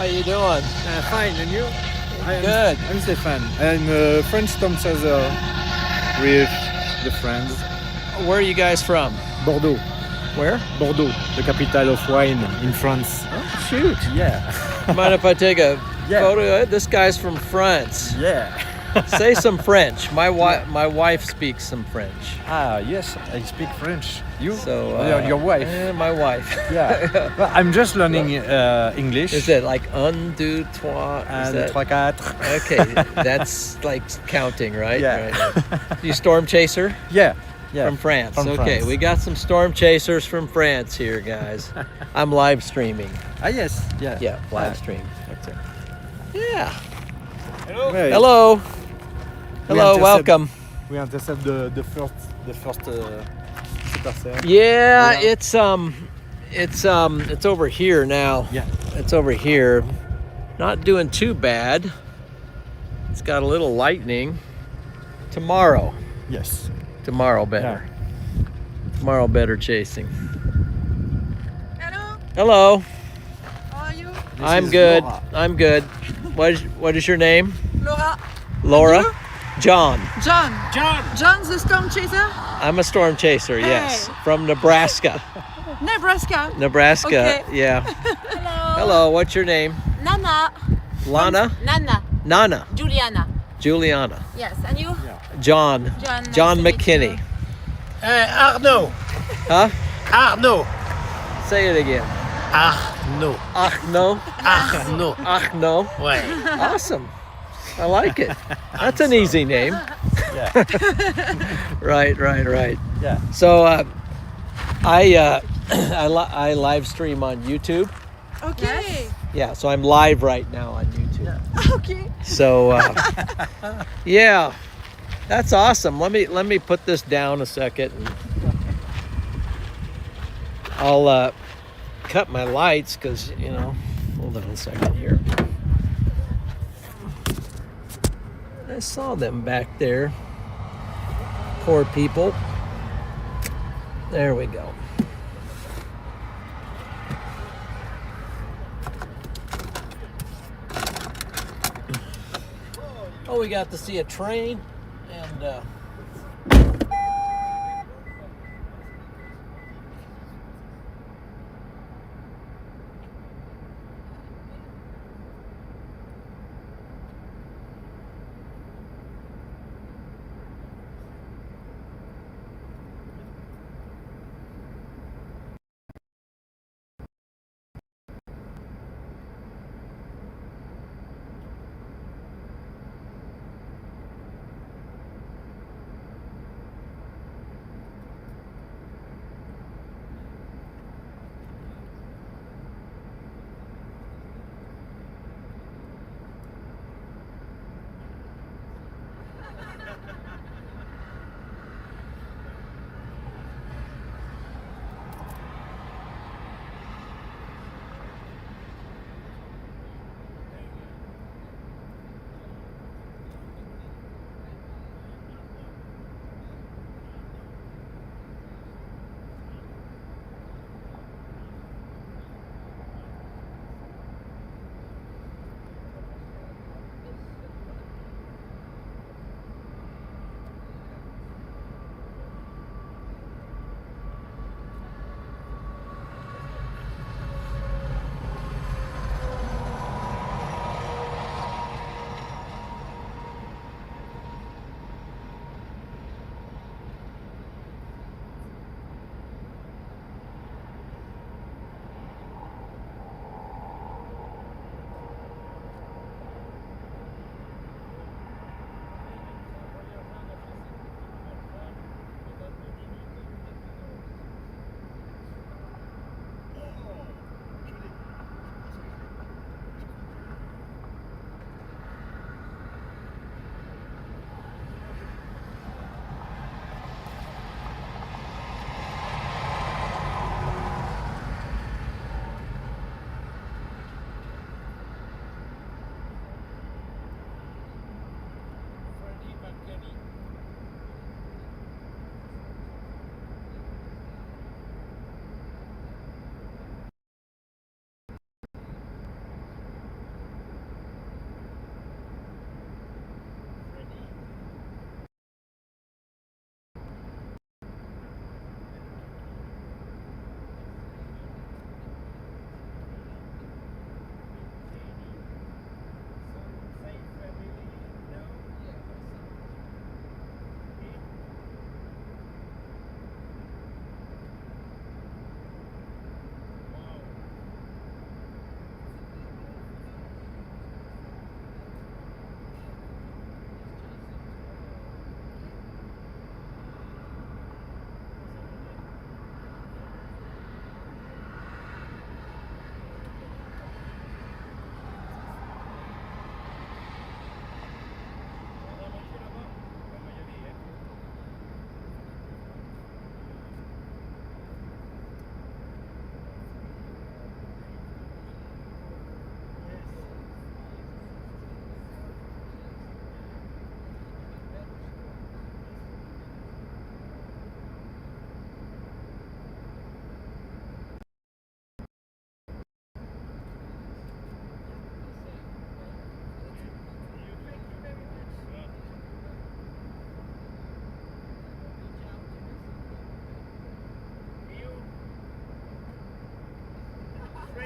How you doing? Fine, and you? Good. I'm Stéphane. I'm a French storm chaser with the friends. Where are you guys from? Bordeaux. Where? Bordeaux, the capital of wine in France. Oh, shoot. Yeah. Mind if I take a Yeah. photo? This guy's from France. Yeah. Say some French. My wife speaks some French. Ah, yes, I speak French. You? So your wife? My wife. Yeah. Well, I'm just learning English. Is it like un, deux, trois? Un, deux, trois, quatre. Okay, that's like counting, right? Yeah. Right. You storm chaser? Yeah. From France. From Okay, France. we got some storm chasers from France here, guys. I'm live streaming. Ah, yes. Yeah. Yeah, live stream. Okay. Yeah. Ouais. Hello. Hello, intercept- welcome. We intercept the first supercell. Yeah, Yeah. it's over here now. Yeah. It's over here. Not doing too bad. It's got a little lightning. Tomorrow Yes. better. Tomorrow better chasing. Hello, Hello. how are you? I'm is good. Laura. I'm good. What is your name? Laura. Laura? And you? John. John. John the storm chaser? I'm a storm chaser, yes. Hey. From Nebraska. Nebraska. Nebraska, Okay. yeah. Hello. Hello, what's your name? Nana. Lana? Nana. Nana. Juliana. Juliana. Yes. And you? John. John. Nice John to meet McKinney. you. Arnaud. Huh? Arnaud. Say it again. Arnaud. Ach no. Arnaud. Ach no. Ouais. Awesome. I like it. That's an easy name. Yeah. Right. Yeah. So I live stream on YouTube. Okay. Yeah, so I'm live right now on YouTube. Okay. So yeah, that's awesome. Let me put this down a second. And I'll cut my lights because hold on a second here. I saw them back there. Poor people. There we go. Oh, we got to see a train and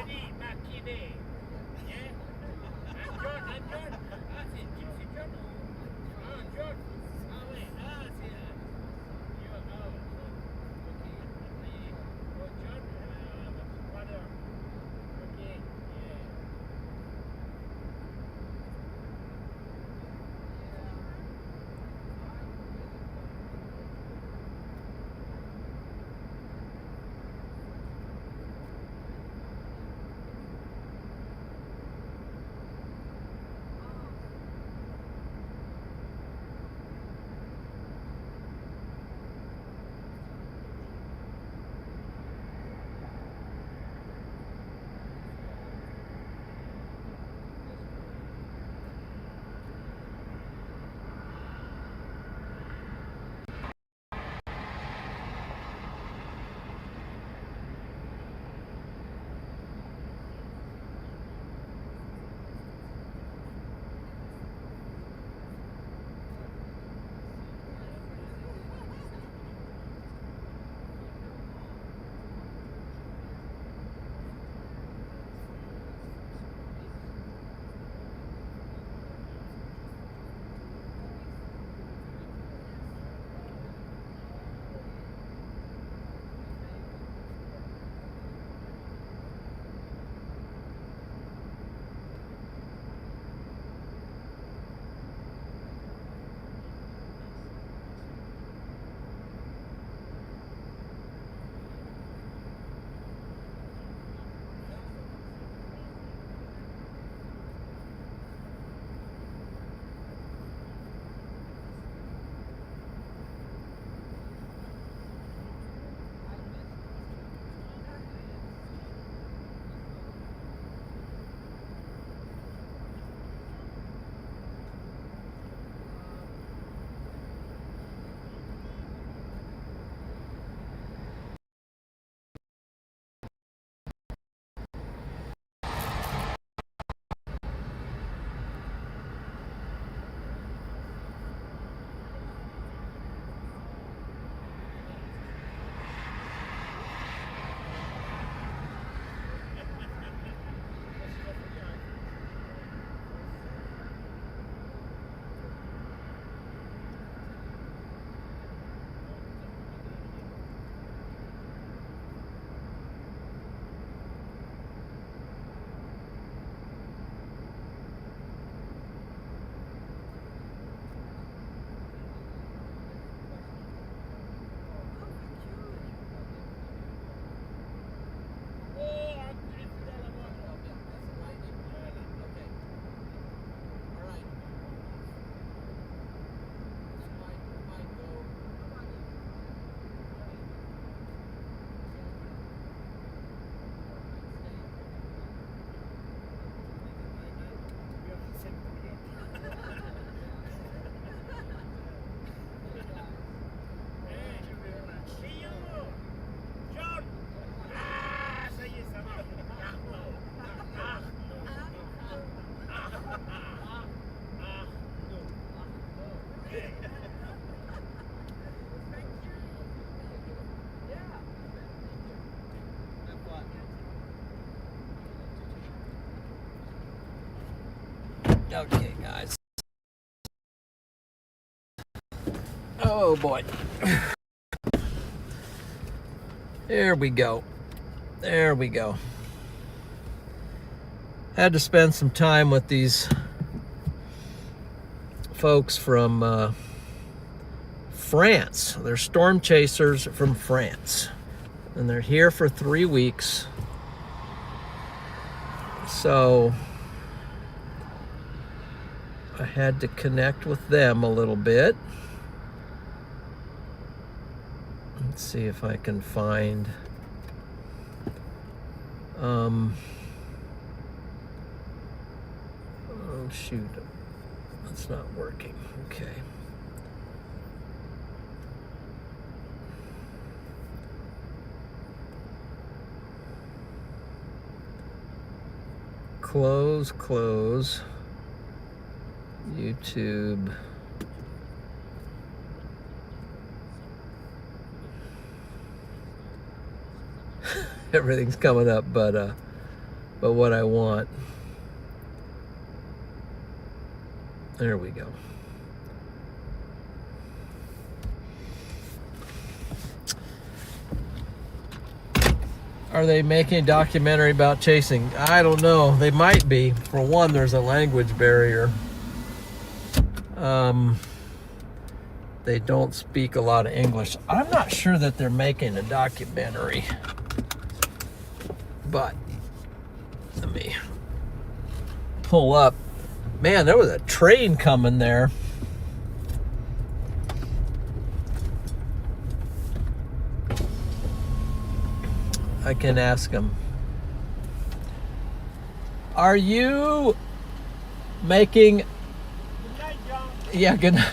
John McKinney. Yeah? And John. Ah, c'est ChaserJohn ou... Ah, John. Ah oui, c'est... Oh, John, brother. Okay, yeah. Okay, guys. Oh boy. There we go. There we go. Had to spend some time with these folks from France. They're storm chasers from France. And they're here for 3 weeks. So I had to connect with them a little bit. Let's see if I can find oh shoot, that's not working. Okay. Close YouTube. Everything's coming up, but but what I want. There we go. Are they making a documentary about chasing? I don't know. They might be. For one, there's a language barrier. They don't speak a lot of English. I'm not sure that they're making a documentary. But let me pull up. Man, there was a train coming there. I can ask them. Are you making... Yeah, good night.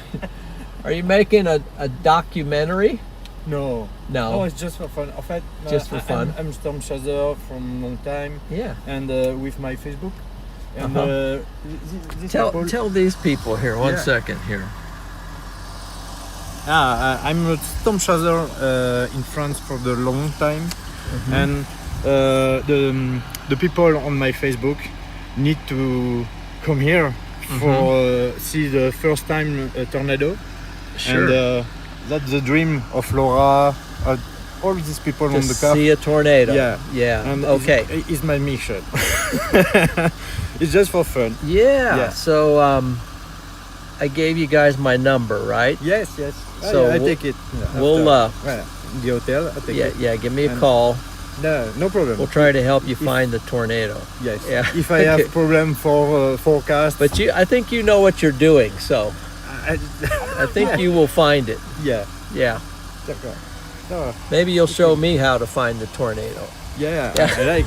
Are you making a documentary? No. No. No, it's just for fun. En fait, Just for fun. I'm Storm Chaser from long time. Yeah. And with my Facebook. And these people, Tell these people here, one Yeah. second here. I'm a Storm Chaser in France for the long time. And the people on my Facebook need to come here for see the first time tornado. Sure. And that's the dream of Laura, all these people To on the car. see a tornado. Yeah. Yeah. And Okay. it's my mission. It's just for fun. Yeah. Yeah. So I gave you guys my number, right? Yes. So I we'll- take it. we'll, Voilà. In the hotel, I take it. Yeah, give me a And- call. No problem. We'll try to help you find the tornado. Yes. Yeah. If I have problem for forecast, But I think you know what you're doing, so I think you will find it. yeah. Yeah. D'accord. No, Maybe you'll show me how to find the tornado. yeah. Yeah. I like.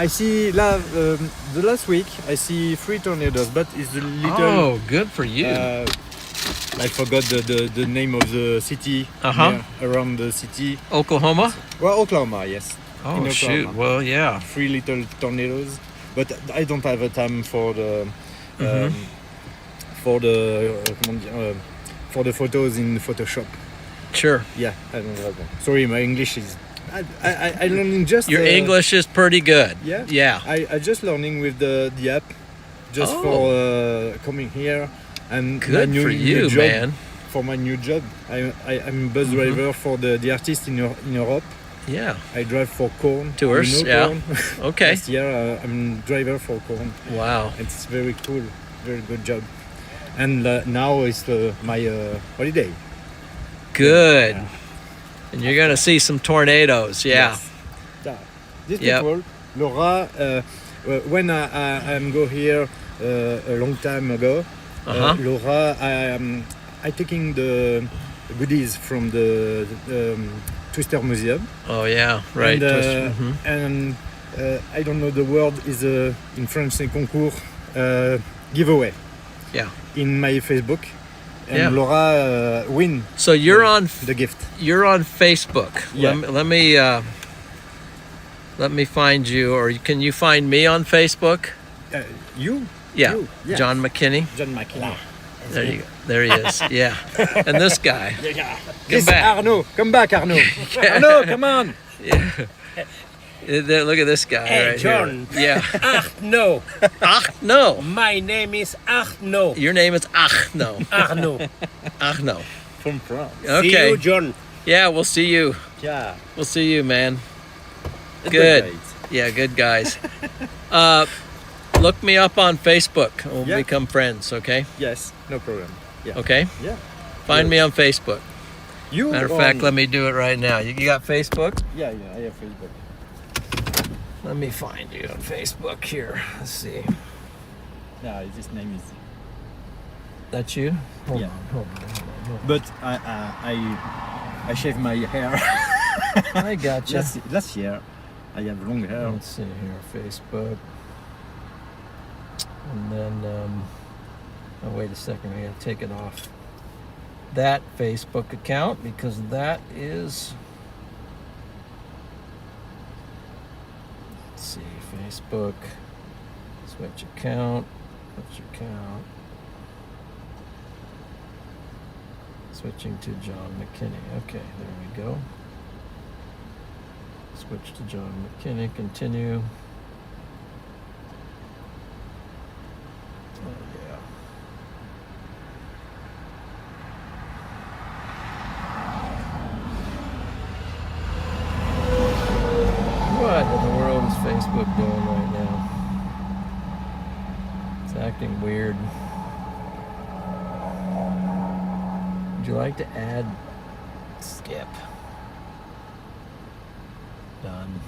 I see the last week I see 3 tornadoes, but it's a little. Oh, good for you. I forgot the name of the city Uh-huh. around the city. Oklahoma? Well, Oklahoma, yes. Oh, In shoot. Oklahoma. Well, yeah. 3 little tornadoes, but I don't have a time for the comment dire, for the photos in Photoshop. Sure. Yeah, I don't have them. Sorry, my English is. I learning just. Your English is pretty good. Yeah. Yeah. I just learning with the app, just for coming here and my Good new, for new you, job. man. For my new job, I'm bus driver for the artist in Europe. Yeah. I drive for Korn. Tours, You know yeah. Korn? Okay. Last year I'm driver for Korn. Wow. It's very cool, very good job. And now it's my holiday. Good. Yeah. And you're going to see some tornadoes. Yeah. Yes. Yeah. These Yep. people, Laura, when I go here a long time ago, Laura, I taking the goodies from the Twister Museum. Oh, yeah. Right. And I don't know the word is in French c'est concours giveaway. Yeah. In my Facebook, and Yeah. Laura win. So you're on the gift. You're on Facebook. Yeah. Let me find you, or can you find me on Facebook? You? Yeah. You, yes. John McKinney. John McKinney. There you go. There he is. Yeah. And this guy. This back. Arnaud. Come back, Arnaud. Arnaud, come on. Yeah. Look at this guy Hey, right John. here. Yeah. Arnaud. No. My name is Arnaud. Your name is Arnaud. Arnaud. Arnaud. From France. Okay. See you, John. Yeah, we'll see you. Yeah. We'll see you, man. Good. Great. Yeah, good guys. Look me up on Facebook. We'll Yeah. become friends, okay? Yes, no problem. Yeah. Okay? Yeah. Find me on Facebook. You Matter of fact, let me do it right now. You got Facebook? Yeah, I have Facebook. Let me find you on Facebook here. Let's see. Yeah, this name is. That's you? Hold Yeah. on, hold on. But I shaved my hair. I got you. Last year, I have long hair. Let's see here, Facebook. And then, oh, wait a second, I gotta take it off that Facebook account because that is, let's see, Facebook, switch account, switching to John McKinney. Okay, there we go. Switch to John McKinney, continue. Facebook doing right now? It's acting weird. Would you like to add skip? Done.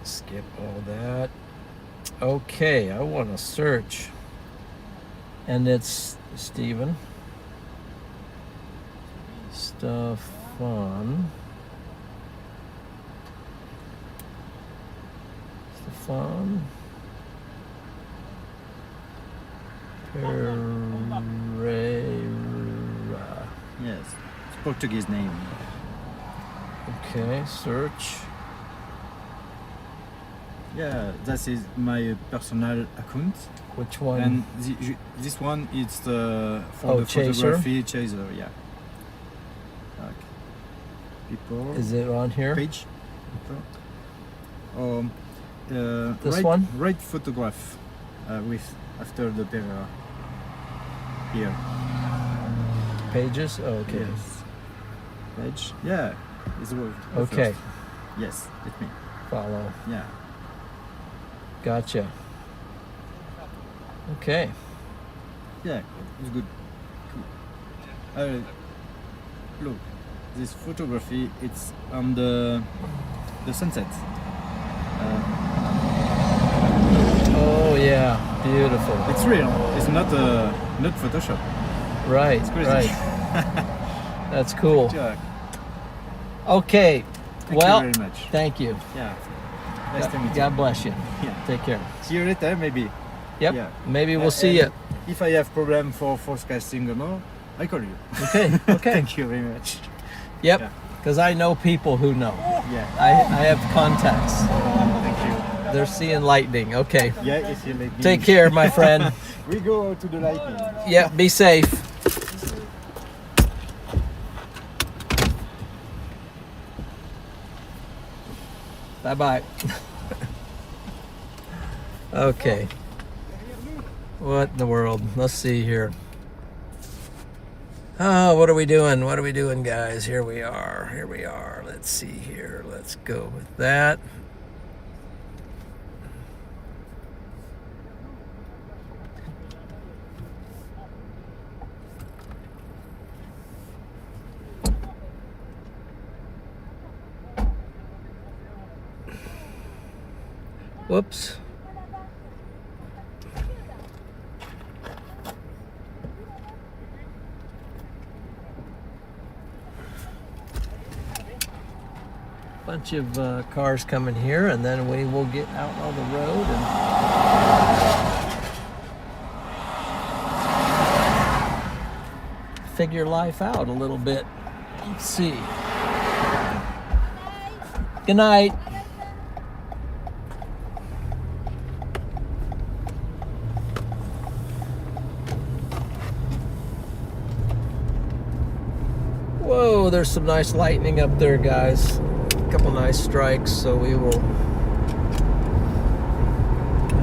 Skip all that. Okay, I want to search. And it's Steven. Stefan. Pereira. Yes, it's Portuguese name. Okay, search. Yeah, that is my personal account. Which one? And this one is for the Chaser? photography Chaser, yeah. Okay. People. Is it on here? Page. This right, one? Right photograph with after the Pereira. Here. Pages? Oh, okay. Yes. Page. Yeah. It's the Okay. first. Yes, it's me. Follow. Yeah. Gotcha. Okay. Yeah, it's good. Cool. Look, this photography, it's on the sunset. Oh yeah, beautiful. It's real. It's not Photoshop. Right, It's crazy. right. That's cool. Yeah. Okay. Thank Well, you very much. thank you. Yeah. Nice to meet you. God bless you. Yeah. Take care. See you later, maybe. Yep. Yeah. Maybe we'll see you. If I have problem for forecasting or no, I call you. Okay. Okay. Thank you very much. Yep. Yeah. Because I know people who know. Yeah. I have contacts. Thank you. They're seeing lightning. Okay. Yeah, if you let me. Take care, my friend. We go to the lightning. Yep. Be safe. Bye-bye. Okay. What in the world? Let's see here. Oh, what are we doing? What are we doing, guys? Here we are. Here we are. Let's see here. Let's go with that. Whoops. Bunch of cars coming here, and then we will get out on the road and figure life out a little bit. Let's see. Good night. Whoa, there's some nice lightning up there, guys. A couple nice strikes, so we'll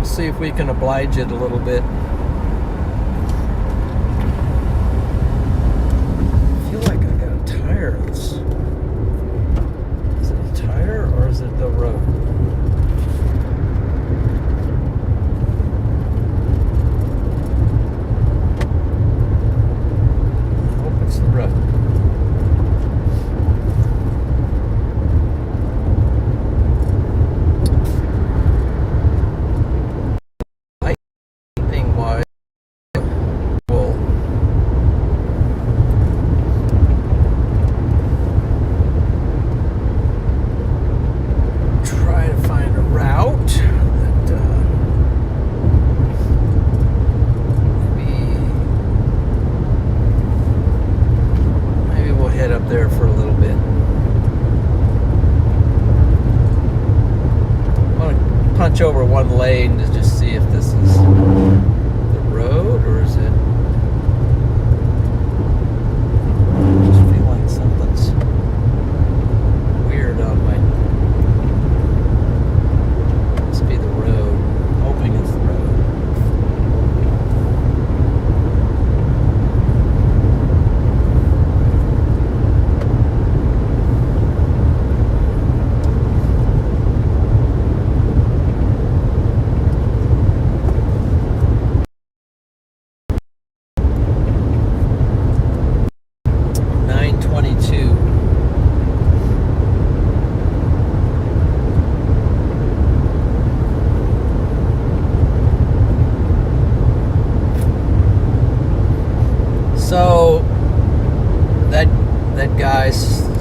see if we can oblige it a little bit. I feel like I got a tire. Is it a tire or is it the road? I hope it's the road. Over one lane to just see if this is the road or is it. I just feel like something's weird on my. Must be the road. I'm hoping it's the road.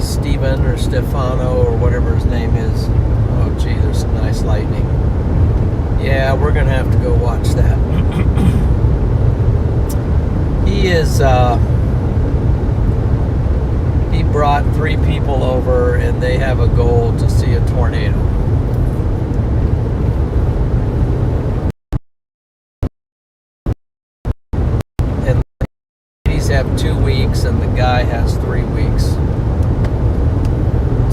Steven or Stefano or whatever his name is. Oh, gee, there's some nice lightning. Yeah, we're gonna have to go watch that. He is, he brought 3 people over and they have a goal to see a tornado. And the ladies have 2 weeks and the guy has 3 weeks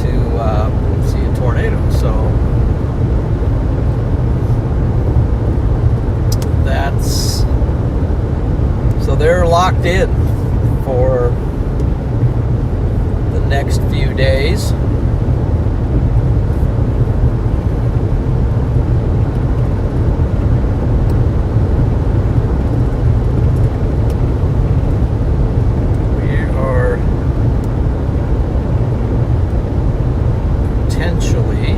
to see a tornado. So they're locked in for the next few days. We are potentially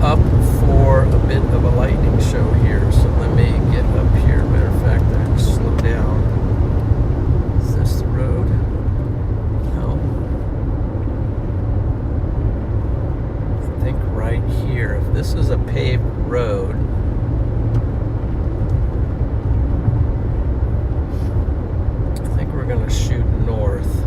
up for a bit of a lightning show here, so let me get up here. Matter of fact, I just slow down. Is this the road? No. I think right here, if this is a paved road, I think we're gonna shoot north.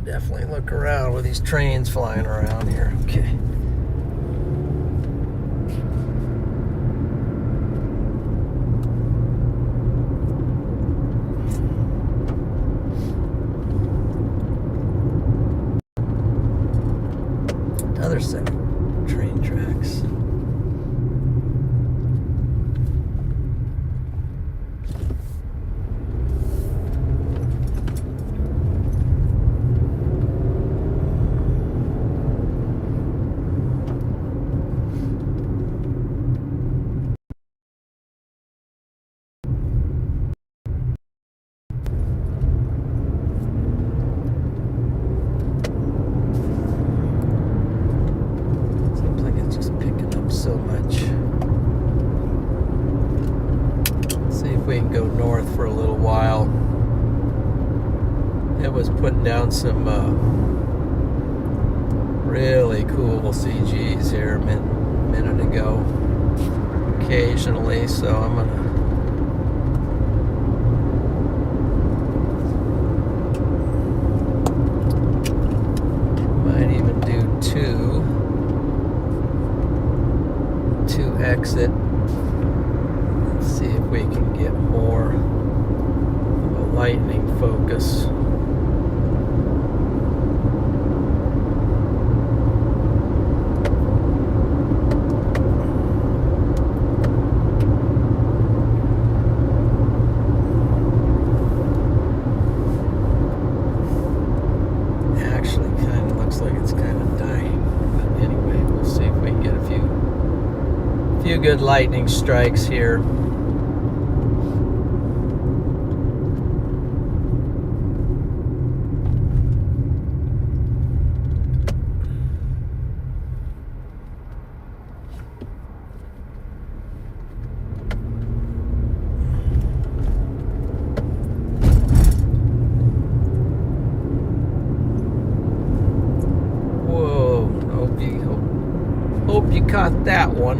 Definitely look around with these trains flying around here. Okay. Another set of train tracks. So much. See if we can go north for a little while. It was putting down some really cool CGs here a minute ago, occasionally, so I'm gonna might even do two exit. Let's see if we can get more of a lightning focus. Actually, kind of looks like it's kind of dying. But anyway, we'll see if we can get a few good lightning strikes here. Whoa, hope you caught that one.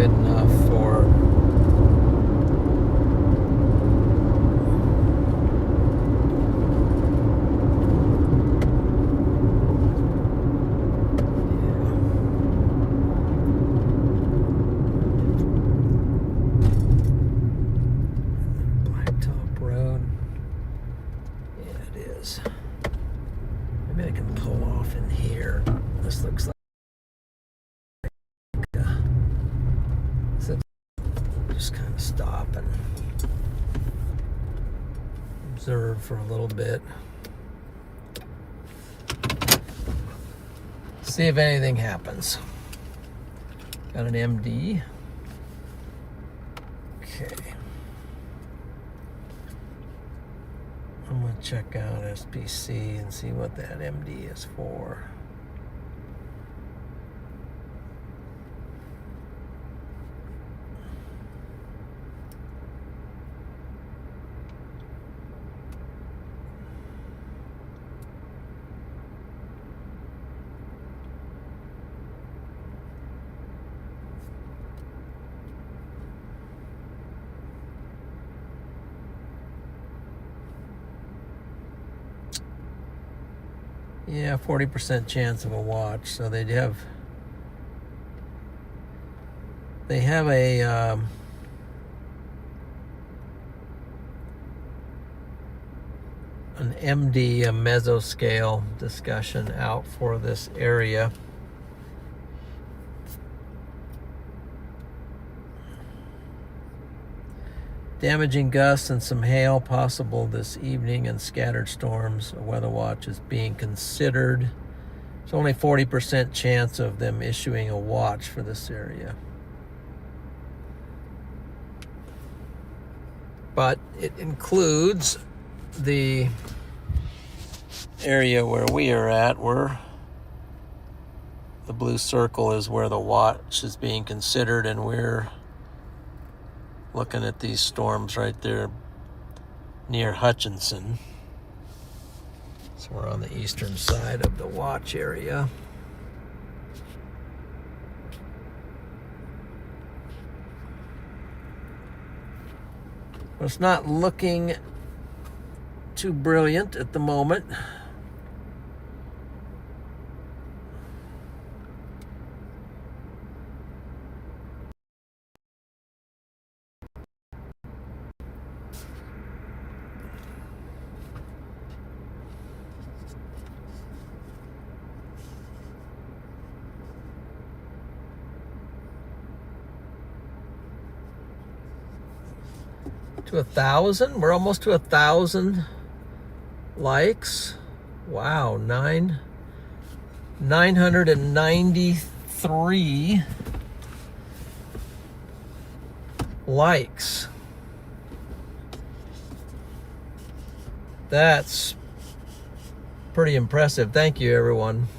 good enough for Blacktop Road. Yeah, it is. Maybe I can pull off in here. This looks like so just kind of stop and observe for a little bit. See if anything happens. Got an MD. Okay. I'm gonna check out SPC and see what that MD is for. Yeah, 40% chance of a watch. So they have a an MD, a mesoscale discussion out for this area. Damaging gusts and some hail possible this evening and scattered storms. A weather watch is being considered. There's only 40% chance of them issuing a watch for this area. But it includes the area where we are at, where the blue circle is where the watch is being considered, and we're looking at these storms right there near Hutchinson. So we're on the eastern side of the watch area. But it's not looking too brilliant at the moment. To 1,000. We're almost to 1,000 likes. Wow, 993 likes. That's pretty impressive. Thank you, everyone.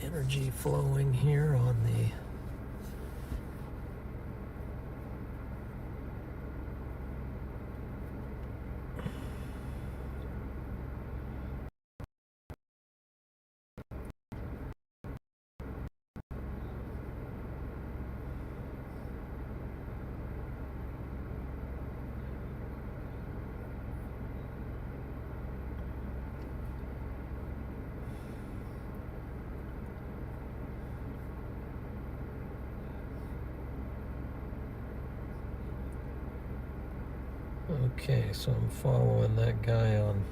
Energy flowing here on the Okay, so I'm following that guy on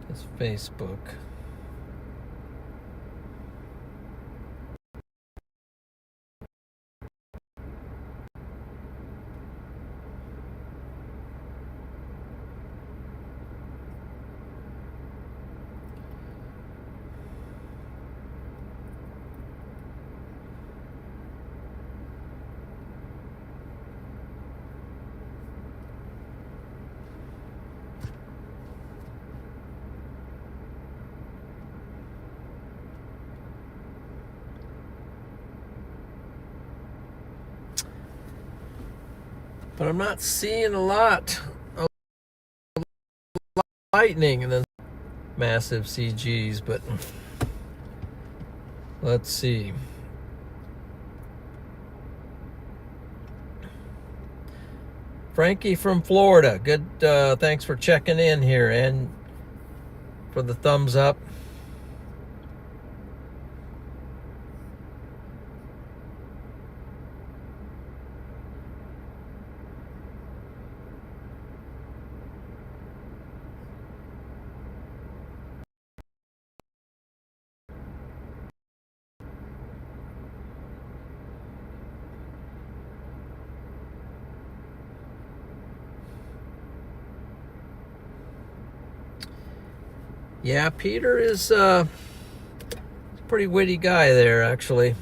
his Facebook. I'm not seeing a lot of lightning and then massive CGs, but let's see. Frankie from Florida, good. Thanks for checking in here and for the thumbs up. Yeah, Peter is a pretty witty guy there, actually.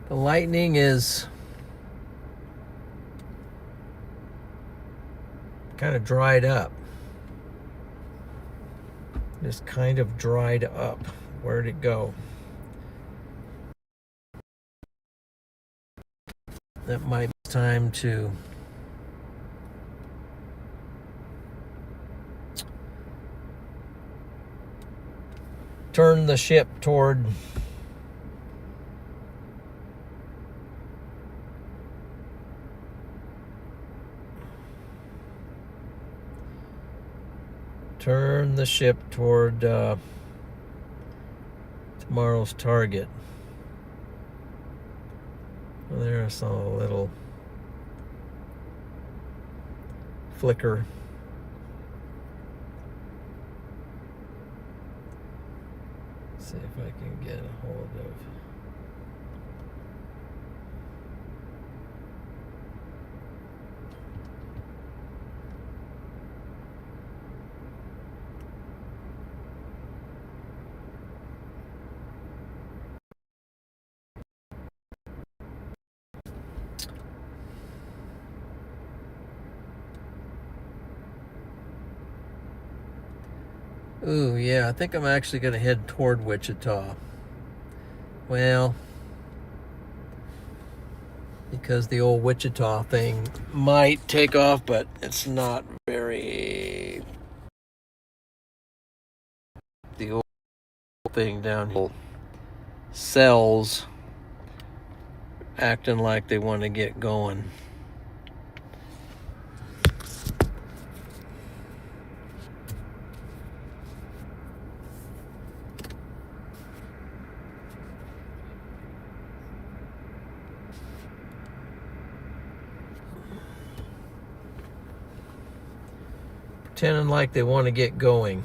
The lightning is kind of dried up. Just kind of dried up. Where'd it go? That might be time to turn the ship toward tomorrow's target. Well, there I saw a little flicker. Let's see if I can get a hold of. Ooh, yeah, I think I'm actually going to head toward Wichita. Well, because the old Wichita thing might take off, but it's not very... The old thing down here, cells acting like they want to get going. Pretending like they want to get going.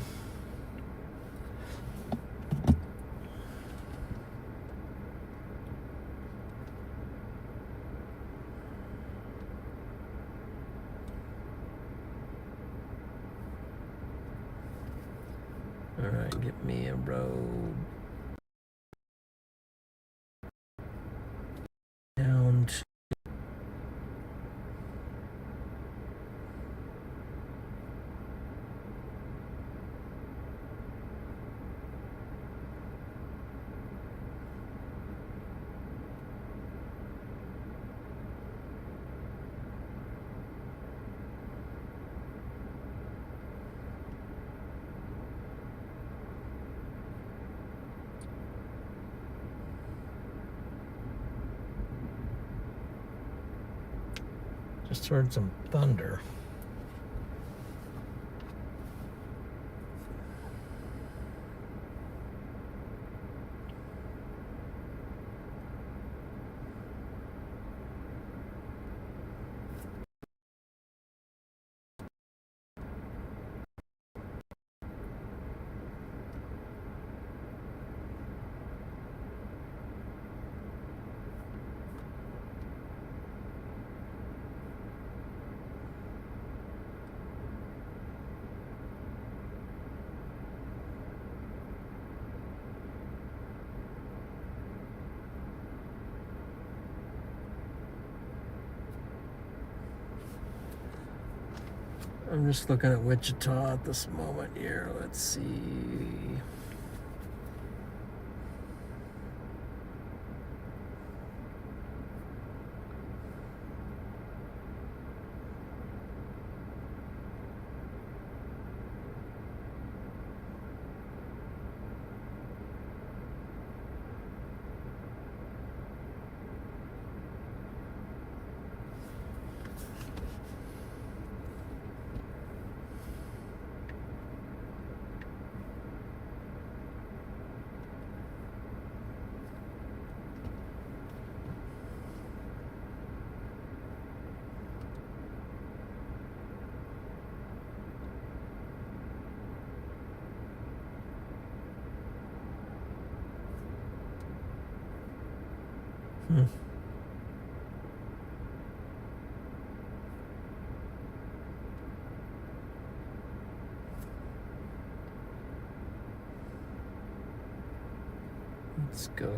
All right, get me a road down to just heard some thunder. I'm just looking at Wichita at this moment here. Let's see. Let's go.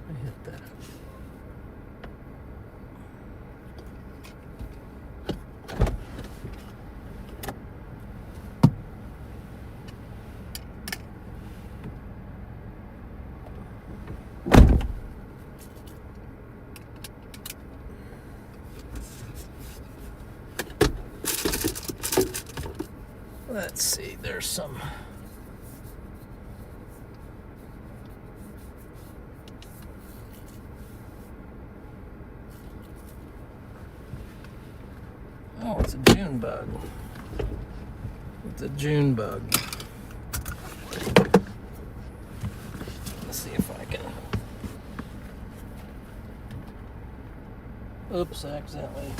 I hit that. Let's see, there's some. Oh, it's a June bug. It's a June bug. Let's see if I can. Oops, I accidentally.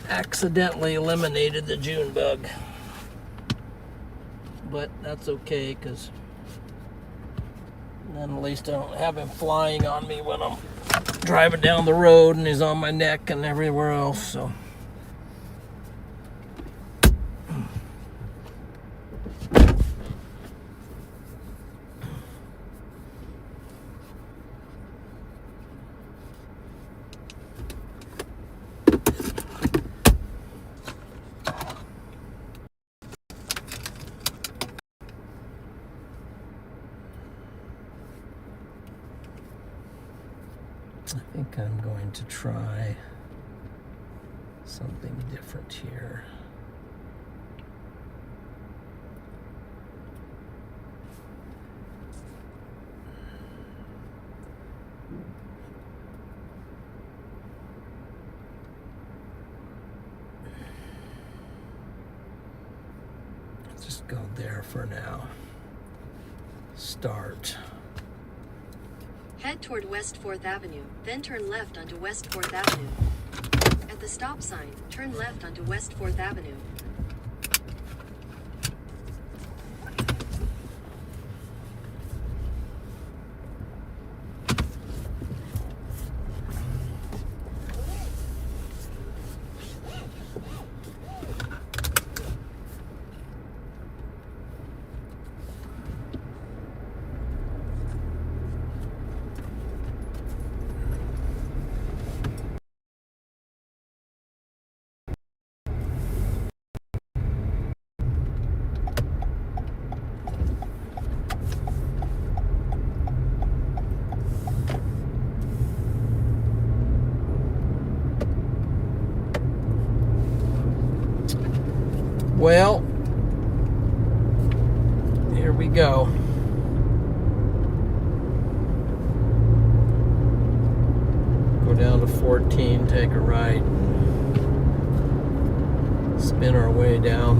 Accidentally eliminated the June bug, but that's okay because then at least I don't have him flying on me when I'm driving down the road and he's on my neck and everywhere else. So I think I'm going to try something different here. Let's just go there for now. Start. Head toward West 4th Avenue, then turn left onto West 4th Avenue. At the stop sign, turn left onto West 4th Avenue. Well, here we go. Go down to 14, take a right, spin our way down.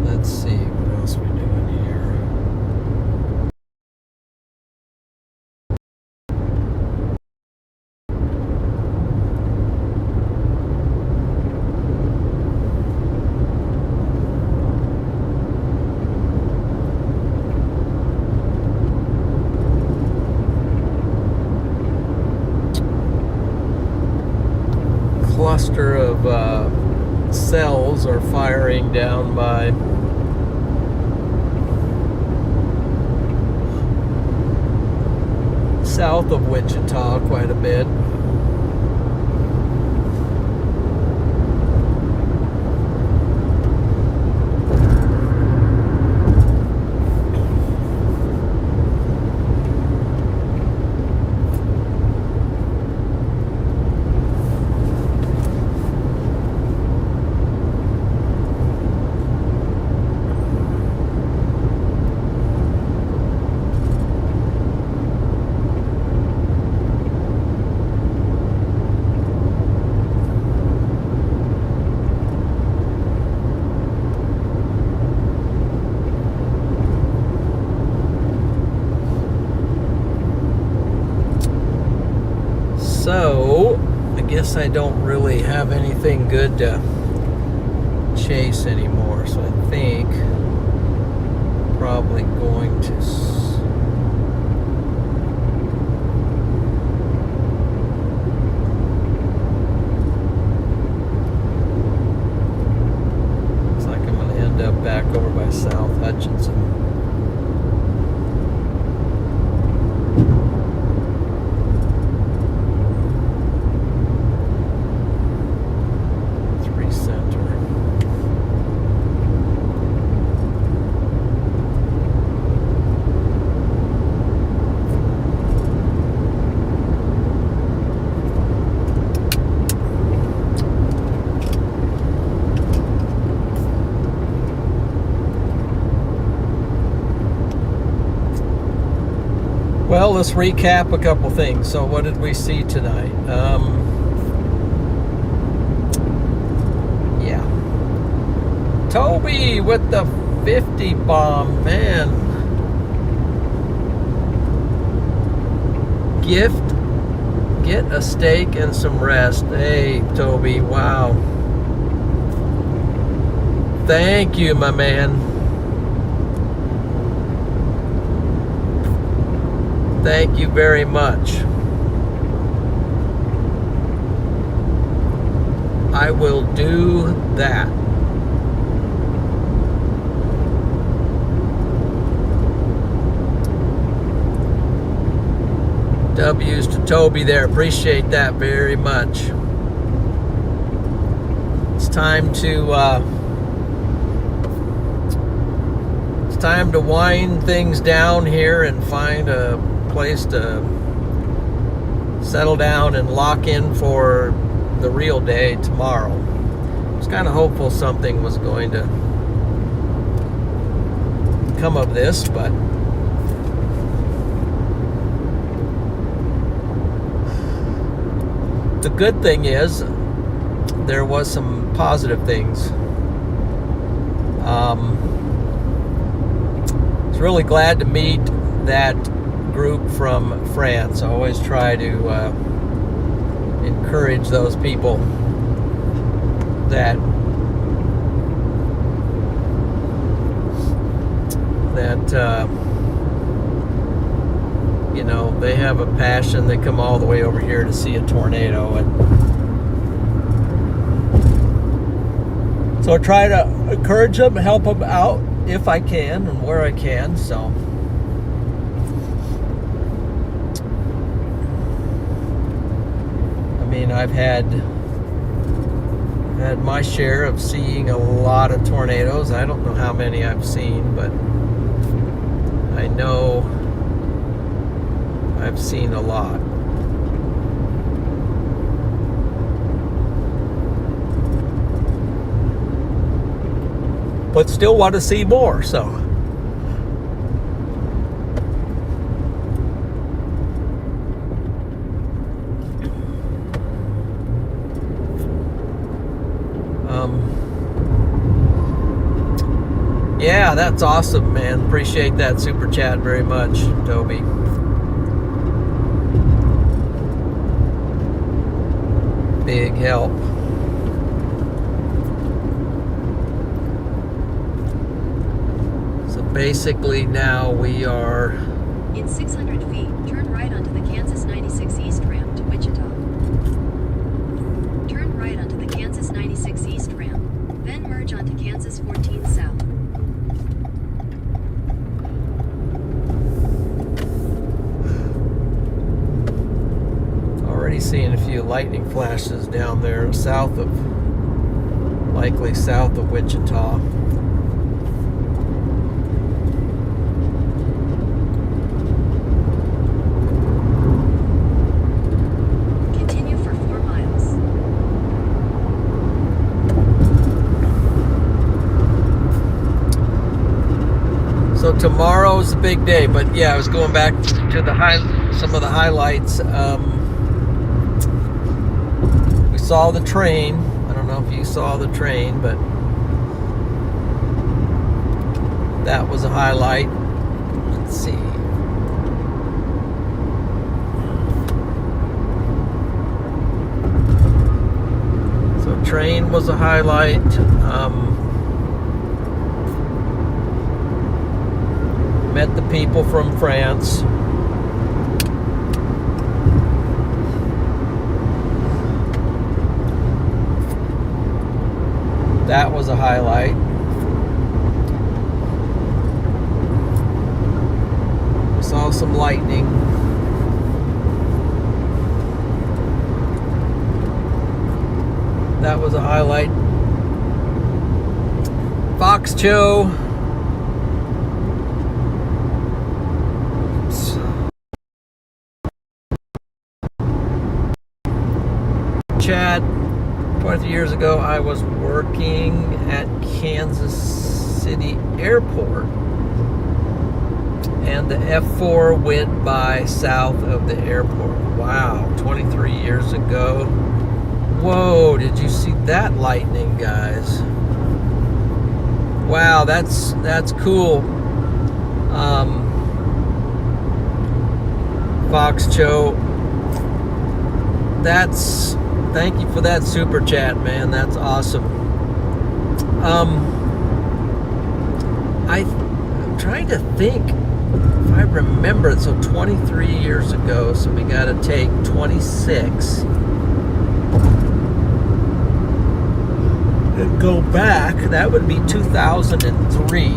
Let's see, what else we doing here? Cluster of cells are firing down by south of Wichita quite a bit. So, I guess I don't really have anything good to chase anymore, so I think probably going to looks like I'm going to end up back over by South Hutchinson. Well, let's recap a couple things. So what did we see tonight? Yeah. Toby with the 50 bomb, man. Gift, get a steak and some rest. Hey, Toby, wow. Thank you, my man. Thank you very much. I will do that. W's to Toby there. Appreciate that very much. It's time to wind things down here and find a place to settle down and lock in for the real day tomorrow. I was kind of hopeful something was going to come of this, but the good thing is there was some positive things. I was really glad to meet that group from France. I always try to encourage those people that you know, they have a passion. They come all the way over here to see a tornado, and so I try to encourage them, help them out if I can and where I can. So I mean, I've had my share of seeing a lot of tornadoes. I don't know how many I've seen, but I know I've seen a lot. But still want to see more, so. Yeah, that's awesome, man. Appreciate that super chat very much, Toby. Big help. So basically now we are... In 600 feet, turn right onto the Kansas 96 East ramp to Wichita. Turn right onto the Kansas 96 East ramp, then merge onto Kansas 14 South. seeing a few lightning flashes down there likely south of Wichita. Continue for 4 miles. So tomorrow's a big day, but yeah, I was going back to some of the highlights. We saw the train. I don't know if you saw the train, but that was a highlight. Let's see. So train was a highlight. Met the people from France. That was a highlight. We saw some lightning. That was a highlight. Fox Joe. Chad, 23 years ago, I was working at Kansas City Airport, and the F4 went by south of the airport. Wow, 23 years ago. Whoa, did you see that lightning, guys? Wow, that's cool. Fox Joe, thank you for that super chat, man. That's awesome. I'm trying to think if I remember. So 23 years ago, so we got to take 26 and go back. That would be 2003,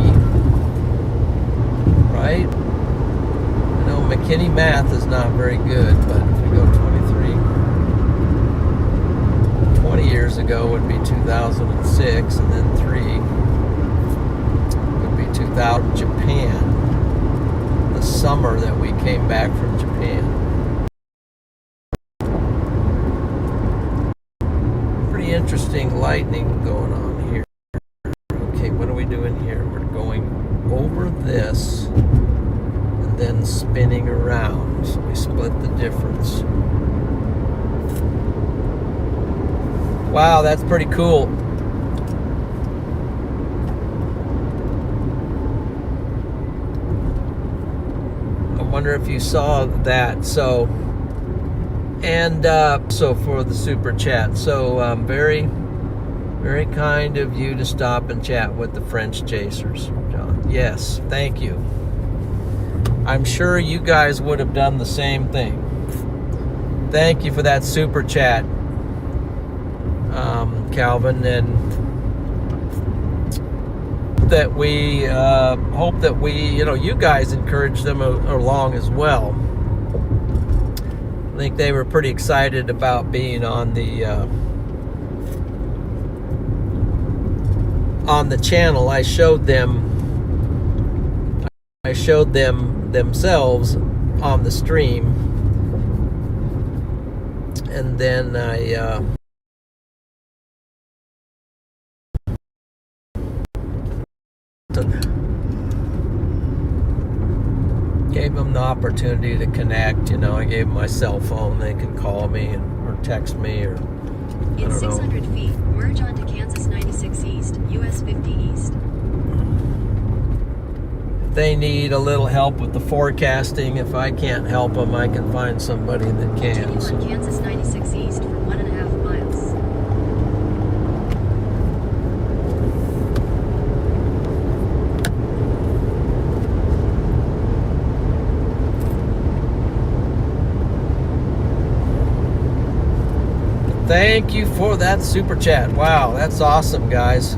right? I know McKinney math is not very good, but if we go 20 years ago would be 2006, and then 3 would be 2000, Japan, the summer that we came back from Japan. Pretty interesting lightning going on here. Okay, what are we doing here? We're going over this and then spinning around, so we split the difference. Wow, that's pretty cool. I wonder if you saw that. So, and so for the super chat. So very, very kind of you to stop and chat with the French chasers, John. Yes, thank you. I'm sure you guys would have done the same thing. Thank you for that super chat, Calvin, and that we hope that you guys encourage them along as well. I think they were pretty excited about being on the channel. I showed them themselves on the stream, and then I gave them the opportunity to connect. I gave them my cell phone. They can call me or text me, or In 600 feet, merge onto Kansas 96 East, US 50 East. if they need a little help with the forecasting. If I can't help them, I can find somebody that can. Continue So. on Kansas 96 East for 1.5 miles. Thank you for that super chat. Wow, that's awesome, guys.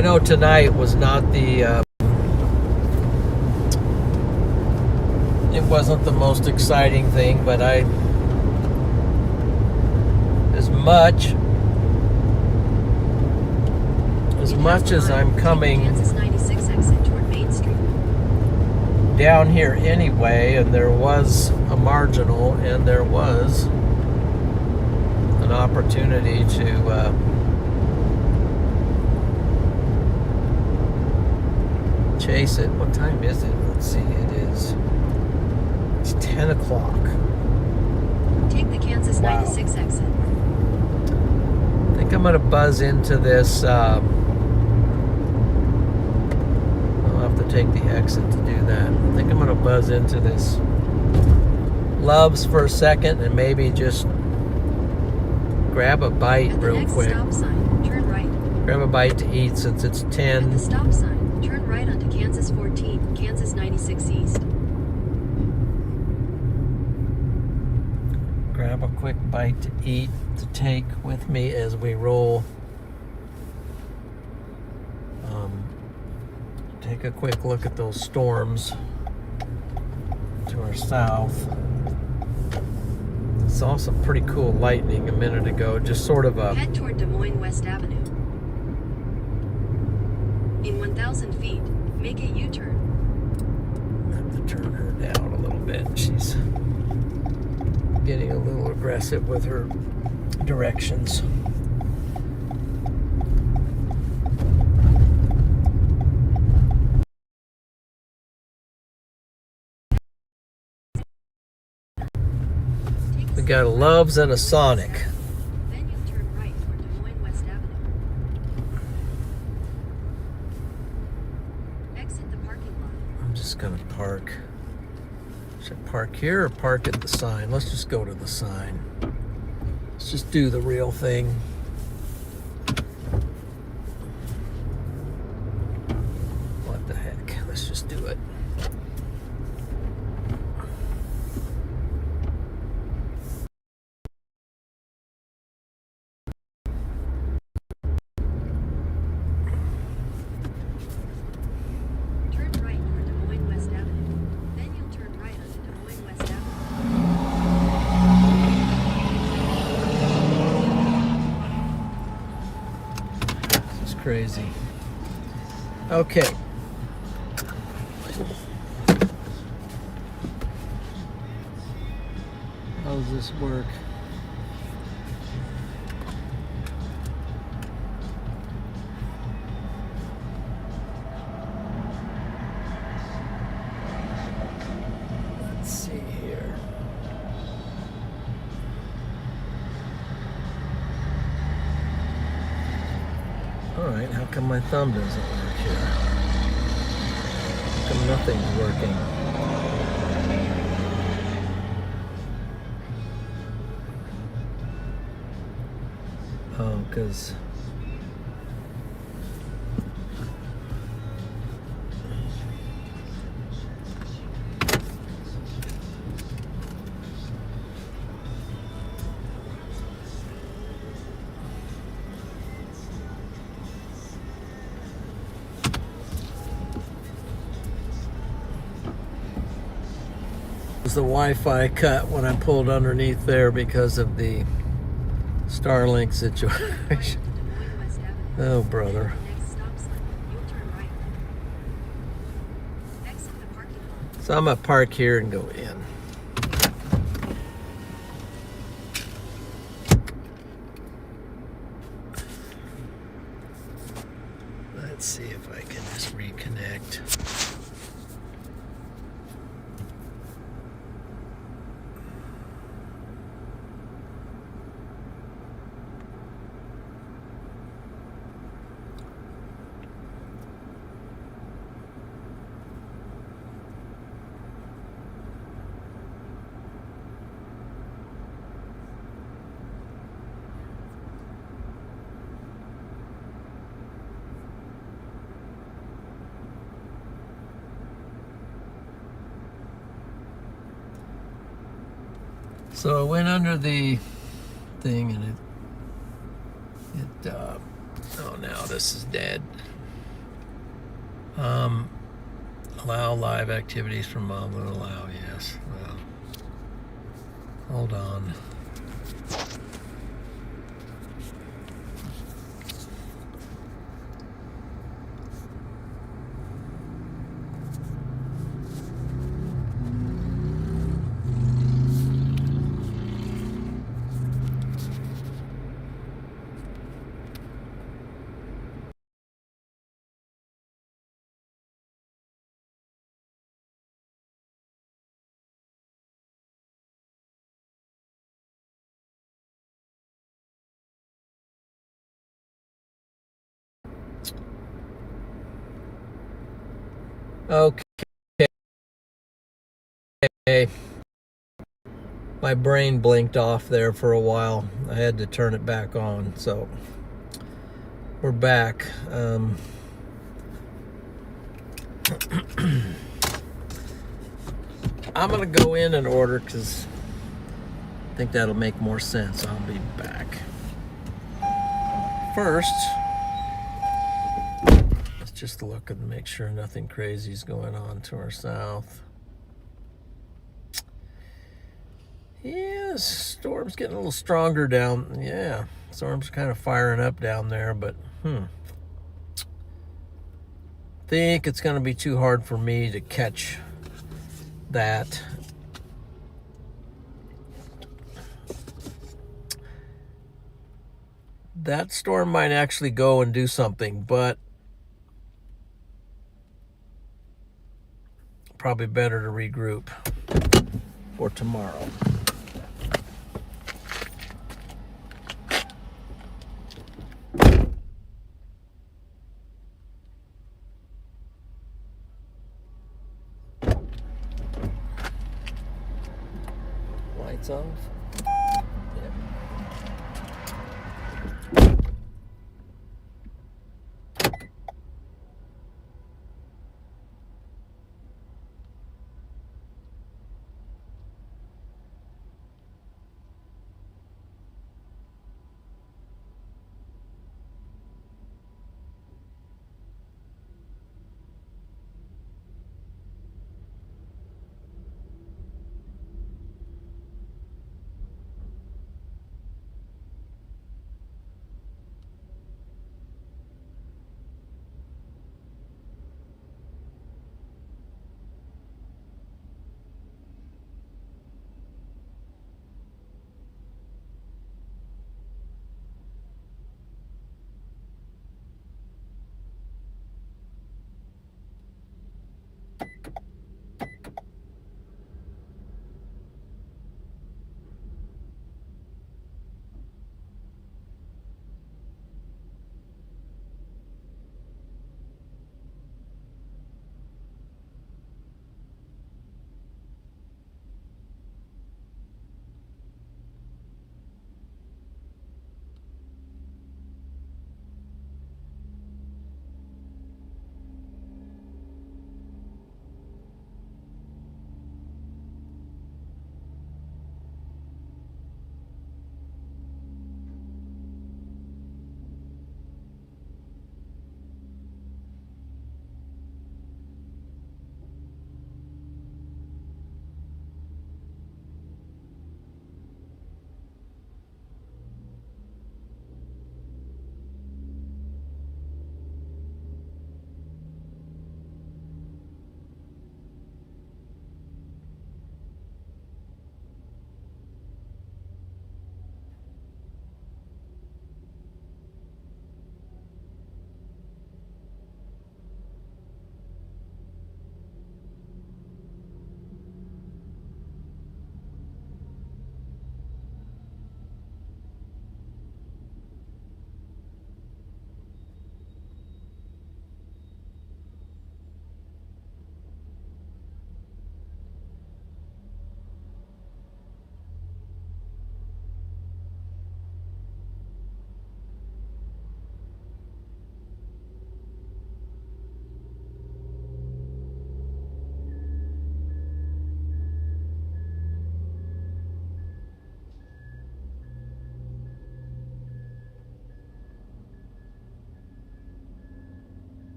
I know tonight was not the it wasn't the most exciting thing, but as much as I'm coming Kansas 96 exit toward Main Street. down here anyway, and there was a marginal, and there was an opportunity to chase it. What time is it? Let's see, it's 10 o'clock. Take the Kansas 96 exit. I think I'm gonna buzz into this. I'll have to take the exit to do that. I think I'm gonna buzz into this Loves for a second and maybe just grab a bite At the real next quick. stop sign, turn right. Grab a bite to eat since it's At 10. the stop sign, turn right onto Kansas 14, Kansas 96 East. Grab a quick bite to eat to take with me as we roll. Take a quick look at those storms to our south. Saw some pretty cool lightning a minute ago, just sort of a Head toward Des Moines West Avenue. In 1,000 feet, make a U-turn. have to turn her down a little bit. She's getting a little aggressive with her directions. We got a Loves and a Sonic. Then you'll turn right toward Des Moines West Avenue. Exit the parking lot. I'm just gonna park. Should I park here or park at the sign? Let's just go to the sign. Let's just do the real thing. What the heck? Let's just do it. Turn right toward Des Moines West Avenue. Then you'll turn right onto Des Moines West Avenue. This is crazy. Okay. How does this work? Let's see here. Alright, how come my thumb doesn't work here? How come nothing's working? Oh, because the Wi-Fi cut when I pulled underneath there because of the Starlink situation. Des Moines West Avenue. Oh, brother. Next stop sign, you'll turn right. Exit the parking lot. So I'm gonna park here and go in. Let's see if I can just reconnect. So I went under the thing and oh, now this is dead. Allow live activities from mom would allow, yes. Well, hold on. Okay. My brain blinked off there for a while. I had to turn it back on, so we're back. I'm gonna go in order because I think that'll make more sense. I'll be back. First, let's just look and make sure nothing crazy is going on to our south. Yeah, storm's getting a little stronger down. Yeah, storm's kind of firing up down there, but think it's going to be too hard for me to catch that. That storm might actually go and do something, but probably better to regroup for tomorrow. Lights off. Yeah.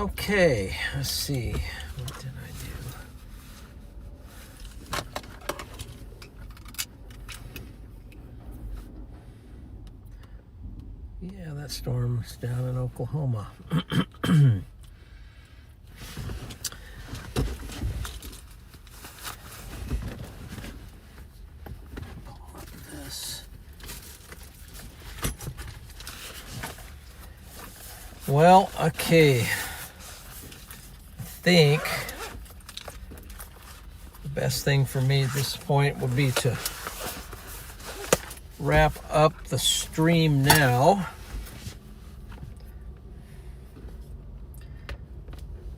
Okay, let's see. What did I do? Yeah, that storm's down in Oklahoma. Well, okay. I think the best thing for me at this point would be to wrap up the stream now,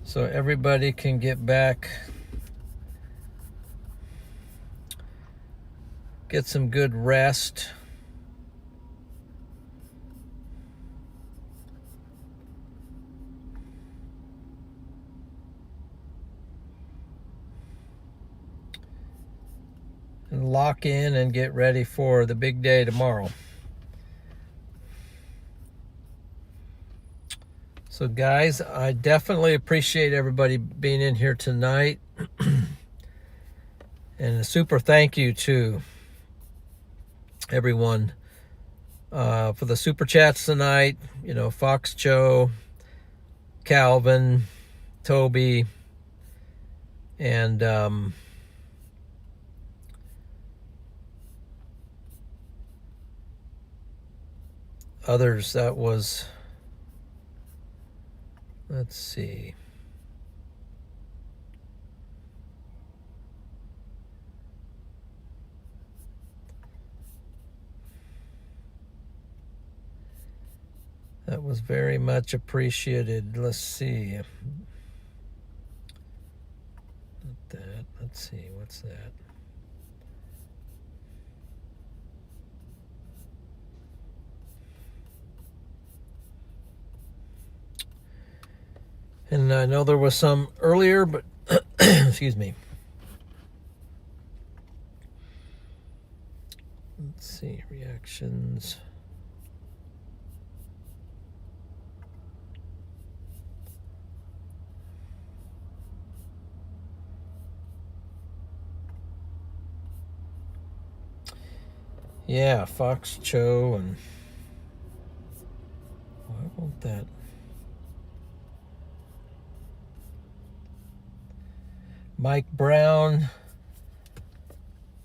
so everybody can get back, get some good rest. And lock in and get ready for the big day tomorrow. So guys, I definitely appreciate everybody being in here tonight. And a super thank you to everyone for the super chats tonight. You know, Fox Joe, Calvin, Toby, and others. That was, let's see. That was very much appreciated. Let's see. Not that. Let's see. What's that? And I know there was some earlier, but excuse me. Let's see, reactions. Yeah, Fox Cho, and why won't that? Mike Brown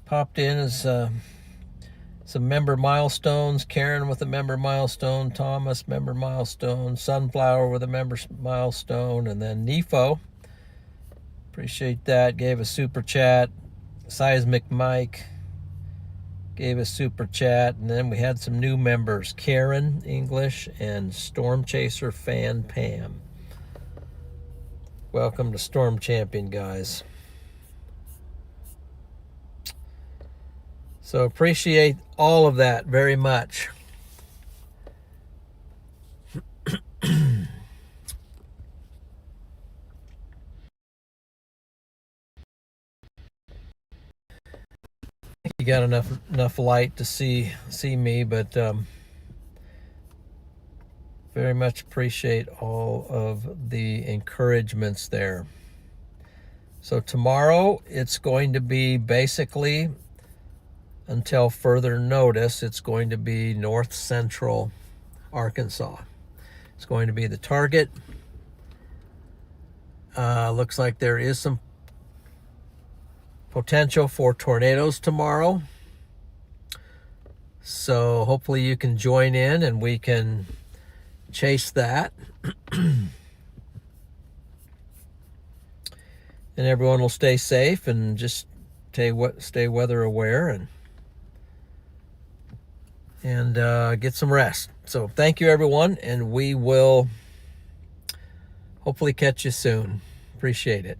popped in as some member milestones. Karen with a member milestone. Thomas, member milestone. Sunflower with a member milestone. And then Nefo, appreciate that, gave a super chat. Seismic Mike gave a super chat. And then we had some new members, Karen English and Storm Chaser Fan Pam. Welcome to Storm Champion, guys. So appreciate all of that very much. You got enough light to see me, but very much appreciate all of the encouragements there. So tomorrow it's going to be basically, until further notice, it's going to be north central Arkansas. It's going to be the target. Looks like there is some potential for tornadoes tomorrow. So hopefully you can join in and we can chase that. And everyone will stay safe and just stay weather aware and get some rest. So thank you, everyone, and we will hopefully catch you soon. Appreciate it.